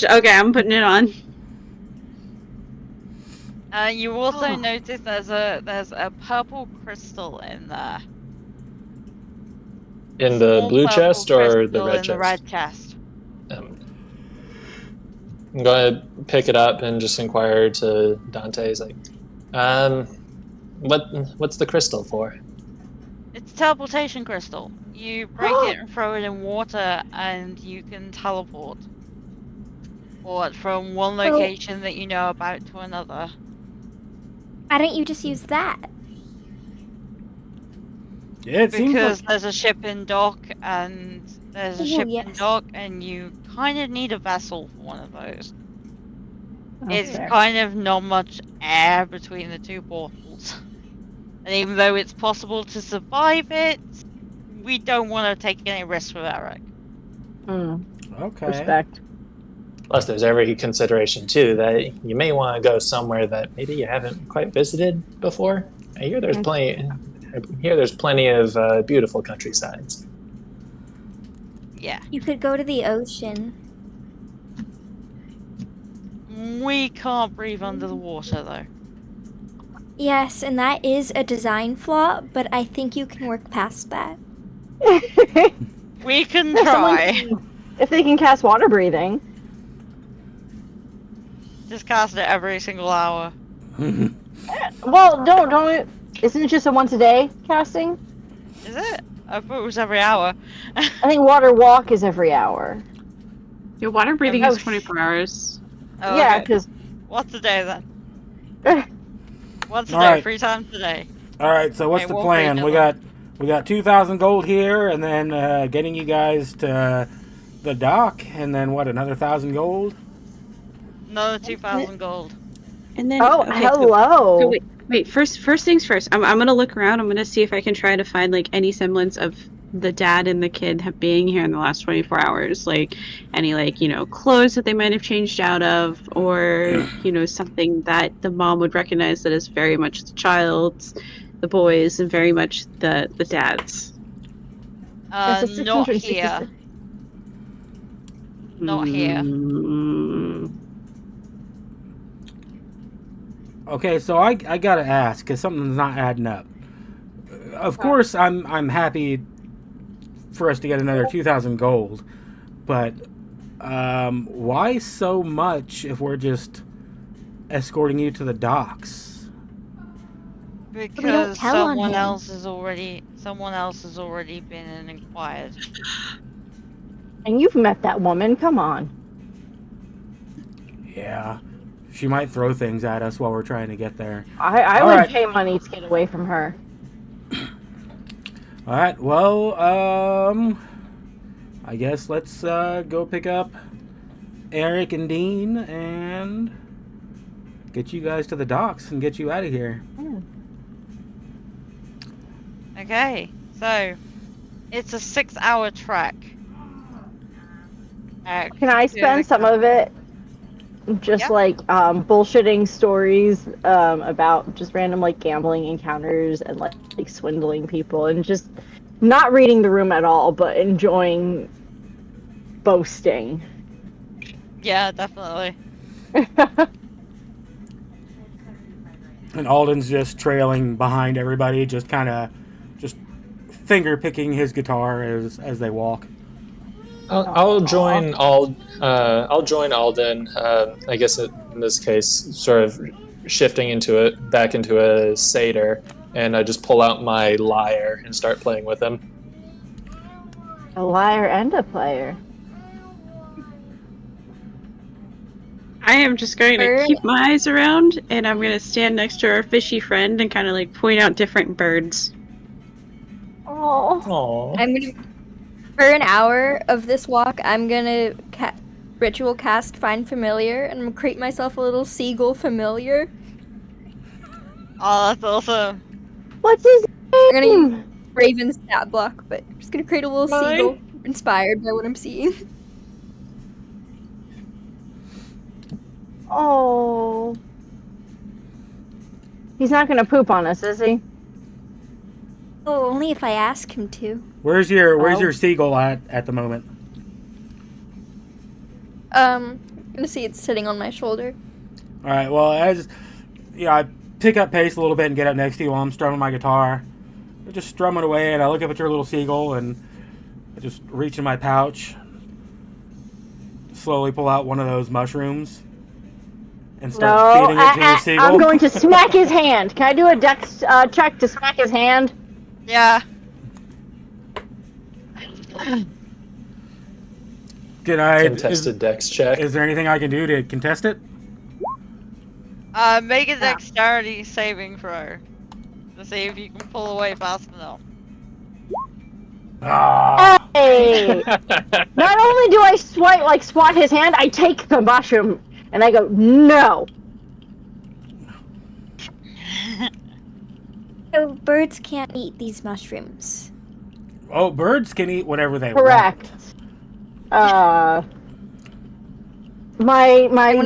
E: Okay, I'm putting it on.
B: You also notice there's a purple crystal in there.
C: In the
B: Small
C: blue
B: purple
C: chest or the
B: crystal
C: red
B: in the
C: chest?
B: red chest.
C: I'm going to pick it up and just inquire to Dante. He's like, what's the crystal for?
B: It's a teleportation crystal. You break it and throw it in water, and you can teleport. Or from one location that you know about to another.
F: Why don't you just use that?
G: Yeah, it seems
B: Because
G: like...
B: there's a ship in dock, and there's a
F: Oh,
B: ship in
F: yes.
B: dock, and you kind of need a vessel for one of those. It's
A: fair.
B: kind of not much air between the 2 portals. And even though it's possible to survive it, we don't want to take any risks with Eric.
G: Okay.
A: Respect.
C: Plus, there's every consideration, too, that you may want to go somewhere that maybe you haven't quite visited before. I hear there's plenty of beautiful countrysides.
B: Yeah.
F: You could go to the ocean.
B: We can't breathe under the water, though.
F: Yes, and that is a design flaw, but I think you can work past that.
B: We can
A: If someone
B: try.
A: if they can cast water breathing.
B: Just cast it every single hour.
A: Well, don't. Isn't it just a once a day casting?
B: Is it? I thought it was every hour.
A: I think water walk is every hour.
E: Your water breathing
A: Oh,
E: is 24 hours.
B: Oh,
A: Yeah,
B: okay.
A: because
B: What's a day then? Once a day,
G: Alright.
B: 3 times a day.
G: All right, so what's
B: It
G: the
B: won't
G: plan?
B: break
G: We got 2,000 gold here, and then getting you guys to the dock, and then what? Another 1,000 gold.
B: Another 2,000 gold.
E: And then
A: oh,
E: okay, so-
A: hello.
E: so wait. First things first. I'm gonna look around. I'm gonna see if I can try to find like any semblance of the dad and the kid being here in the last 24 hours. Like any clothes that they might have changed out of, or something that the mom would recognize that is very much the child's, the boys, and very much the dad's.
A: That's a
B: Not
A: 666.
B: here. Not here.
E: Mm,
G: Okay, so I gotta ask, because something's not adding up. Of course, I'm happy for us to get another 2,000 gold, But why so much if we're just escorting you to the docks?
B: Because
F: tell on
B: someone
F: him.
B: else has already been and inquired.
A: And you've met that woman. Come on.
G: Yeah. She might throw things at us while we're trying to get there.
A: I
G: All
A: would
G: right.
A: pay money to get away from her.
G: All right. Well, I guess let's go pick up Eric and Dean and get you guys to the docks and get you out of here.
B: Okay, so it's a 6-hour trek.
A: Can I spend some of it just
B: Yeah.
A: like bullshitting stories about just random like gambling encounters and like swindling people and just not reading the room at all, but enjoying boasting?
B: Yeah, definitely.
G: And Alden's just trailing behind everybody, just kind of just finger picking his guitar as they walk.
C: I'll join I'll join Alden. I guess in this case, sort of shifting back into a satyr, and I just pull out my lyre and start playing with him.
A: A liar and a player.
E: I am just going to
F: Bird.
E: keep my eyes around, and I'm going to stand next to our fishy friend and kind of like point out different birds.
A: Oh.
C: Aww.
F: I'm gonna for an hour of this walk. I'm gonna ritual cast Find Familiar, and I'm gonna create myself a little seagull familiar.
B: Oh, that's awesome.
A: What's his
F: I'm gonna
A: name?
F: use Raven's stat block, but I'm just gonna create a little
E: Mine?
F: seagull inspired by what I'm seeing.
A: Oh. He's not gonna poop on us, is he?
F: Oh, only if I ask him to.
G: Where's your seagull at the moment?
F: I'm gonna see it's sitting on my shoulder.
G: All right. Well, as I pick up pace a little bit and get up next to you while I'm strumming my guitar. I'm just strumming away, and I look up at your little seagull, and I just reach in my pouch, slowly pull out one of those mushrooms, and start feeding it to your seagull.
A: I'm going to smack his hand. Can I do a dex check to smack his hand?
B: Yeah.
G: Did I
C: Contested dex check.
G: Is there anything I can do to contest it?
B: Make a dexterity saving throw to see if you can pull away fast enough.
G: Ah.
A: Hey! Not only do I swat his hand, I take the mushroom and I go, no.
F: Oh, birds can't eat these mushrooms.
G: Oh, birds can eat whatever they
A: Correct. My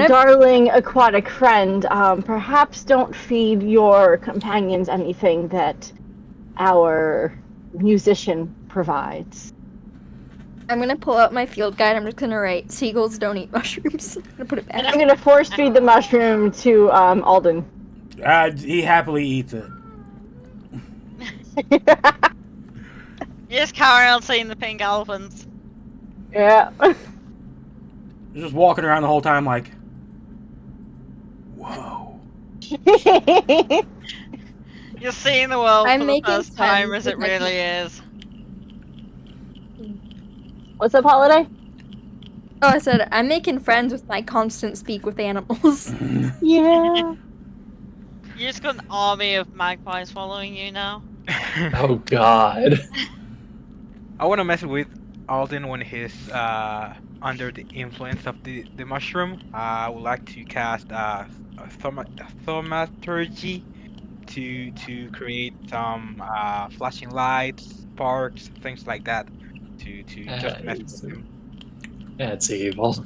A: darling aquatic friend, perhaps don't feed your companions anything that our musician provides.
F: I'm gonna pull out my field guide. I'm just gonna write seagulls don't eat mushrooms. I'm gonna put it
A: And
F: back.
A: I'm gonna force feed the mushroom to Alden.
G: want. He happily eats it.
B: You just carry on seeing the pink elephants.
A: Yeah.
G: Just walking around the whole time like, whoa.
B: You're seeing the world
F: I'm
B: for the
F: making
B: first time
F: friends
B: as it
F: with my
B: really is.
A: What's up, Holiday?
F: Oh, I said I'm making friends with my constant speak with animals.
A: Yeah.
B: You just got an army of magpies following you now.
C: Oh God.
D: I want to mess with Alden when he's under the influence of the mushroom. I would like to cast thaumaturgy to create some flashing lights, sparks, things like that to just mess with him.
C: That's evil.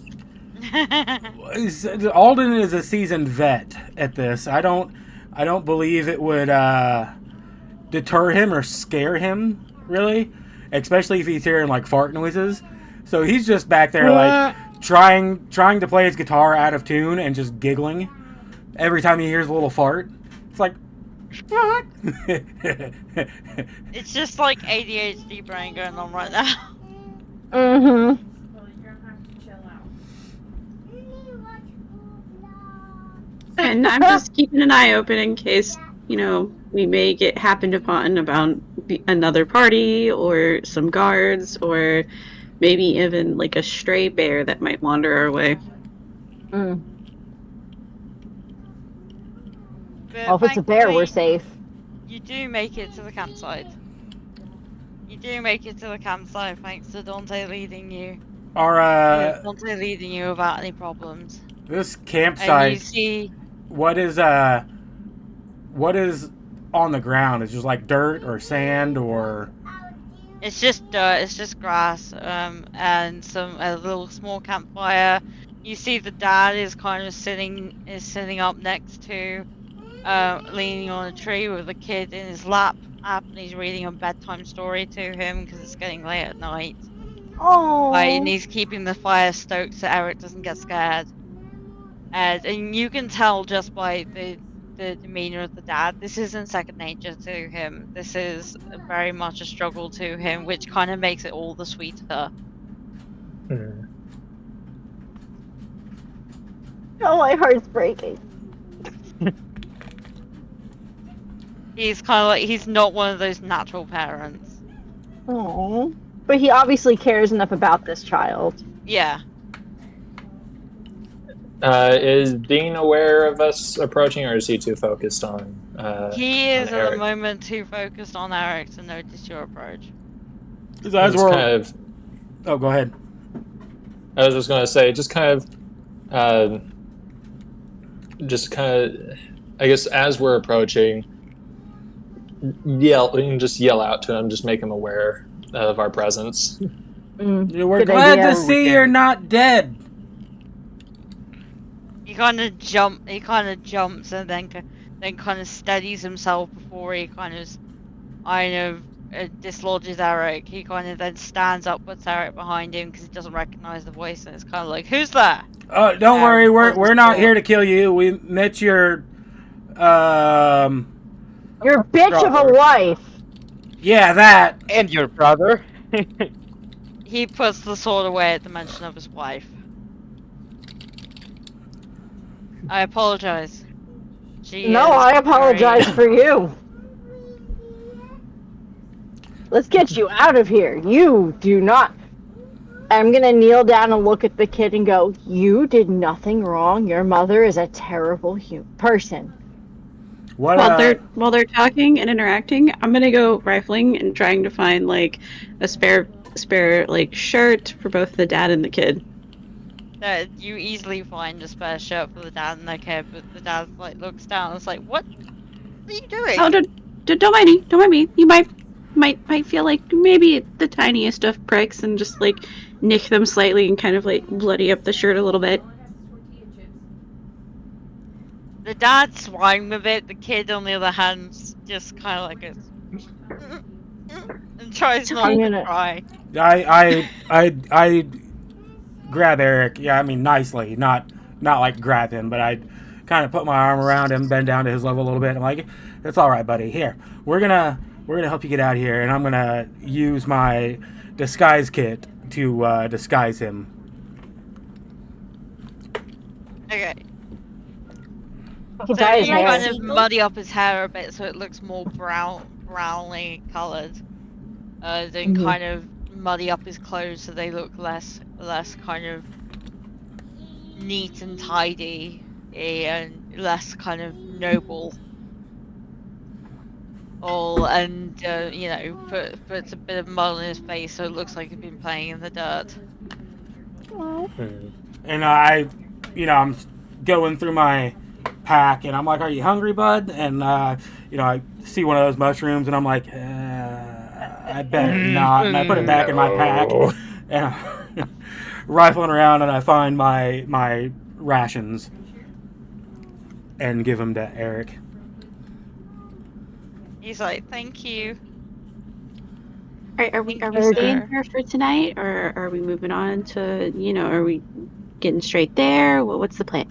G: Alden is a seasoned vet at this. I don't believe it would deter him or scare him, really. Especially if he's hearing like fart noises. So he's just back there like trying to play his guitar out of tune and just giggling every time he hears a little fart. It's like
B: It's just like ADHD brain going on right now.
A: Mm-hmm.
E: And I'm just keeping an eye open in case, we may get happened upon about another party or some guards or maybe even like a stray bear that might wander our way.
A: Mm.
B: But
A: Well, if it's a bear, we're
B: thankfully,
A: safe.
B: you do make it to the campsite. You do make it to the campsite thanks to Dante leading you. Dante leading you without any problems.
G: This
B: And you
G: campsite,
B: see,
G: what is on the ground? It's just like dirt or sand or
B: it's just dirt, it's just grass, and a little small campfire. You see the dad is kind of sitting up next to, leaning on a tree with a kid in his lap, and he's reading a bedtime story to him because it's getting late at night. Right, and
A: Oh.
B: he's keeping the fire stoked so Eric doesn't get scared. And you can tell just by the demeanor of the dad, this isn't second nature to him. This is very much a struggle to him, which kind of makes it all the sweeter.
C: Hmm.
A: Oh, my heart's breaking.
B: He's kind of like, he's not one of those natural parents.
A: Oh. But he obviously cares enough about this child.
B: Yeah.
C: Is Dean aware of us approaching, or is he too focused on?
B: He
C: on
B: is at the
C: Eric?
B: moment too focused on Eric to notice your approach.
G: as
C: It's
G: we're.
C: kind of.
G: Oh, go ahead.
C: I was just going to say, just kind of, I guess, as we're approaching, just yell out to him, just make him aware of our presence.
G: We're
A: Good
G: glad
A: idea.
G: to see you're not dead.
B: He kind of jumps and then kind of steadies himself before he kind of dislodges Eric. He kind of then stands up, puts Eric behind him because he doesn't recognize the voice, and it's kind of like, "Who's there?"
G: Don't worry,
B: pulls
G: we're
B: his
G: not
B: sword.
G: here to kill you. We met your
A: Your bitch of a
D: Brother.
A: wife.
G: yeah, that.
D: And your brother.
B: He puts the sword away at the mention of his wife. I apologize. She
A: No,
B: is
A: I apologize
B: very...
A: for you. Let's get you out of here. You do not. I'm gonna kneel down and look at the kid and go, "You did nothing wrong. Your mother is a terrible person."
G: What
E: While they're talking and interacting, I'm gonna go rifling and trying to find like a spare like shirt for both the dad and the kid.
B: That you easily find a spare shirt for the dad and the kid, but the dad like looks down and is like, "What are you doing?"
E: Oh, don't mind me. Don't mind me. You might feel like maybe the tiniest of pricks and just like nick them slightly and kind of like bloody up the shirt a little bit.
B: The dad's fine with it. The kid, on the other hand, just kind of like goes and tries not
A: I'm
B: to
A: gonna.
B: cry.
G: I grab Eric. Yeah, I mean nicely, not like grab him, but I kind of put my arm around him, bend down to his level a little bit. I'm like, "It's all right, buddy. Here, we're gonna help you get out of here, and I'm gonna use my disguise kit to disguise him."
B: Okay.
A: I could
B: So
A: dye his
B: you
F: hair.
B: kind
A: hair.
B: of muddy up his hair a bit so it looks more brownly coloured. Then
A: Mhm.
B: kind of muddy up his clothes so they look less kind of neat and tidy, and less kind of noble. And puts a bit of mud on his face so it looks like he's been playing in the dirt.
C: Hmm.
G: And I'm going through my pack, and I'm like, "Are you hungry, bud?" And I see one of those mushrooms, and I'm like, "I better not." And I put it back in my pack,
C: No.
G: and I'm rifling around, and I find my rations and give them to Eric.
B: He's like, "Thank you."
E: Are we
B: Thank you,
E: staying
B: sir.
E: here for tonight, or are we moving on to are we getting straight there? What's the plan?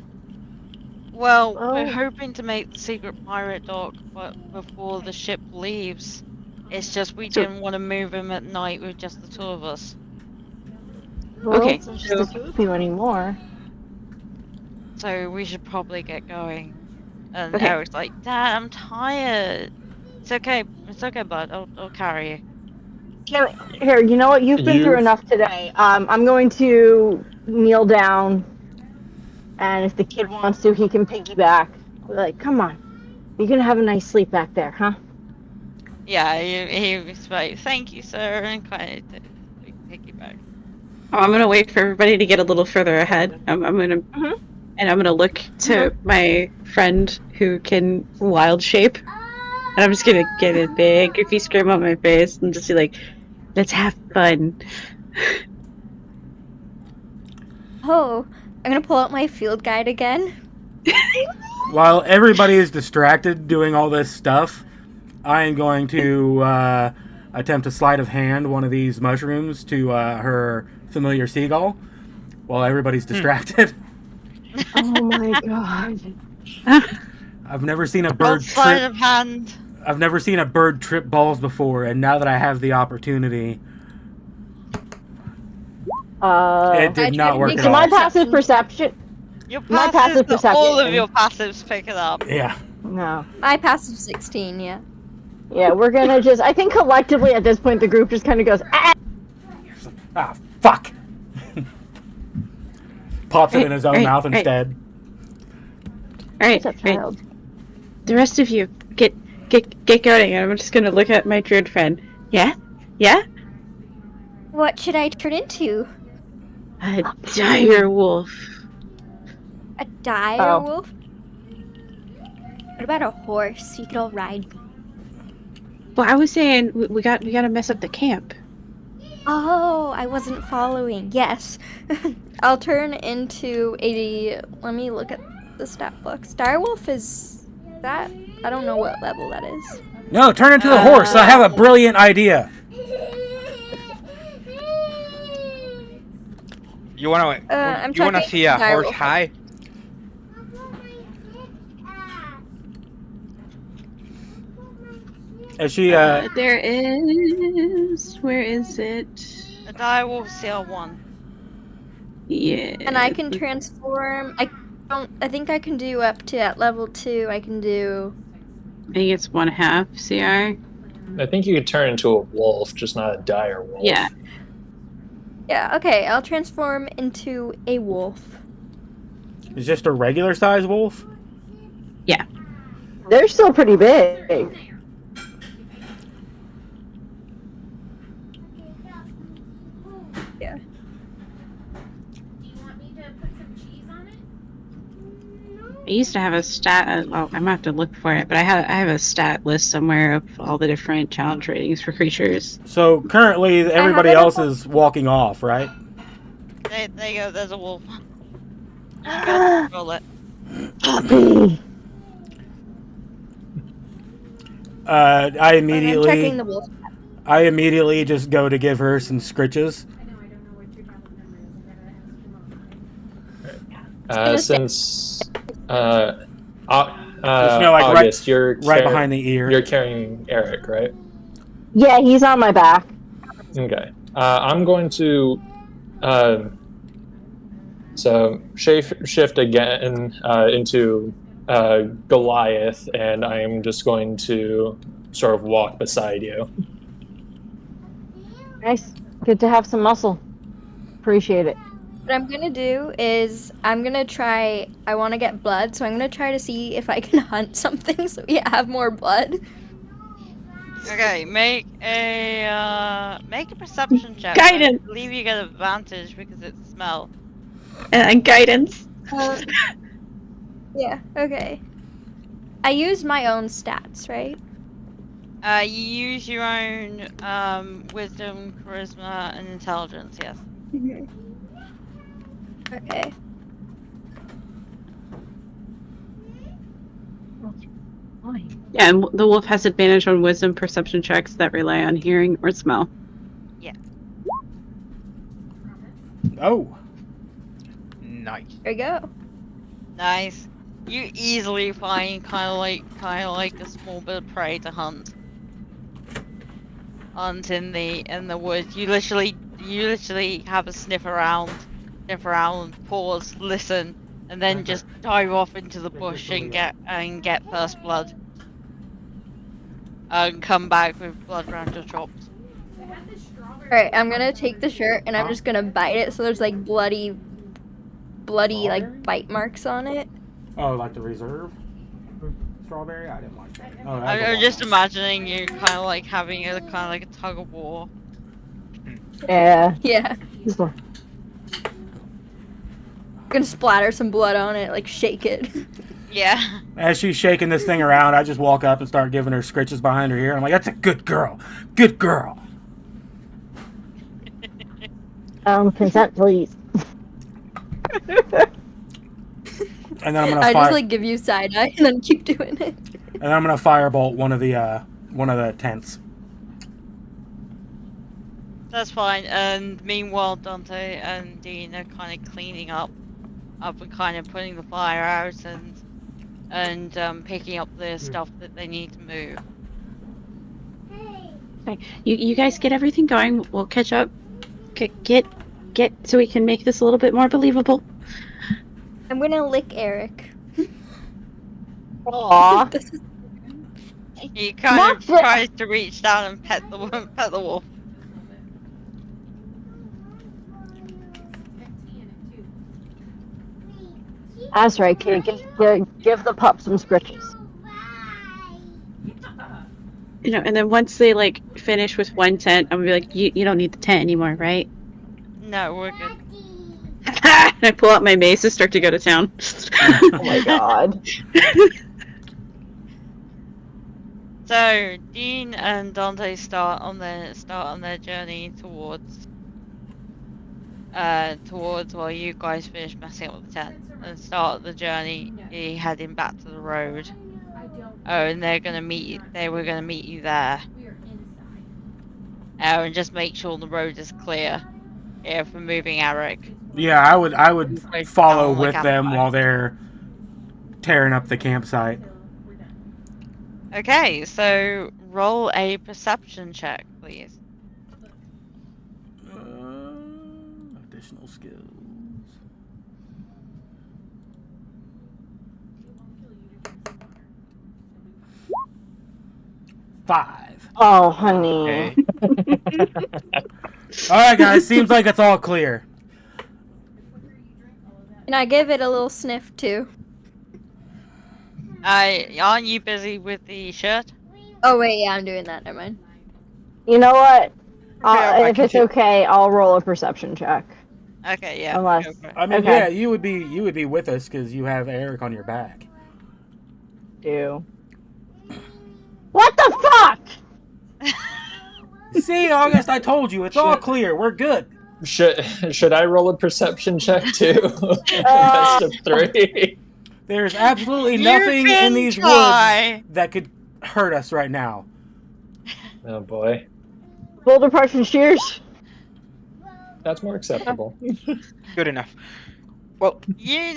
B: Well,
A: Oh.
B: we're hoping to make the secret pirate dock, but before the ship leaves. It's just we
E: So-
B: didn't want to move him at night with just the two of us.
A: Well,
E: Okay,
A: it's not just the two of you anymore.
B: so we should probably get going. And
E: Okay.
B: Eric's like, Dad, I'm tired. It's okay, bud. I'll carry you.
A: Here, you know what? You've been through
C: You've
A: enough today. I'm going to kneel down, and if the kid wants to, he can piggyback. Like, come on, you're gonna have a nice sleep back there, huh?
B: Yeah, he was like, thank you, sir, and kind of take you back.
E: Oh, I'm gonna wait for everybody to get a little further ahead. I'm gonna
A: Mhm.
E: and I'm gonna look to my friend who can wild shape, and I'm just gonna get a big goofy scream on my face and just be like, "Let's have fun."
F: Oh, I'm gonna pull out my field guide again.
G: While everybody is distracted doing all this stuff, I am going to attempt a sleight of hand one of these mushrooms to her familiar seagull while everybody's distracted.
A: Oh my god.
G: I've never seen a
B: Roll
G: bird
B: sleight
G: trip.
B: of hand.
G: I've never seen a bird trip balls before, and now that I have the opportunity, it did not work at
A: So my
G: all.
A: passive perception.
B: Your
A: My
B: passives,
A: passive perception.
B: all of your passives pick it up.
G: Yeah.
A: No.
F: My passive 16, yeah.
A: Yeah, we're gonna just. I think collectively at this point the group just kind of goes. Ah!
G: Ah, fuck. Pops it in his own
E: Right,
G: mouth
E: right.
G: instead.
E: All right,
A: What's up,
E: right.
A: child?
E: The rest of you, get going. I'm just gonna look at my druid friend. Yeah.
F: What should I turn into?
E: A dire wolf.
F: A dire
A: Oh.
F: wolf? What about a horse? You could all ride.
E: Well, I was saying we gotta mess up the camp.
F: Oh, I wasn't following. Yes. I'll turn into a. Let me look at the stat books. Direwolf is that? I don't know what level that is.
G: No, turn into the horse. I have a brilliant idea.
D: You wanna
F: I'm
D: you wanna
F: talking
D: see a horse
F: direwolf.
D: high?
G: As she
E: There is. Where is it?
B: A direwolf CL1.
E: Yeah.
F: And I can transform. I think I can do up to at level 2. I can do.
E: I think it's 1/2 CR.
C: I think you could turn into a wolf, just not a dire wolf.
E: Yeah.
F: Yeah. Okay. I'll transform into a wolf.
G: is just a regular size wolf.
A: They're still pretty big.
F: Yeah.
E: I used to have a stat. Well, I'm gonna have to look for it, but I have a stat list somewhere of all the different challenge ratings for creatures.
G: So currently, everybody
F: it
G: else
F: up.
G: is walking off, right?
B: There you go, there's a wolf. You gotta control it.
A: Puppy.
G: I
F: I'm checking
G: immediately,
F: the wolf.
G: just go to give her some scritches.
C: Since
G: like,
C: August, you're
G: right behind the ear.
C: You're carrying Eric, right?
A: Yeah, he's on my back.
C: Okay. I'm going to so shift again into Goliath, and I'm just going to sort of walk beside you.
A: Nice. Good to have some muscle. Appreciate it.
F: What I'm gonna do is I'm gonna try. I want to get blood, so I'm gonna try to see if I can hunt something so we have more blood.
B: Okay, make a perception check.
E: Guidance.
B: I believe you get advantage because it's smell.
E: And guidance.
F: Yeah. Okay. I use my own stats, right?
B: You use your own wisdom, charisma, and intelligence. Yes.
F: Okay.
E: Yeah, and the wolf has advantage on wisdom perception checks that rely on hearing or smell.
G: Oh,
D: Nice.
F: There we go.
B: Nice. You easily find kind of like a small bit of prey to hunt. Hunt in the woods. You literally have a sniff around, pause, listen, and then just dive off into the bush and get first blood. And come back with blood around your chops.
F: Alright, I'm gonna take the shirt and I'm just gonna bite it so there's like bloody like bite marks on it.
G: Oh, like the reserve strawberry? I didn't like that. Oh, that's
B: I'm
G: a
B: just
G: walnut.
B: imagining you kind of like having a kind of like a tug of war.
A: Yeah.
F: Yeah.
A: This one.
F: I'm gonna splatter some blood on it, like shake it.
B: Yeah.
G: As she's shaking this thing around, I just walk up and start giving her scritches behind her ear. I'm like, that's a good girl. Good girl.
A: Consent, please.
G: And then I'm gonna
F: I
G: fire.
F: just like give you side eye and then keep doing it.
G: And then I'm gonna firebolt one of the tents.
B: That's fine. And meanwhile, Dante and Dean are kind of cleaning up and kind of putting the fire out and picking up the stuff that they need to move.
E: Okay. You guys get everything going. We'll catch up. Get so we can make this a little bit more believable.
F: I'm gonna lick Eric.
A: Aww.
F: This is-
B: He kind of tries to reach down and pet the wolf.
A: That's right, kid. Give the pup some scritches.
E: And then once they like finish with one tent, I'm gonna be like, you don't need the tent anymore, right?
B: No, we're good.
E: And I pull out my mace and start to go to town.
A: Oh my god.
B: So Dean and Dante start on their journey towards while you guys finish messing up with the tent and start the journey heading back to the road. Oh, and they were gonna meet you there. And just make sure the road is clear. Yeah, for moving Eric.
G: Yeah, I would follow
B: down the
G: with them
B: campfire.
G: while they're tearing up the campsite.
B: Okay, so roll a perception check, please.
G: Additional skills. Five.
A: Oh, honey.
D: Okay.
G: All right, guys. Seems like it's all clear.
F: And I give it a little sniff too.
B: Aren't you busy with the shirt?
F: Oh wait, yeah, I'm doing that. Never mind.
A: You know what?
D: I
A: If
D: can
A: it's
D: ta-
A: okay, I'll roll a perception check.
B: Okay, yeah.
A: Unless-
B: go for it.
G: I mean,
A: Okay.
G: yeah, you would be with us because you have Eric on your back.
A: Do. What the fuck?
G: See, August, I told you, it's all
C: Shit.
G: clear. We're good.
C: Should I roll a perception check too? Best of 3.
G: There's absolutely
B: You
G: nothing
B: can
G: in these
B: try.
G: woods that could hurt us right now.
C: Oh boy,
A: Boulder parts and shears.
C: that's more acceptable.
D: Good enough. Well,
B: You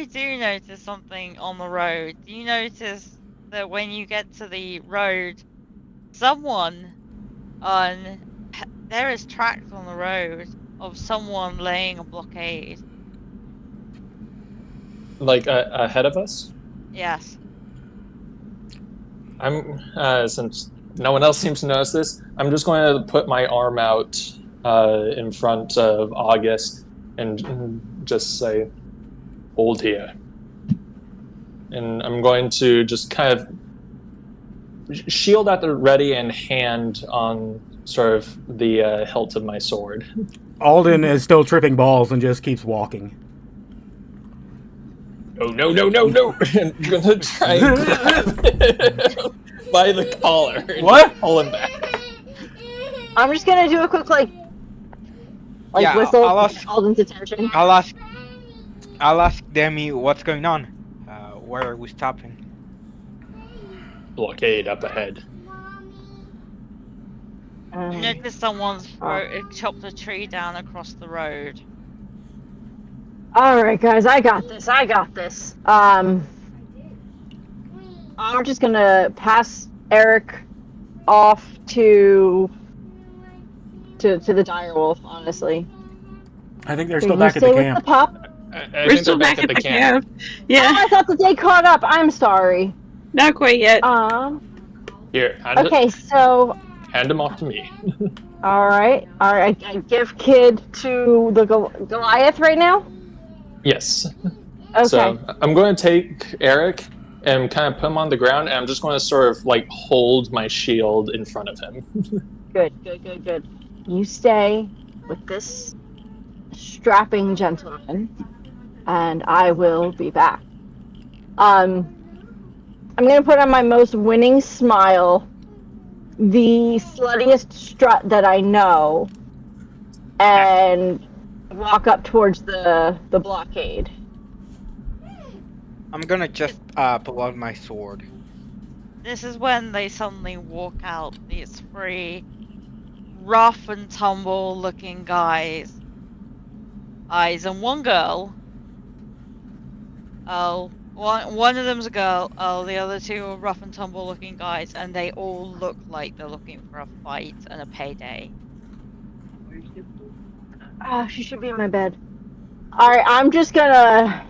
B: do notice something on the road. You notice that when you get to the road, there is tracks on the road of someone laying a blockade.
C: Like ahead of us.
B: Yes.
C: I'm since no one else seems to notice this, I'm just going to put my arm out in front of August and just say, "Hold here." And I'm going to just kind of shield at the ready and hand on sort of the hilt of my sword.
G: Alden is still tripping balls and just keeps walking.
C: Oh, no. I'm going to try and grab him by the collar. And
G: What?
C: pull him back.
A: I'm just gonna do a quick
D: Yeah,
A: whistle
D: I'll
A: to
D: ask-
A: get Alden's attention.
D: I'll ask Demi what's going on. Where are we stopping?
C: Blockade up ahead.
B: You notice someone's chopped a tree down across the road.
A: All right, guys, I got this. I'm just gonna pass Eric off to the direwolf. Honestly,
G: I think they're
A: Can
G: still
A: you
G: back at
A: stay
G: the
A: with
G: camp.
A: the pup.
C: I
E: We're
C: think
E: still
C: they're back
E: back
C: at
E: at
C: the
E: the
C: camp.
E: camp.
A: Oh,
E: Yeah,
A: I thought that they caught up. I'm sorry.
E: not quite yet.
C: Here,
A: Okay, so
C: hand him off to me.
A: all right. I give kid to the Goliath right now.
C: Yes.
A: Okay.
C: So I'm going to take Eric and kind of put him on the ground, and I'm just going to sort of like hold my shield in front of him.
A: Good. You stay with this strapping gentleman, and I will be back. I'm gonna put on my most winning smile, the sluttiest strut that I know, and walk up towards the blockade.
D: I'm gonna just pull out my sword.
B: This is when they suddenly walk out, these three rough and tumble looking guys. And one girl. Oh, one of them's a girl. Oh, the other two are rough and tumble looking guys, and they all look like they're looking for a fight and a payday.
A: She should be in my bed. Alright, I'm just gonna...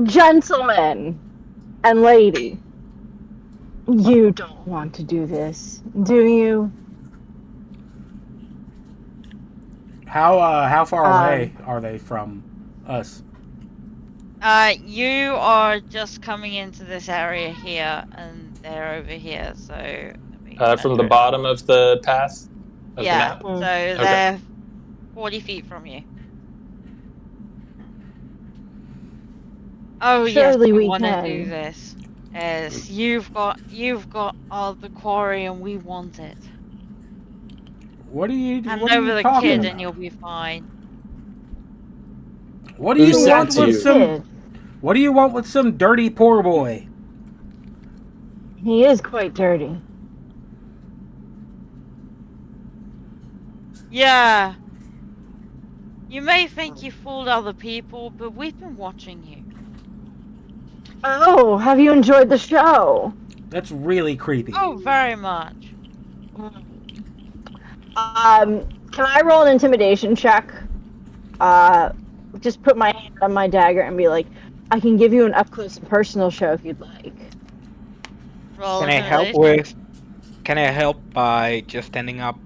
A: Gentlemen and lady, you don't want to do this, do you?
G: How far away are they from us?
B: You are just coming into this area here, and they're over here. So let me
C: From the
B: measure it.
C: bottom of the path of the
B: Yeah,
C: map.
B: so they're 40 feet from you. Oh yes,
A: Surely
B: we
A: we
B: want to
A: can.
B: do this. Yes, you've got the quarry, and we want it.
G: What are you
B: Hand
G: What are
B: over
G: you
B: the
G: talking
B: kid,
G: about?
B: and you'll be fine.
G: What do
C: Who
G: you
C: said
G: want
C: to
G: with
C: you?
G: some? What do you want with some dirty poor boy?
A: He is quite dirty.
B: Yeah. You may think you fooled other people, but we've been watching you.
A: Oh, have you enjoyed the show?
G: That's really creepy.
B: Oh, very much.
A: Can I roll an intimidation check? Just put my hand on my dagger and be like, I can give you an up close and personal show if you'd like.
B: Roll
D: Can I help
B: intimidation.
D: Can I help by just standing up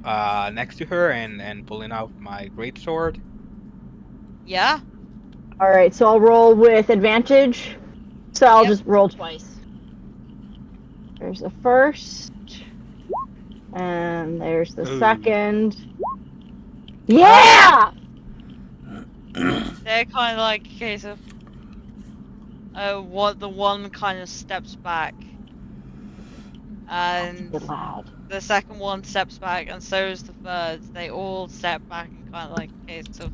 D: next to her and pulling out my greatsword?
B: Yeah.
A: Alright, so I'll roll with advantage. So I'll
B: Yep.
A: just roll twice. There's the first. And there's the
D: Ooh.
A: second. Yeah!
B: They're kind of like a case of what the one kind of steps back, and
A: Good lad.
B: the second one steps back, and so is the third. They all step back and kind of like a case of,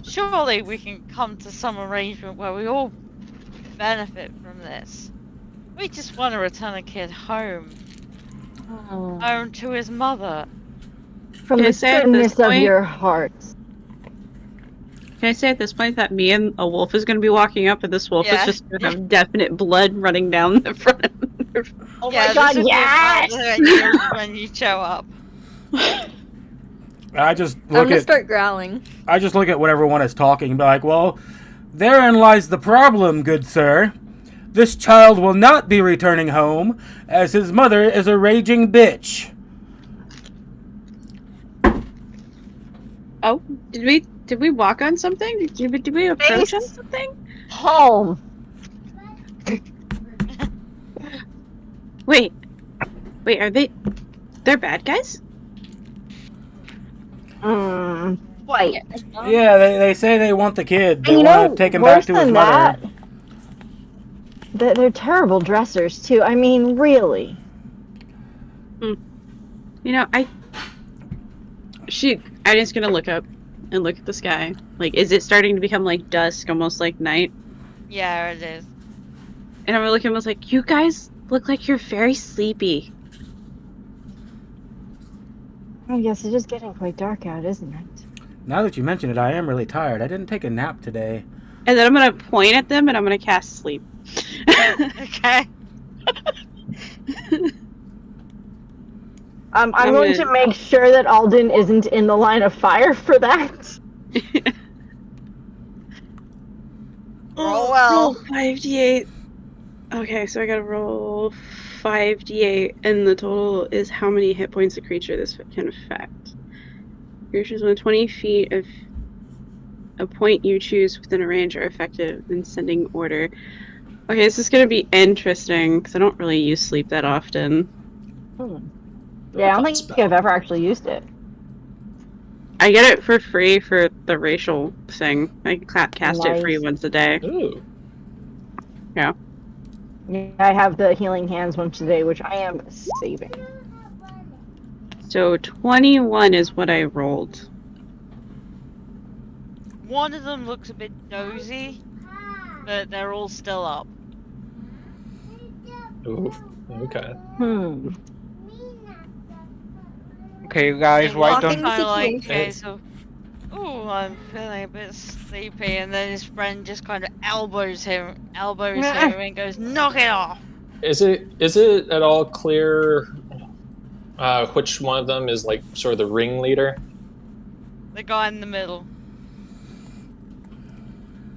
B: surely we can come to some arrangement where we all benefit from this. We just want to return a kid home to his mother.
A: From
E: Can I
A: the
E: say at
A: goodness
E: this
A: of
E: point-
A: your hearts.
E: Can I say at this point that me and a wolf is going to be walking up, and this wolf
B: Yeah.
E: is just going to have definite blood running down the front of her?
A: Oh
B: Yeah,
A: my
B: this
A: god,
B: would be
A: yes!
B: when you show up.
G: I just
F: I'm
G: look
F: gonna
G: at
F: start growling.
G: I just look at what everyone is talking and be like, well, therein lies the problem, good sir. This child will not be returning home, as his mother is a raging bitch.
E: Oh, did we walk on something? Did we approach on something?
A: Home.
E: Wait, are they're bad guys?
A: Quite.
G: Yeah, they say they want the kid. They
A: And you
G: want
A: know,
G: to take him back
A: worse
G: to his
A: than
G: mother.
A: that, they're terrible dressers too. I mean, really.
E: You know, I'm just gonna look up and look at the sky. Like, is it starting to become like dusk, almost like night?
B: Yeah, it is.
E: And I'm gonna look at him and was like, you guys look like you're very sleepy.
A: I guess it's just getting quite dark out, isn't it?
G: Now that you mention it, I am really tired. I didn't take a nap today.
E: And then I'm gonna point at them and I'm gonna cast sleep.
B: Okay.
A: I'm going to make sure that Alden isn't in the line of fire for that.
B: Roll well.
E: Roll 5d8. Okay, so I gotta roll 5d8, and the total is how many hit points a creature this can affect. Creatures within 20 feet of a point you choose within a range are effective in sending order. Okay, this is gonna be interesting because I don't really use sleep that often.
A: Yeah, I don't
C: Fun
A: think
C: spell.
A: I've ever actually used it.
E: I get it for free for the racial thing. I can cast it free
A: Nice.
E: once a day.
C: Ooh.
A: Yeah, I have the healing hands one today, which I am saving.
E: So 21 is what I rolled.
B: One of them looks a bit dozy, but they're all still up.
C: Ooh. Okay.
D: Okay, you guys,
B: And
D: why
B: one's
F: Blocking
D: don't...
F: the
B: kinda like,
F: situation.
B: okay, so, ooh, I'm feeling a bit sleepy, and then his friend just kind of elbows him, and goes, knock it off!
C: Is it at all clear which one of them is like sort of the ringleader?
B: The guy in the middle.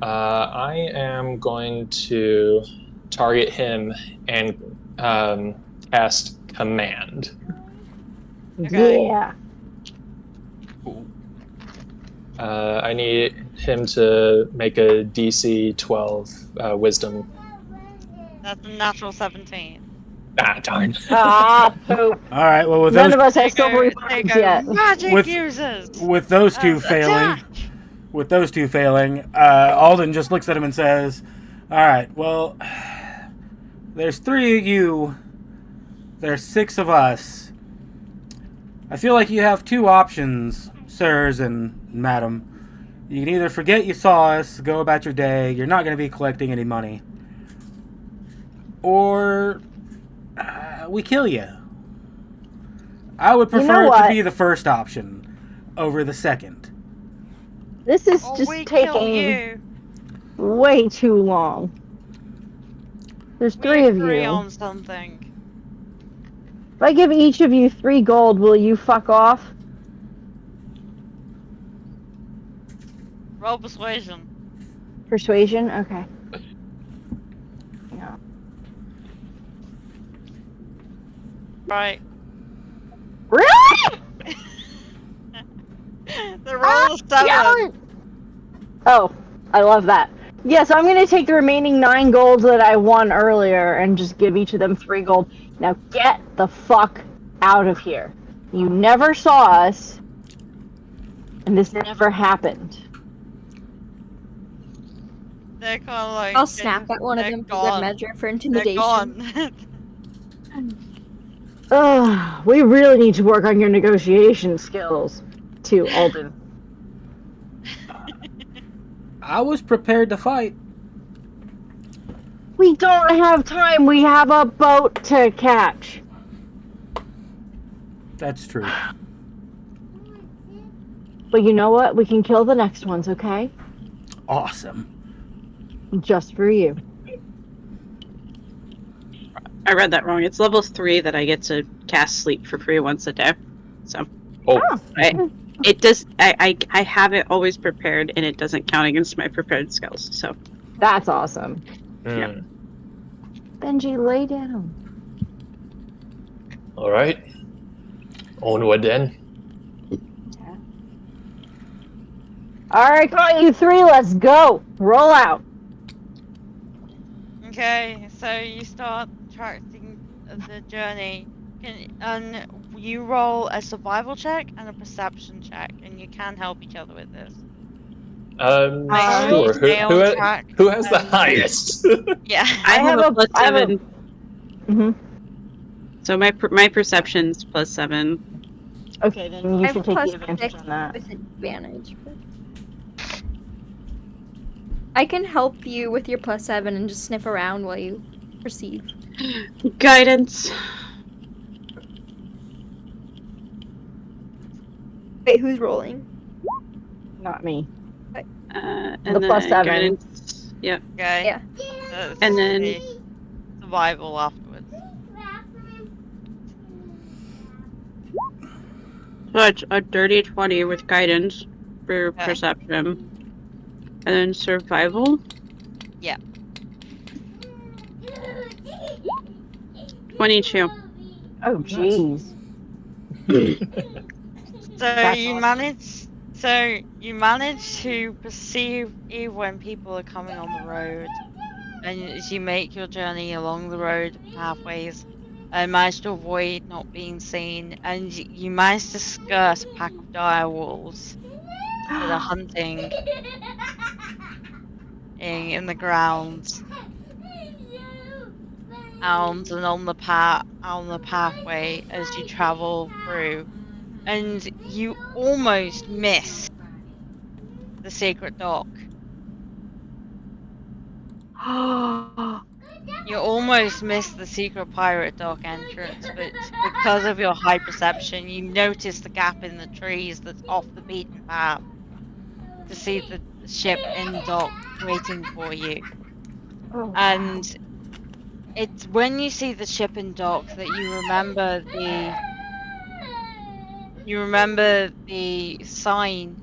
C: I am going to target him and cast command.
B: Okay.
A: Yeah.
C: I need him to make a DC 12 Wisdom.
B: That's a natural 17.
C: Ah, darn.
A: Ah, poop.
G: All right. Well, with
A: None
G: those
A: of us
B: They
A: have silver
B: go,
A: refined yet.
B: magic
G: With-
B: users!
G: with those two failing, Alden just looks at him and says, "All right. Well, there's 3 of you. There's 6 of us. I feel like you have 2 options, sirs and madam. You can either forget you saw us, go about your day. You're not going to be collecting any money, or we kill you. I would
A: You know
G: prefer it to
A: what?
G: be the first option over the second."
A: This is
B: Or
A: just
B: we kill
A: taking
B: you.
A: way too long. There's
B: We
A: 3 of
B: agree
A: you.
B: on something.
A: If I give each of you 3 gold, will you fuck off?
B: Roll persuasion.
A: Persuasion? Okay. Yeah.
B: Right.
A: Really?
B: The roll is 7.
A: Oh, I love that. Yeah, so I'm going to take the remaining 9 golds that I won earlier and just give each of them 3 gold. Now get the fuck out of here. You never saw us, and this never happened.
B: They're kind of like.
F: I'll snap at one of
B: they're
F: them for
B: gone.
F: good measure for
B: They're
F: intimidation.
B: gone.
A: Ugh, we really need to work on your negotiation skills, to Alden.
G: I was prepared to fight.
A: We don't have time. We have a boat to catch.
G: That's true.
A: But you know what? We can kill the next ones, okay?
G: Awesome.
A: Just for you.
E: I read that wrong. It's level 3 that I get to cast sleep for free once a day. So
C: Oh,
E: it does. I have it always prepared, and it doesn't count against my prepared skills. So
A: That's awesome.
E: Yeah.
A: Benji, lay down.
C: All right. Onward then.
A: Alright, got you 3. Let's go. Roll out.
B: Okay, so you start tracking the journey. And you roll a survival check and a perception check, and you can help each other with this. Make sure
C: Sure.
B: you stay on track.
C: Who has the
B: and-
C: highest?
B: Yeah.
E: I have a plus
A: I have a-
E: 7.
A: Mm-hmm.
E: So my perception's plus 7.
A: Okay, then you
F: I have
A: should take
F: plus
A: the advantage
F: 6
A: on that.
F: with advantage. But... I can help you with your plus 7 and just sniff around while you proceed.
E: Guidance.
F: Wait, who's rolling?
A: Not me.
E: And
A: The
E: then
A: plus 7.
E: guidance. Yep.
B: Okay.
F: Yeah.
B: And
E: then-
B: survival afterwards.
E: So a dirty 20 with guidance for
B: Yeah.
E: perception. And then survival.
B: Yeah.
E: 22.
A: Oh, jeez.
B: So
A: That's
B: you
A: awesome.
B: manage. So you manage to perceive when people are coming on the road, and as you make your journey along the road pathways, and manage to avoid not being seen, and you manage to skirt a pack of dire wolves that are hunting in the grounds, and on the pathway as you travel through, and you almost miss the secret dock. You almost miss the secret pirate dock entrance, but because of your high perception, you notice the gap in the trees that's off the beaten path to see the ship in dock waiting for you.
A: Oh, wow.
B: And it's when you see the ship in dock that you remember the sign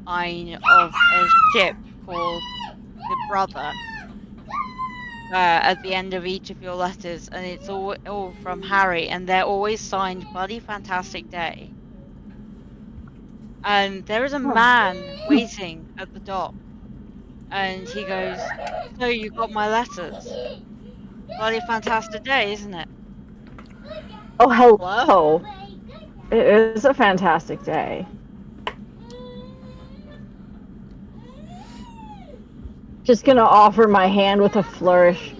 B: of a ship called the Brother at the end of each of your letters, and it's all from Harry, and they're always signed Buddy Fantastic Day. And there is a man waiting at the dock, and he goes, "So you got my letters? Bloody fantastic day, isn't it?"
A: Oh, hello. It is a fantastic day. Just gonna offer my hand with a flourish.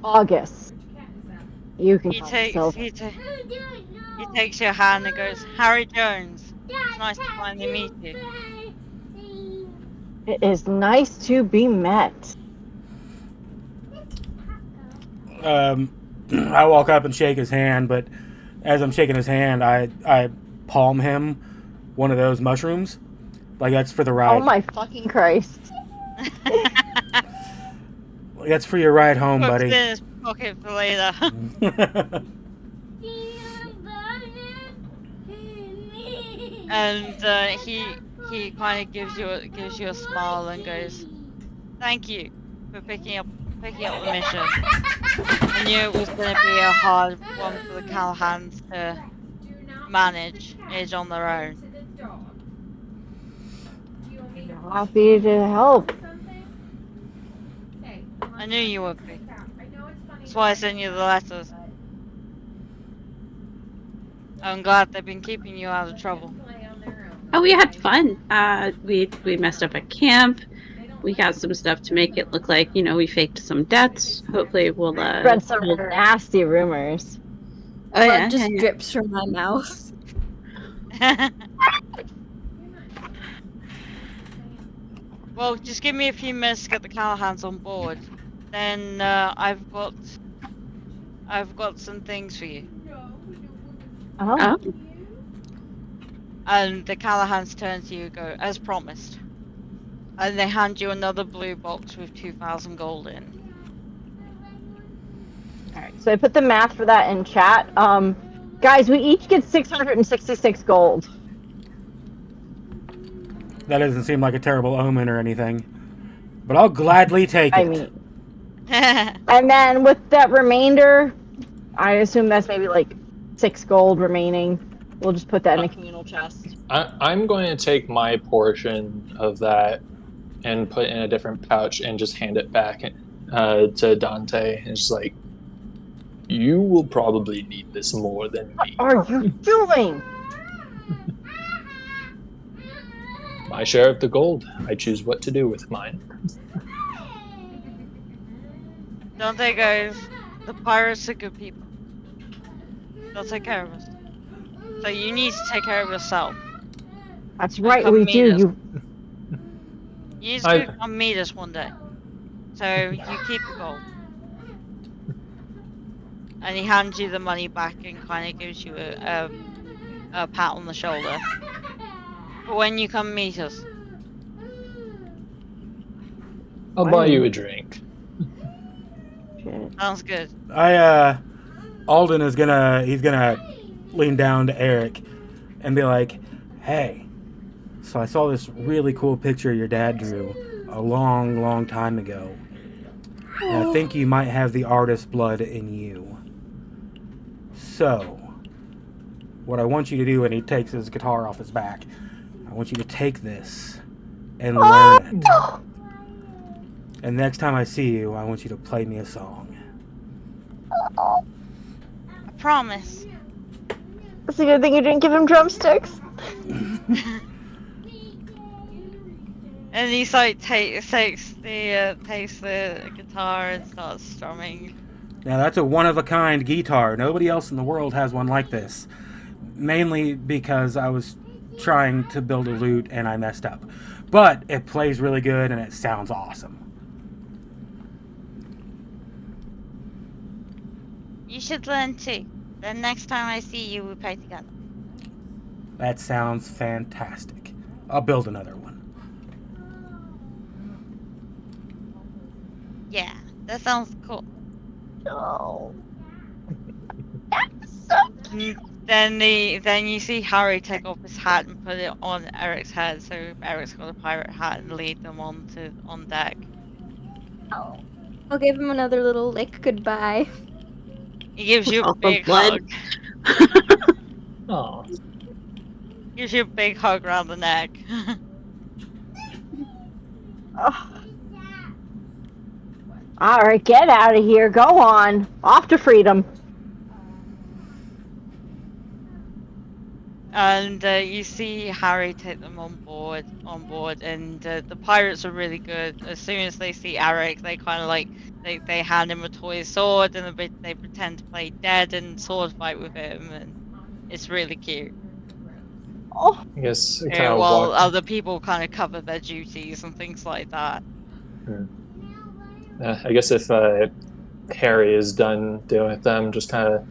A: August. You can
B: He
A: call me
B: takes
A: Silver.
B: he takes your hand and goes, "Harry Jones, it's nice to finally meet you."
A: It is nice to be met.
G: I walk up and shake his hand, but as I'm shaking his hand, I palm him one of those mushrooms. Like, that's for the ride.
A: Oh my fucking Christ.
G: That's for your ride home,
B: Puts it
G: buddy.
B: in his pocket for later. And he kind of gives you a smile and goes, "Thank you for picking up the mission. I knew it was going to be a hard one for the Callahans to manage it on their own."
A: Happy to help.
B: I knew you would be. That's why I sent you the letters. I'm glad they've been keeping you out of trouble.
E: Oh, we had fun. We messed up a camp. We got some stuff to make it look like, we faked some deaths. Hopefully we'll
A: Spread some nasty rumors.
E: Oh, yeah,
F: Blood just
E: yeah.
F: drips from my mouth.
B: Well, just give me a few minutes to get the Callahans on board. Then I've got some things for you.
A: Oh.
E: Oh,
B: And the Callahans turn to you and go, "As promised." And they hand you another blue box with 2,000 gold in.
A: Alright, so I put the math for that in chat. Guys, we each get 666 gold.
G: That doesn't seem like a terrible omen or anything. But I'll gladly take it.
A: I mean. And then with that remainder, I assume that's maybe like 6 gold remaining. We'll just put that in a communal chest.
C: I'm going to take my portion of that and put in a different pouch and just hand it back to Dante. And just like, you will probably need this more than me.
A: What are you doing?
C: My share of the gold. I choose what to do with mine.
B: Dante goes, "The pirates are good people. They'll take care of us. So you need to take care of yourself.
A: That's right,
B: come
A: we
B: meet
A: do.
B: us.
A: You
B: You need to come meet us one day. So you keep the gold." And he hands you the money back and kind of gives you a pat on the shoulder. "But when you come meet us."
C: I'll buy you a drink.
A: Shit.
B: Sounds good.
G: Alden is he's gonna lean down to Eric and be like, "Hey, so I saw this really cool picture your dad drew a long, long time ago. And I think you might have the artist blood in you. So, what I want you to do, and he takes his guitar off his back, I want you to take this and learn it. And next time I see you, I want you to play me a song.
B: I promise.
A: It's a good thing you didn't give him drumsticks.
B: And he takes the guitar and starts strumming.
G: Now that's a one-of-a-kind guitar. Nobody else in the world has one like this. Mainly because I was trying to build a lute and I messed up. But it plays really good and it sounds awesome.
B: You should learn too. Then next time I see you, we play together.
G: That sounds fantastic. I'll build another one.
B: Yeah, that sounds cool.
A: Oh. That's so cute.
B: Then you see Harry take off his hat and put it on Eric's head, so Eric's got a pirate hat and lead them on deck.
A: Oh.
F: I'll give him another little lick goodbye.
B: He gives you a
E: Off of
B: big
E: blood.
B: hug.
C: Oh,
B: Gives you a big hug around the neck.
A: Oh. Alright, get out of here. Go on. Off to freedom.
B: And you see Harry take them on board, and the pirates are really good. As soon as they see Eric, they kind of like they hand him a toy sword, and they pretend to play dead and sword fight with him, and it's really cute.
A: Oh.
C: I guess it kind of
B: While
C: walked.
B: other people kind of cover their duties and things like that.
C: I guess if Harry is done dealing with them, just kind of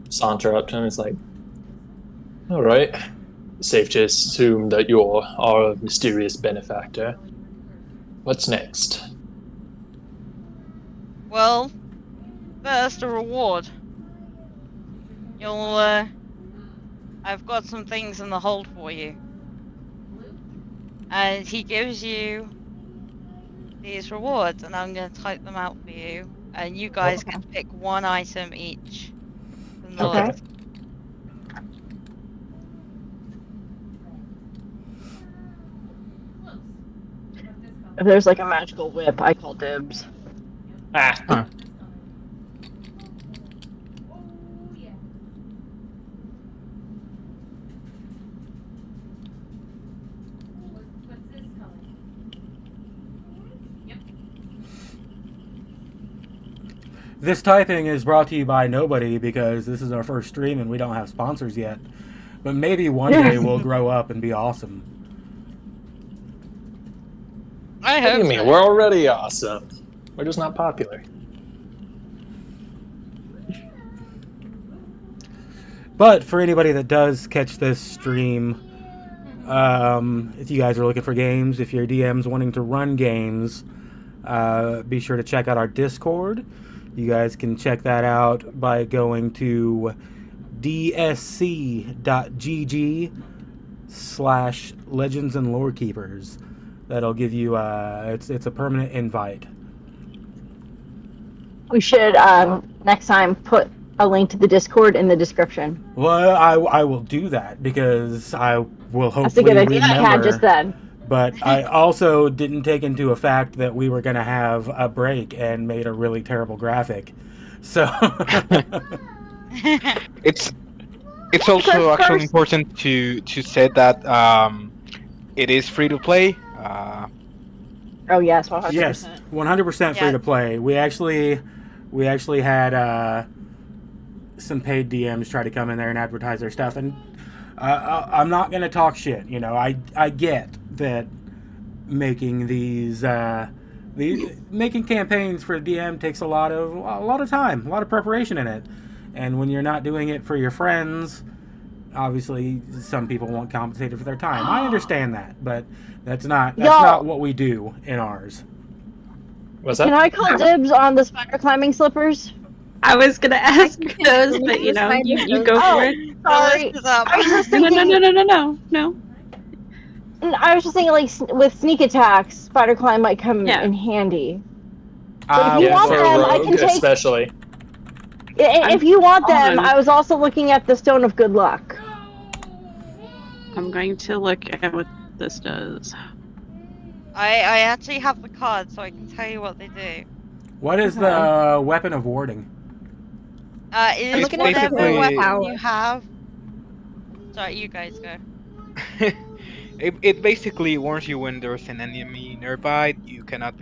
C: saunter up to him. It's like, all right, safe to assume that you're our mysterious benefactor. What's next?
B: Well, first a reward. I've got some things in the hold for you. And he gives you these rewards, and I'm going to type them out for you. And you guys can pick one item each from the
A: Okay.
B: list.
A: If there's like a magical whip, I call dibs.
C: Ah,
D: Huh.
G: This typing is brought to you by nobody because this is our first stream and we don't have sponsors yet. But maybe one day we'll grow up and be awesome.
B: I
C: what do
B: hope
C: you mean?
B: so.
C: We're already awesome. We're just not popular.
G: But for anybody that does catch this stream, if you guys are looking for games, if your DM's wanting to run games, be sure to check out our Discord. You guys can check that out by going to dsc.gg/Legends and Lorekeepers. That'll give you it's a permanent invite.
A: We should next time put a link to the Discord in the description.
G: Well, I will do that because I will
A: That's a
G: hopefully
A: good idea I had
G: remember.
A: just then.
G: But I also didn't take into effect that we were going to have a break and made a really terrible graphic. So
D: It's also actually
A: first-
D: important to say that it is free to play.
A: Oh yes, 100%.
G: yes, 100% free
B: Yeah.
G: to play. We actually had some paid DMs try to come in there and advertise their stuff, and I'm not going to talk shit. You know, I get that making these making campaigns for DM takes a lot of time, a lot of preparation in it, and when you're not doing it for your friends, obviously some people want compensated for their time. I understand that, but that's not what we do in ours.
C: What's that?
A: Can I call dibs on the spider climbing slippers?
E: I was gonna ask those, but you know, you go
A: Oh.
E: for it.
A: Sorry.
B: This is up.
A: I was just
E: No,
A: thinking,
E: no.
A: I was just thinking, like, with sneak attacks, spider climb might come
E: Yeah.
A: in handy. But if you
C: Yeah,
A: want
C: for a
A: them, I
C: rogue
A: can take.
C: especially.
A: If you want them,
E: on.
A: I was also looking at the Stone of Good Luck.
E: I'm going to look at what this does.
B: I actually have the card, so I can tell you what they do.
G: What is the weapon of warding?
B: It
F: I'm
B: is
F: looking at the
B: whatever
F: pearl of
B: weapon
F: power.
B: you have. Sorry, you guys go.
D: It basically warns you when there's an enemy nearby. You cannot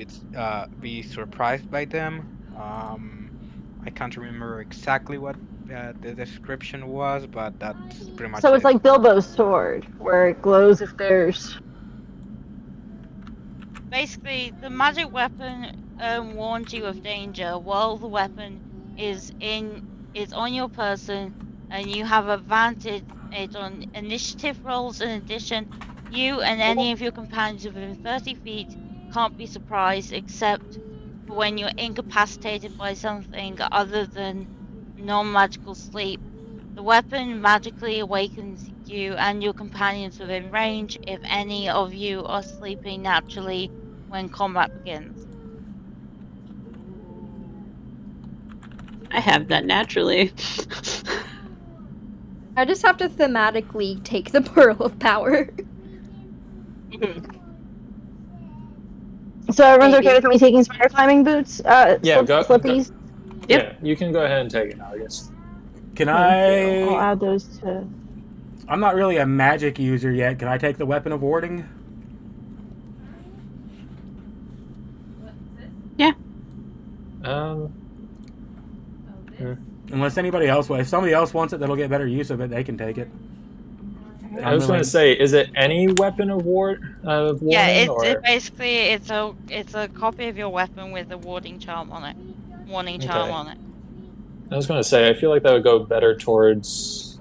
D: be surprised by them. I can't remember exactly what the description was, but that's pretty much
A: So it's
D: it.
A: like Bilbo's sword, where it glows if there's.
B: Basically, the magic weapon warns you of danger while the weapon is on your person, and you have advantage on initiative rolls. In addition, you and any of your companions within 30 feet can't be surprised except for when you're incapacitated by something other than non-magical sleep. The weapon magically awakens you and your companions within range if any of you are sleeping naturally when combat begins.
E: I have that naturally.
F: I just have to thematically take the pearl of power.
A: So everyone's
F: Maybe.
A: okay with me taking spider climbing boots?
C: Yeah,
A: Slippies?
E: Yep.
C: Yeah, you can go ahead and take it, August.
G: Can
A: Thank you. I'll
G: I?
A: add those to.
G: I'm not really a magic user yet. Can I take the weapon of warding?
C: Um,
G: Unless anybody else wants. If somebody else wants it, that'll get better use of it. They can take it.
C: I was going to say, is it any weapon of warning,
B: Yeah,
C: or
B: basically it's a copy of your weapon with a warding charm on it, warning charm
C: Okay.
B: on it.
C: I was going to say, I feel like that would go better towards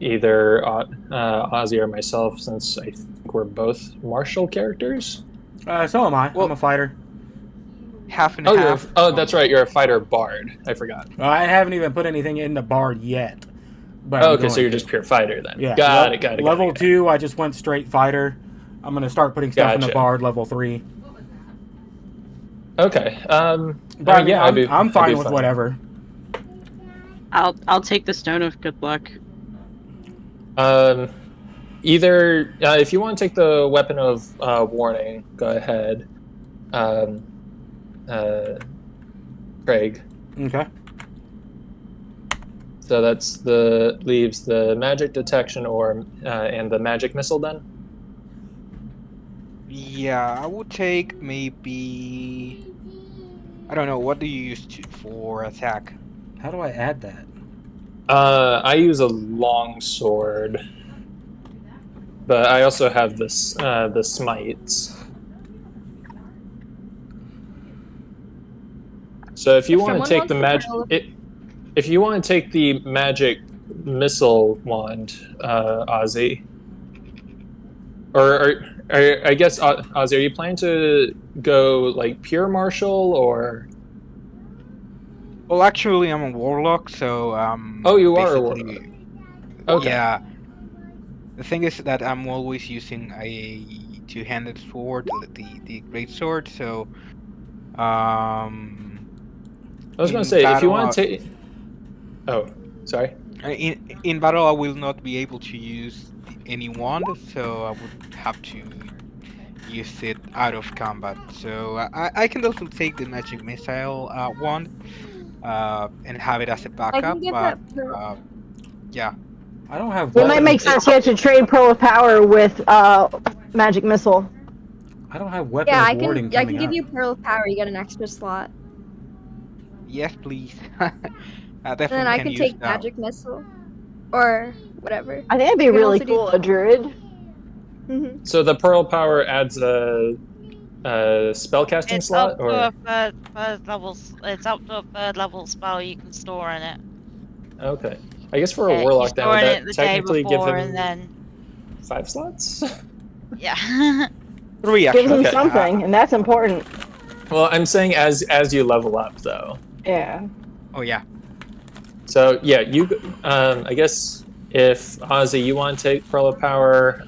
C: either Ozzy or myself, since I think we're both martial characters.
G: So am I.
D: Well-
G: I'm a fighter.
D: Half and
C: Oh,
D: half.
C: that's right. You're a fighter bard. I forgot.
G: I haven't even put anything in the bard yet. But
C: Oh,
G: I'm
C: okay, so
G: going
C: you're
G: to.
C: just pure fighter then.
G: Yeah.
C: Got it.
G: Level 2, I just went straight fighter. I'm going to start putting stuff in the
C: Gotcha.
G: bard level 3.
C: Okay.
G: But I mean,
C: yeah,
G: I'm
C: I'd
G: fine
C: be
G: with whatever.
E: I'll take the Stone of Good Luck.
C: Either if you want to take the weapon of warning, go ahead. Craig.
G: Okay.
C: So that's leaves the magic detection or and the magic missile then.
D: Yeah, I would take maybe. I don't know. What do you use for attack?
G: How do I add that?
C: I use a long sword, but I also have this the smites. So if you want to
F: someone
C: take the
F: wants
C: magic, if you want to take the magic missile wand, Ozzy, or I guess Ozzy, are you planning to go like pure martial or?
D: Well, actually, I'm a warlock, so
C: Oh, you are a
D: basically,
C: warlock. Okay.
D: Yeah. The thing is that I'm always using a two-handed sword, the great sword. So,
C: I was going to
D: in
C: say, if you
D: battle,
C: want to take... Oh, sorry.
D: in battle, I will not be able to use any wand, so I would have to use it out of combat. So I can also take the magic missile wand and have it as a
F: I
D: backup.
F: can get
D: But
F: that.
D: yeah,
G: I don't have.
A: It might make sense you have to trade Pearl of Power with Magic Missile.
G: I don't have weapon
F: Yeah,
G: of
F: I
G: warding
F: can. I
G: coming
F: can give
G: up.
F: you Pearl of Power. You get an extra slot,
D: yes, please.
F: and
D: Definitely
F: then I
D: can
F: can
D: use
F: take
D: that.
F: Magic Missile, or whatever.
A: I think that'd be
F: You can
A: really
F: also do-
A: cool, a druid.
F: Mhm.
C: So the Pearl Power adds a spellcasting
B: It's
C: slot,
B: up to
C: or
B: a third level. It's up to a third level spell you can store in it.
C: okay? I guess for a
B: You
C: warlock, then
B: store
C: would
B: in it
C: that
B: the day
C: technically give
B: before,
C: him
B: and then
C: 5 slots?
B: yeah.
D: 3
A: Gives them
D: actually.
A: something, and that's important.
C: Well, I'm saying as you level up, though.
A: Yeah.
D: Oh yeah.
C: So yeah, you. I guess if Ozzy, you want to take Pearl of Power,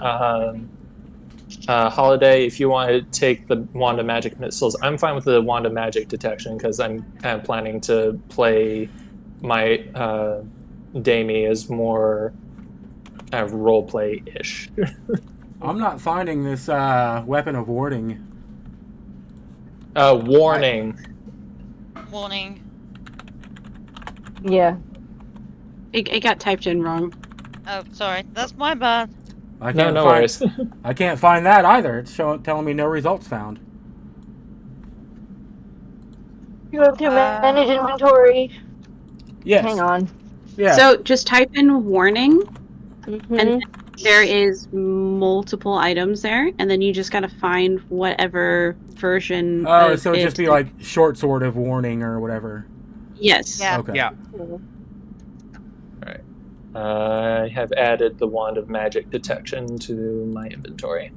C: Holiday, if you want to take the Wand of Magic Missiles, I'm fine with the Wand of Magic Detection because I'm kind of planning to play my Damie as more kind of roleplay-ish.
G: I'm not finding this weapon of warding.
C: Warning.
B: Warning.
A: Yeah.
E: It got typed in wrong.
B: Oh, sorry. That's my bad.
G: I
C: No,
G: can't
C: no
G: find,
C: worries.
G: I can't find that either. It's telling me no results found.
A: You have to manage inventory.
G: Yes.
A: Hang on.
G: Yeah.
E: So just type in warning,
A: Mhm.
E: and there is multiple items there, and then you just gotta find whatever version.
G: Oh,
E: of
G: so it'd just be like short sword of warning or whatever.
E: Yes.
B: Yeah.
G: Okay.
D: Yeah.
C: I have added the Wand of Magic Detection to my inventory.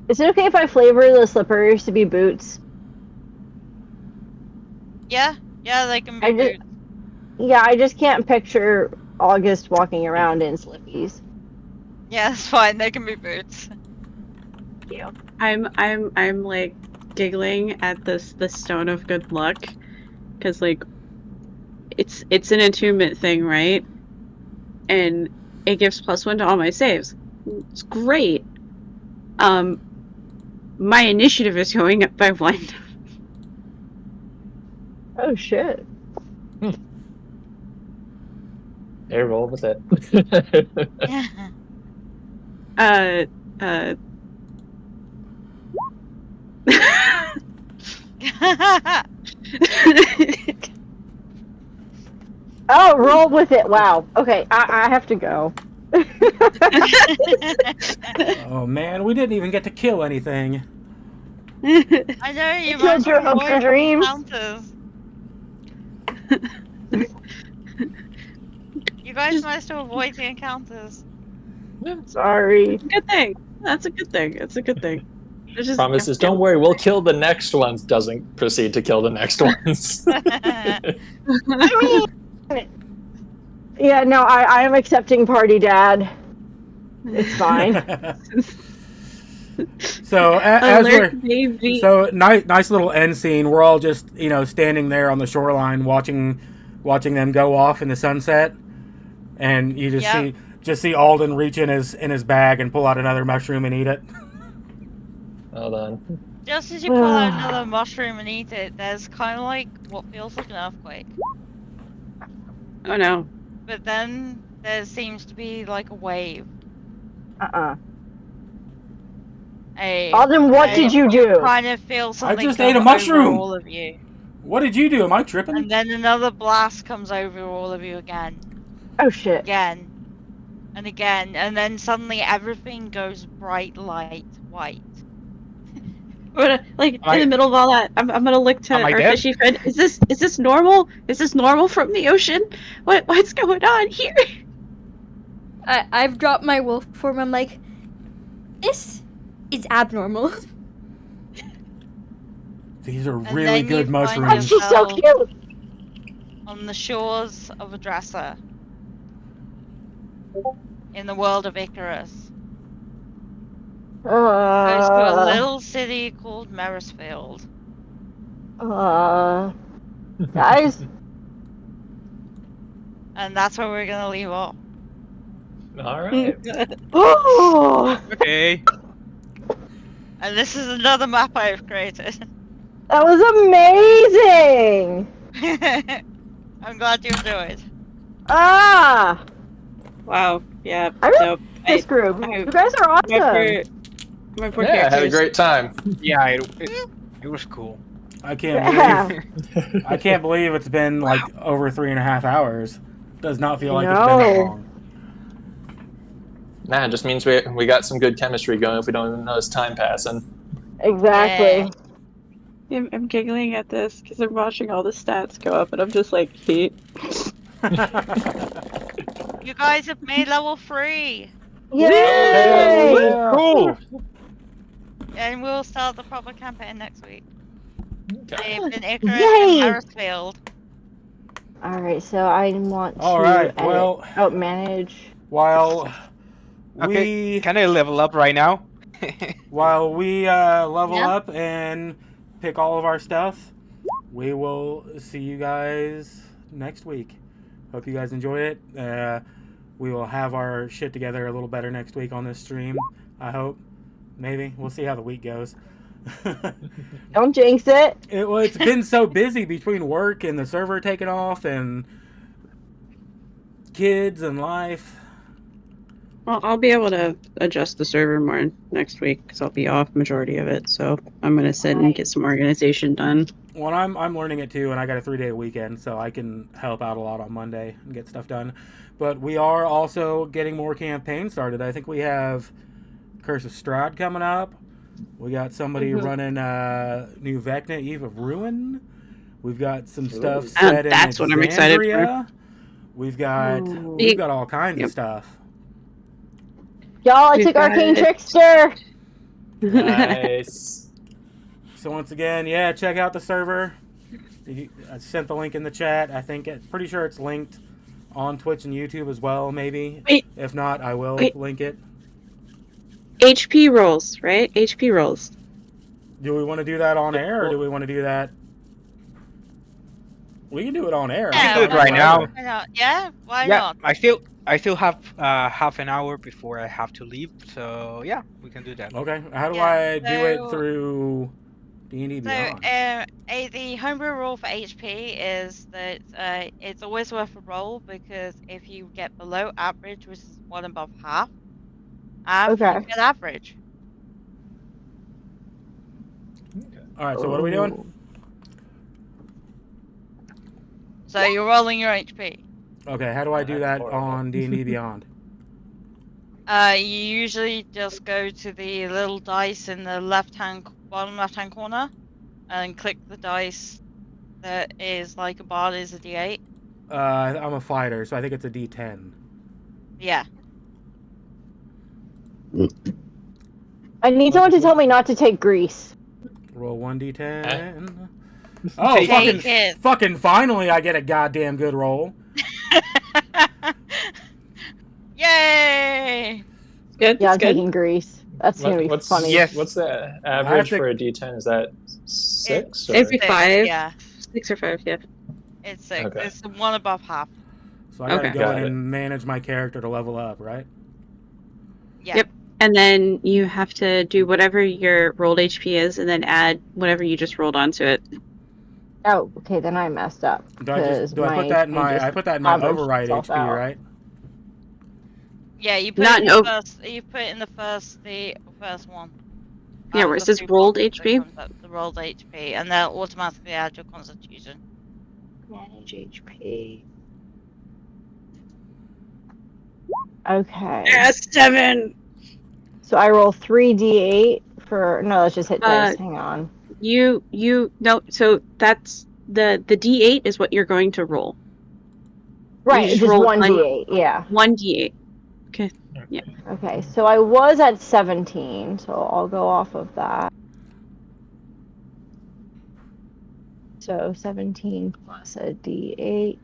A: Is it okay if I flavor the slippers to be boots?
B: Yeah, they can be
A: I just-
B: boots.
A: Yeah, I just can't picture August walking around in slippies.
B: Yeah, that's fine. They can be boots.
E: I'm like giggling at the stone of good luck, because like it's an attunement thing, right? And it gives +1 to all my saves. It's great. My initiative is going up by 1.
A: Oh shit.
C: Hey, roll with it.
A: Oh, roll with it. Wow. Okay, I have to go.
G: Oh man, we didn't even get to kill anything.
B: I know you
A: killed
B: must
A: your hopes and
B: avoid
A: dreams.
B: encounters. You guys must avoid the encounters.
A: Sorry.
E: Good thing. That's a good thing. It's a good thing. It's just,
C: Promises, don't worry, we'll kill the next ones. Doesn't proceed to kill the next ones.
A: I mean, yeah, no, I am accepting party dad. It's fine.
G: So as
E: Alert,
G: we're
E: baby.
G: so nice little end scene. We're all just standing there on the shoreline watching them go off in the sunset, and you just see Alden reach in his bag and pull out another mushroom and eat it.
C: Hold on.
B: Just as you pull out another mushroom and eat it, there's kind of like what feels like an earthquake.
E: Oh no.
B: But then there seems to be like a wave.
A: Alden, what did you do?
B: Kind of feel something
G: just ate a
B: come
G: mushroom.
B: over all of you.
G: What did you do? Am I tripping?
B: And then another blast comes over all of you again.
A: Oh shit.
B: Again. And again. And then suddenly everything goes bright light white.
E: Like in the middle of all that, I'm gonna look to our
D: dead?
E: fishy friend. Is this normal? Is this normal from the ocean? What's going on here?
F: I've dropped my wolf form. I'm like, this is abnormal.
G: These are
B: And
G: really
B: then
G: good
B: you find
A: Oh,
G: mushrooms.
A: she's so cute.
B: On the shores of a dresser. In the world of Icarus. Goes to a little city called Marisfield.
A: Guys,
B: And that's where we're gonna leave off.
C: All right.
A: oh,
D: Okay.
B: And this is another map I've created.
A: that was amazing.
B: I'm glad you enjoyed.
A: Ah,
E: Wow. Yeah.
A: I really
E: Dope.
A: this group.
E: I-
A: You guys are awesome.
E: My poor
C: Yeah, I had a
E: characters.
C: great time.
D: Yeah, it was cool.
G: I can't
A: Yeah.
G: believe I can't believe it's been like over 3.5 hours. Does not feel like it's been
A: No.
G: that long.
C: Nah, it just means we got some good chemistry going if we don't even notice time passing.
A: Exactly.
E: I'm giggling at this because I'm watching all the stats go up, and I'm just like, heat.
B: You guys have made level 3.
A: Yay!
D: Cool.
B: And we'll start the proper campaign next week.
C: Okay.
B: They've been Icarus
A: Yay!
B: and Marisfield.
A: All right, so I want to.
G: All right,
A: edit.
G: well-
A: manage.
G: While
D: Okay,
G: we
D: can I level up right now?
G: while we level
B: Yeah.
G: up and pick all of our stuff, we will see you guys next week. Hope you guys enjoy it. We will have our shit together a little better next week on this stream. I hope. Maybe. We'll see how the week goes.
A: Don't jinx it.
G: It's been so busy between work and the server taking off and kids and life.
E: Well, I'll be able to adjust the server more next week because I'll be off majority of it. So I'm gonna sit and get some organization done.
G: Well, I'm learning it too, and I got a 3-day weekend, so I can help out a lot on Monday and get stuff done. But we are also getting more campaigns started. I think we have Curse of Strahd coming up. We got somebody running New Vecna, Eve of Ruin. We've got some stuff set in
E: that's what I'm excited for.
G: Exandria. We've got all kinds of stuff.
A: Y'all, I
E: We've
A: took
E: got
A: Arcane
E: it.
A: Trickster.
C: Nice.
G: So once again, yeah, check out the server. I sent the link in the chat. Pretty sure it's linked on Twitch and YouTube as well, maybe.
E: Wait.
G: If not, I will
E: Wait.
G: link it.
E: HP rolls, right? HP rolls.
G: Do we want to do that on air, or do we want to do that? We can do it on air.
B: Yeah,
D: do it right now.
B: Why not? Yeah, why
D: Yeah,
B: not?
D: I still have half an hour before I have to leave, so yeah, we can do that.
G: Okay. How do
B: Yeah,
G: I do it
B: so-
G: through D&D
B: So,
G: Beyond?
B: the homebrew rule for HP is that it's always worth a roll because if you get below average, which is one above half, you
A: Okay.
B: get average.
G: All right. So what are we doing?
B: So you're rolling your HP.
G: Okay. How do I do
C: That's
G: that
C: horrible.
G: on D&D Beyond?
B: You usually just go to the little dice in the bottom left-hand corner, and click the dice that is like a bar is a D8.
G: I'm a fighter, so I think it's a D10.
B: Yeah.
A: I need someone to tell me not to take grease.
G: Roll 1d10.
C: Eh?
G: Oh,
D: Take
G: fucking finally I get a goddamn good roll.
B: Yay!
E: Good.
A: Yeah, I'm
E: good.
A: taking grease. That's gonna be
C: What's
A: funny.
D: Yes.
C: What's the average
G: to-
C: for a D10? Is that 6? Or?
E: It'd be
B: Six,
E: 5.
B: Yeah,
E: 6 or 5, yeah.
B: it's 6.
C: Okay.
B: It's the one above half.
G: So I gotta
E: Okay.
G: go
C: Got
G: in
C: it.
G: and manage my character to level up, right?
B: Yeah.
E: Yep. And then you have to do whatever your rolled HP is, and then add whatever you just rolled onto it.
A: Oh, okay, then I messed up.
G: Do I
A: because
G: put that in
A: HP
G: my
A: just
G: I put that in my
A: averaged
G: override
A: itself
G: HP,
A: out.
G: right?
B: Yeah, you put
E: Not
B: it in
E: no-
B: the first. You put it in the first one.
E: Yeah, where it
B: the
E: says
B: 2
E: rolled
B: boxes that
E: HP.
B: comes up, the rolled HP, and they'll automatically add your constitution.
A: Manage HP. Okay.
E: Yes, 7.
A: So I roll 3d8 for. No, let's just hit dice.
E: Uh,
A: Hang on.
E: You no. So that's the D8 is what you're going to roll.
A: Right,
E: just
A: just
E: roll
A: 1d8. Yeah.
E: 1 D8.
A: Okay, so I was at 17, so I'll go off of that. So 17 plus a d8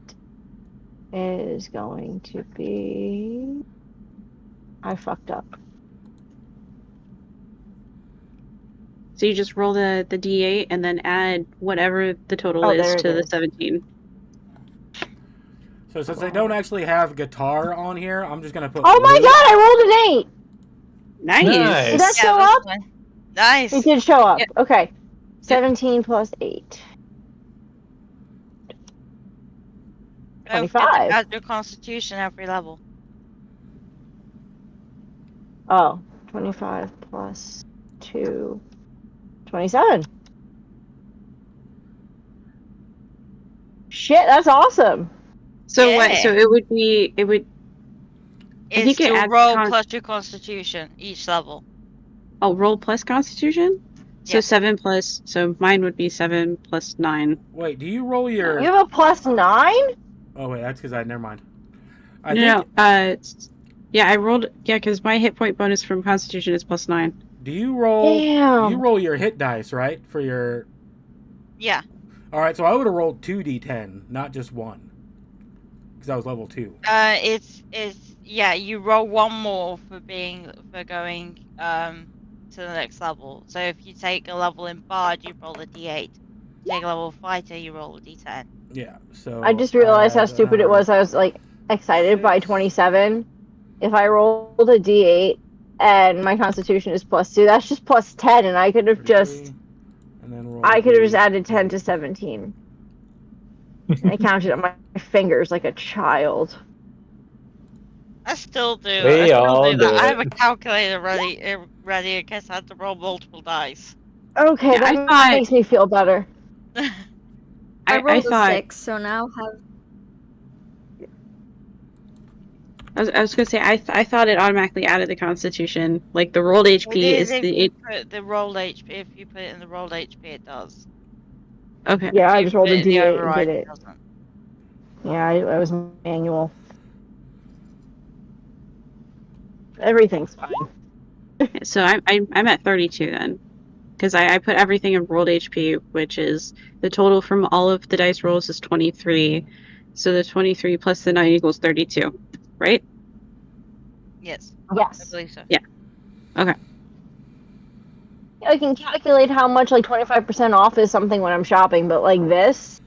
A: is going to be. I fucked up.
E: So you just roll the D8 and then add whatever the total
A: Oh,
E: is
A: there it
E: to the
A: is.
E: 17.
G: So since they don't actually have guitar on here, I'm just gonna put.
A: Oh my
G: lute.
A: god, I rolled an 8!
E: Nice.
C: Nice.
A: Did that
B: Yeah,
A: show
B: that's
A: up?
B: fine. Nice.
A: It did show up.
E: Yeah.
A: Okay. 17 plus 8.
B: Don't forget to
A: 25.
B: add your constitution every level.
A: Oh, 25 plus 2. 27. Shit, that's awesome.
E: So what?
B: Yeah.
E: So it would. I
B: It's
E: think it
B: your
E: adds
B: roll
E: con-
B: plus your constitution each level.
E: Oh, roll plus Constitution. So
B: Yeah.
E: 7 plus. So mine would be 7 plus 9.
G: Wait, do you roll your?
A: You have a plus 9?
G: Oh wait, that's because never mind.
E: No. Yeah, I rolled. Yeah, because my hit point bonus from Constitution is plus 9.
G: Do you roll?
A: Damn.
G: You roll your hit dice, right? For your.
B: Yeah.
G: All right, so I would have rolled 2d10, not just 1, because I was level 2.
B: It's yeah. You roll one more for going to the next level. So if you take a level in Bard, you roll a d8. Take a level Fighter, you roll a d10.
G: Yeah. So
A: I just realized how
G: add
A: stupid it
G: another
A: was. I was like excited by
G: 6.
A: 27. If I rolled a d8 and my constitution is +2, that's just +10, and I could have
G: 33,
A: just
G: and then roll
A: added 10 to
G: D8.
A: 17. And I counted on my fingers like a child.
B: I still do.
C: We all
B: that.
C: do
B: I have
C: it.
B: a calculator ready in case I have to roll multiple dice.
A: Okay,
E: Yeah, I
A: that
E: thought-
A: makes me feel better.
F: I rolled a
E: thought
F: 6, so now have.
E: I was gonna say I thought it automatically added the Constitution. Like the rolled HP
B: It
E: is
B: is if
E: the
B: you put the rolled HP. If you put it in the rolled HP, it does.
E: okay.
A: Yeah, I
B: If
A: just
B: you
A: rolled
B: put
A: a
B: it in the
A: d8 and
B: override,
A: did
B: it
A: it.
B: doesn't.
A: Yeah, I was manual. Everything's fine.
E: So I'm at 32 then, because I put everything in rolled HP, which is the total from all of the dice rolls is 23. So the 23 plus the 9 equals 32, right?
B: Yes, I
A: Yes.
B: believe so.
E: Yeah. Okay.
A: I can calculate how much like 25% off is something when I'm shopping, but like this.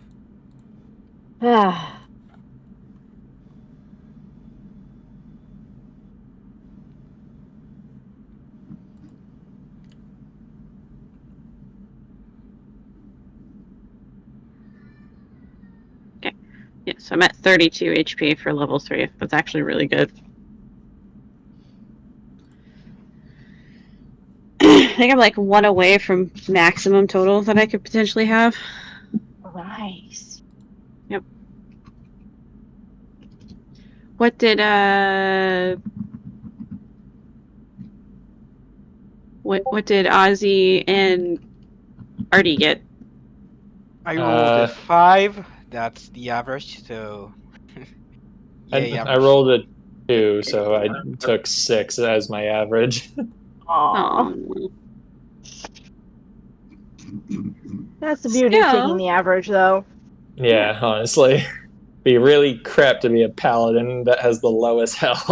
E: Yeah, so I'm at 32 HP for level 3. That's actually really good. I think I'm like 1 away from maximum total that I could potentially have.
A: Nice.
E: Yep. What did what did Ozzy and Artie get?
D: I rolled a 5. That's the average. So, yay,
C: I
D: average.
C: rolled a 2, so I took 6 as my average.
A: Aww.
E: Oh,
A: That's the beauty of
E: Still.
A: taking the average, though.
C: Yeah, honestly. Be really crap to be a paladin that has the lowest health.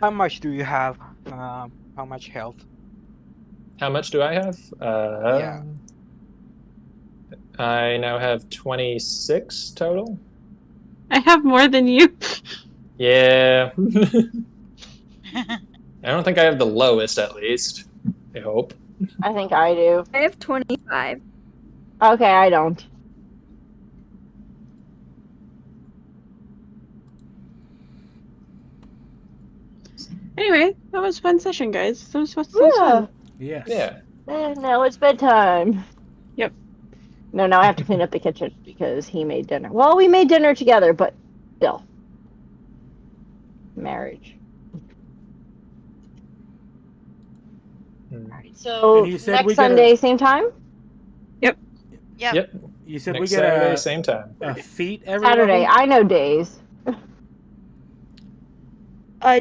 D: How much do you have? How much health?
C: How much do I have?
D: Yeah.
C: I now have 26 total.
E: I have more than you.
C: Yeah. I don't think I have the lowest, at least. I hope.
A: I think I do.
F: I have 25.
A: Okay, I don't.
E: Anyway, that was a fun session, guys. That was
A: Yeah.
E: fun.
G: Yes.
C: Yeah.
A: Now it's bedtime.
E: Yep.
A: No, now I have to clean up the kitchen because he made dinner. Well, we made dinner together, but still. Marriage.
C: Hmm.
A: Alright, so
G: And you said we
A: next
G: get a-
A: Sunday, same time?
B: Yep.
C: Yep.
G: You said we
C: Next
G: get
C: Saturday,
G: a
C: same time.
G: feat every
A: Saturday.
G: level?
A: I know days.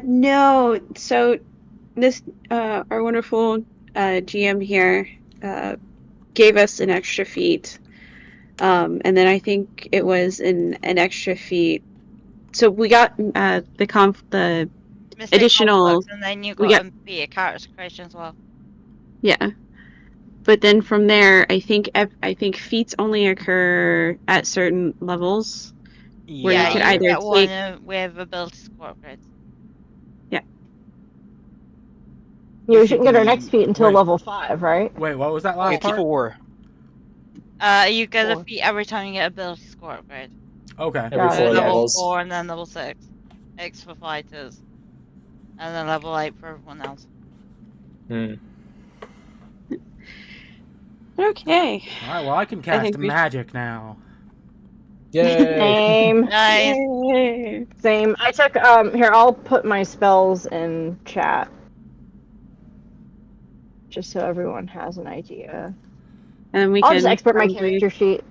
E: No. So this our wonderful GM here gave us an extra feat. And then I think it was an extra feat. So we got the
B: Mystic
E: additional-
B: Complex, and then you
E: we
B: got
E: got-
B: a character creation as well.
E: yeah. But then from there, I think feats only occur at certain levels. Where
B: yeah,
E: you could
B: you
E: either
B: get
E: take-
B: one with ability score upgrades.
A: You shouldn't get our next
D: Basically,
A: feat until
G: wait.
A: level 5, right?
G: Wait, what was that last
D: It's
G: part?
D: 4.
B: You get a
A: 4.
B: feat every time you get ability score upgrade.
G: Okay.
C: Every
A: Got
B: So
A: it.
C: 4
B: level
C: levels.
B: 4 and then level 6. X for fighters. And then level 8 for everyone else.
C: Hmm.
E: Okay.
G: All right, well, I can cast
E: think we-
G: magic now.
C: Yay.
A: Same.
B: Nice.
E: Yay.
A: Same. I took, here, I'll put my spells in chat. Just so everyone has an idea.
E: And we
A: I'll
E: can
A: just export my
E: probably-
A: character sheet.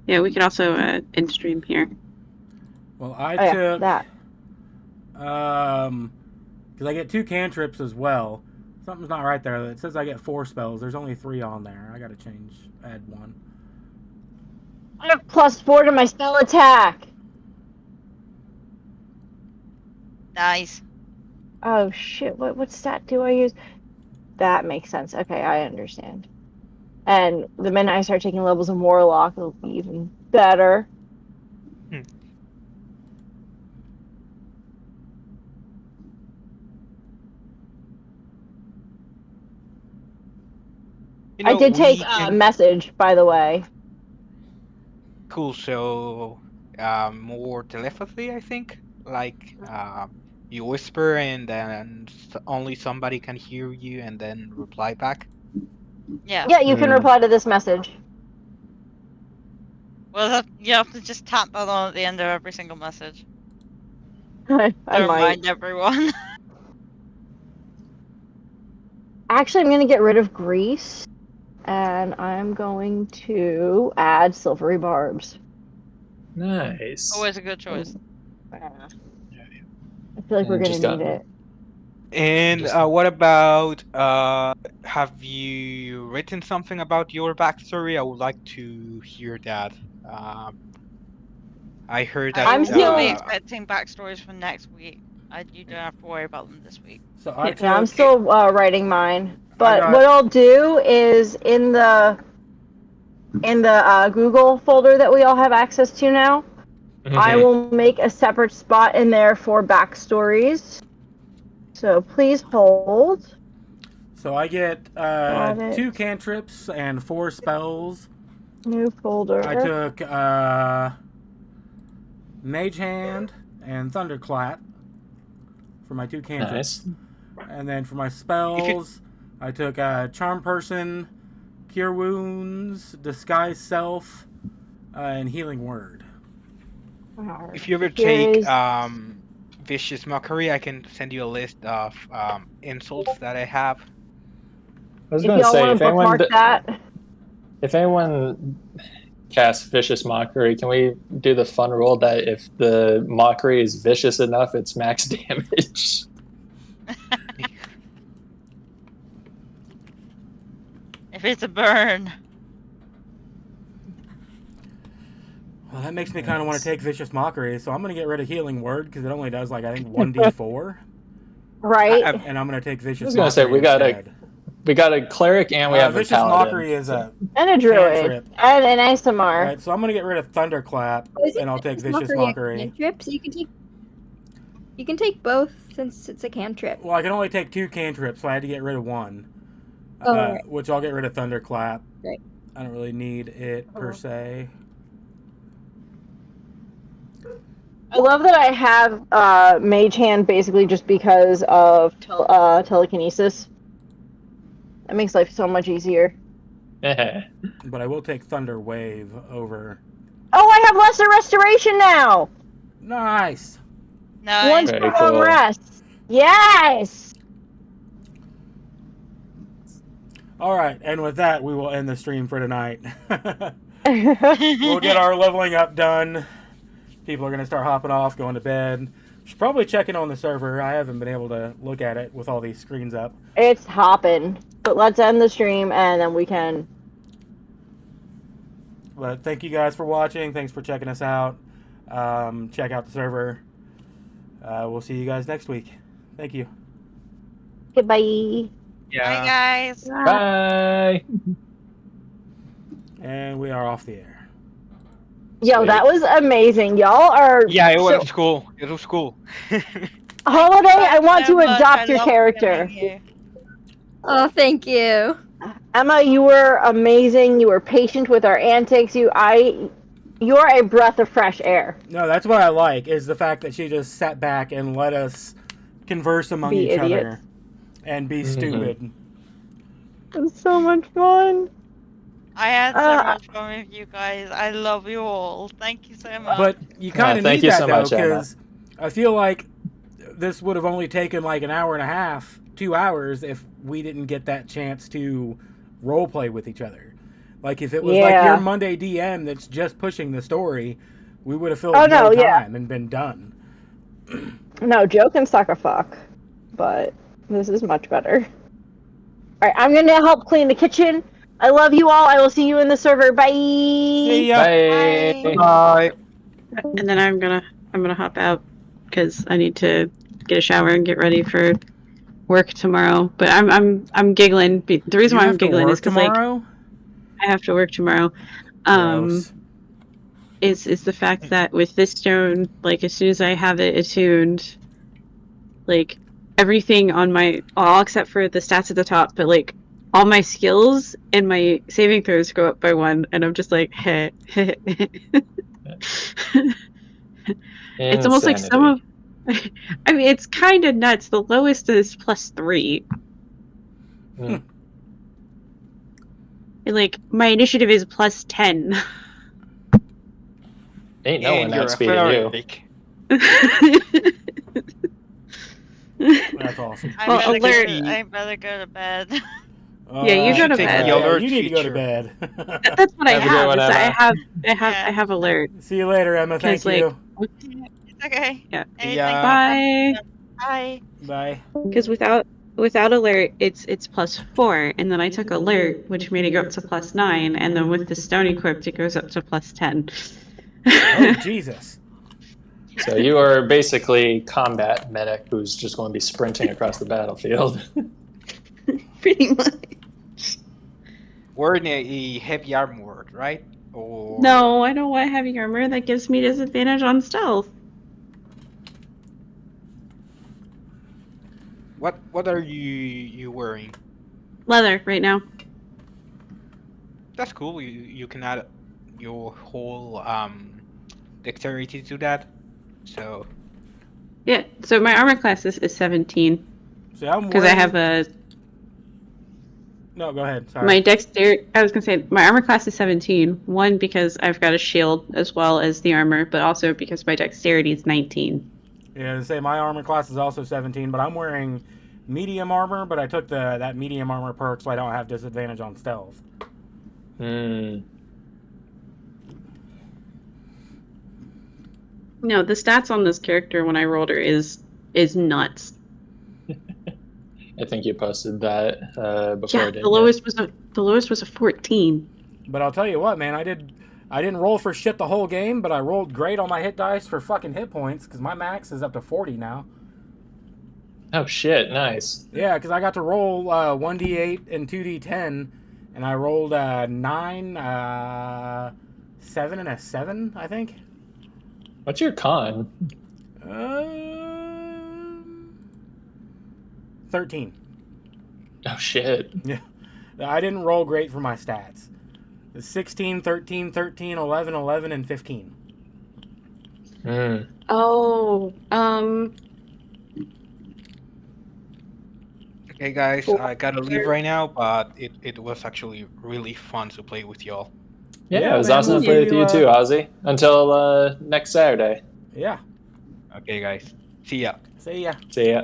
E: Yeah, we can also in stream here.
G: Well, I
A: Oh, yeah,
G: took
A: that.
G: because I get 2 cantrips as well. Something's not right there. It says I get 4 spells. There's only 3 on there. I gotta add 1.
A: I have +4 to my spell attack.
B: Nice.
A: Oh shit! What stat do I use? That makes sense. Okay, I understand. And the minute I start taking levels in Warlock, it'll be even better.
D: Hmm. You
A: I
D: know,
A: did take
D: we
A: a
D: can.
A: message, by the way.
D: Cool. So, more telepathy, I think. Like, you whisper, and then only somebody can hear you, and then reply back.
B: Yeah.
A: Yeah, you can reply to this message.
B: Well, you have to just tap that on at the end of every single message
A: I
B: to
A: might.
B: remind everyone.
A: Actually, I'm going to get rid of grease, and I'm going to add silvery barbs.
C: Nice.
B: Always a good choice.
A: I feel like we're
C: And
A: going
C: just
A: to need
C: got-
A: it.
D: And
C: Just-
D: what about have you written something about your backstory? I would like to hear that. I heard that
B: I
A: I'm
B: will be
A: still-
B: expecting backstories for next week. You don't have to worry about them this week.
G: So I
A: Yeah, I'm
G: took.
A: still writing mine. But
G: got-
A: what I'll do is in the Google folder that we all have access to now, I will make a separate spot in there for backstories. So please hold.
G: So I get
A: Got it.
G: 2 cantrips and 4 spells.
A: New folder.
G: I took Mage Hand and Thunderclap for my 2 cantrips.
C: Nice.
G: And then for my spells, I took Charm Person, Cure Wounds, Disguise Self, and Healing Word.
D: if you ever
A: Here
D: take
A: is-
D: Vicious Mockery, I can send you a list of insults that I have.
C: I was
A: If
C: gonna
A: y'all
C: say,
A: want to bookmark that,
C: if anyone casts Vicious Mockery, can we do the fun rule that if the mockery is vicious enough, it's max damage?
B: If it's a burn.
G: Well, that makes me kind of want to take Vicious Mockery, so I'm going to get rid of Healing Word because it only does, like, I think 1d4.
A: right?
G: And I'm going to take Vicious
C: I was gonna say,
G: Mockery instead.
C: we got a cleric and we have a
G: Vicious
C: paladin.
G: Mockery is a
A: And a druid.
G: cantrip.
A: And an ASMR.
G: Right, so I'm going to get rid of Thunderclap, and I'll take Vicious Mockery.
F: Cantrip, so you can take both since it's a cantrip.
G: Well, I can only take 2 cantrips, so I had to get rid of 1.
F: Oh, right.
G: Which I'll get rid of Thunderclap.
F: Right.
G: I don't really need it, per se.
A: I love that I have Mage Hand basically just because of telekinesis. That makes life so much easier.
G: But I will take Thunder Wave over.
A: Oh, I have Lesser Restoration now!
G: Nice!
A: One
B: Nice.
C: Very
A: long
C: cool.
A: rest! Yes!
G: Alright, and with that, we will end the stream for tonight. We'll get our leveling up done. People are going to start hopping off, going to bed. Should probably check in on the server. I haven't been able to look at it with all these screens up.
A: It's hopping. But let's end the stream and then we can...
G: But thank you guys for watching. Thanks for checking us out. Check out the server. We'll see you guys next week. Thank you.
A: Goodbye.
B: Bye, guys.
C: Bye.
G: And we are off the air.
A: Yo,
C: Sweet.
A: that was amazing. Y'all are...
D: Yeah, it was
A: so-
D: cool. It was cool.
A: Holiday, I want
B: So
A: to
B: much.
A: adopt
B: I
A: your
B: love
A: character.
B: hearing you.
F: Oh, thank you.
A: Emma, you were amazing. You were patient with our antics. You're a breath of fresh air.
G: No, that's what I like, is the fact that she just sat back and let us converse among
A: Be
G: each other.
A: idiots.
G: And be
C: Mhm.
G: stupid.
A: It was so much fun.
B: I had so much fun with you guys. I love you all. Thank you so much.
G: But you kind of
C: thank
G: need
C: you
G: that,
C: so
G: though,
C: much, Emma.
G: because I feel like this would have only taken like an hour and a half, 2 hours, if we didn't get that chance to role play with each other. Like, if it was like
A: Yeah.
G: your Monday DM that's just pushing the story, we would have filled
A: Oh,
G: no
A: no, yeah.
G: time and been done.
A: No, Joe can suck a fuck, but this is much better. Alright, I'm gonna help clean the kitchen. I love you all. I will see you in the server. Bye.
G: See ya.
C: Bye.
B: Bye.
D: Bye.
E: And then I'm gonna hop out because I need to get a shower and get ready for work tomorrow. But I'm giggling. The reason why I'm giggling is because like
G: tomorrow.
E: I have to work tomorrow.
G: Gross.
E: Is the fact that with this stone, like as soon as I have it attuned, like everything on my all except for the stats at the top, but like all my skills and my saving throws go up by 1, and I'm just like, heh. It's almost like some of. I mean, it's kind of nuts. The lowest is +3.
C: Mm.
E: And like my initiative is +10.
C: Ain't no one
D: And you're a
C: outspeeding you.
D: cleric.
G: That's awesome.
B: I
E: Well,
B: better
E: alert.
B: I better go to bed.
E: Yeah, you go to
D: take
E: bed.
D: the
G: Yeah,
D: alert
G: you need to go to
D: feature.
G: bed.
E: That's what I
C: Have a good
E: have.
C: one,
E: Is that
C: Emma.
E: I have alert.
G: See you later, Emma. Thank
E: 'Cause, like,
G: you.
B: It's okay.
E: Yeah.
B: Anything
D: Yeah.
E: Bye.
B: Bye.
G: Bye.
E: Because without alert, it's +4, and then I took alert, which made it go up to +9, and then with the stone equipped, it goes up to +10.
G: Oh Jesus.
C: So you are basically combat medic who's just going to be sprinting across the battlefield.
E: Pretty much.
D: Wearing a heavy armor, right? Or
E: No, I don't want heavy armor. That gives me disadvantage on stealth.
D: what are you wearing?
E: Leather right now.
D: That's cool. You can add your whole dexterity to that. So
E: Yeah. So my armor class is 17
G: See, I'm
E: because I
G: wearing-
E: have a
G: No, go ahead. Sorry.
E: my dexterity. I was gonna say my armor class is 17. One because I've got a shield as well as the armor, but also because my dexterity is 19.
G: Yeah, to say my armor class is also 17, but I'm wearing medium armor, but I took that medium armor perk so I don't have disadvantage on stealth.
C: Hmm.
E: No, the stats on this character when I rolled her is nuts.
C: I think you posted that before.
E: Yeah,
C: didn't
E: the lowest was a 14.
G: But I'll tell you what, man, I didn't roll for shit the whole game, but I rolled great on my hit dice for fucking hit points because my max is up to 40 now.
C: Oh shit! Nice.
G: Yeah, because I got to roll 1d8 and 2d10, and I rolled 9, 7, and a 7, I think.
C: What's your con?
G: 13.
C: Oh shit!
G: Yeah, I didn't roll great for my stats. 16, 13, 13, 11, 11, and 15.
C: Hmm.
E: Oh,
D: okay, guys, I gotta leave right now. But it was actually really fun to play with y'all.
C: Yeah, it was
G: man,
C: awesome
G: we'll
C: to play with
G: see
C: you too, Ozzy. Until next Saturday.
G: Yeah.
D: Okay, guys. See ya.
G: See ya.
C: See ya.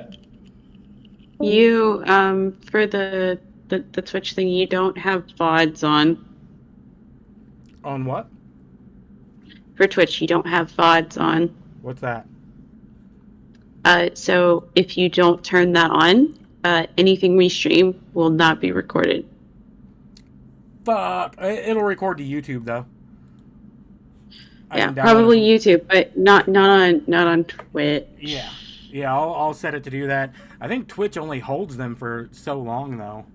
E: you for the Twitch thing, you don't have VODs on.
G: On what?
E: For Twitch, you don't have VODs on.
G: What's that?
E: So if you don't turn that on, anything we stream will not be recorded.
G: Fuck. It'll record to YouTube though. I
E: Yeah,
G: can download
E: probably
G: it
E: YouTube, but not on Twitch.
G: Yeah. Yeah, I'll set it to do that. I think Twitch only holds them for so long though.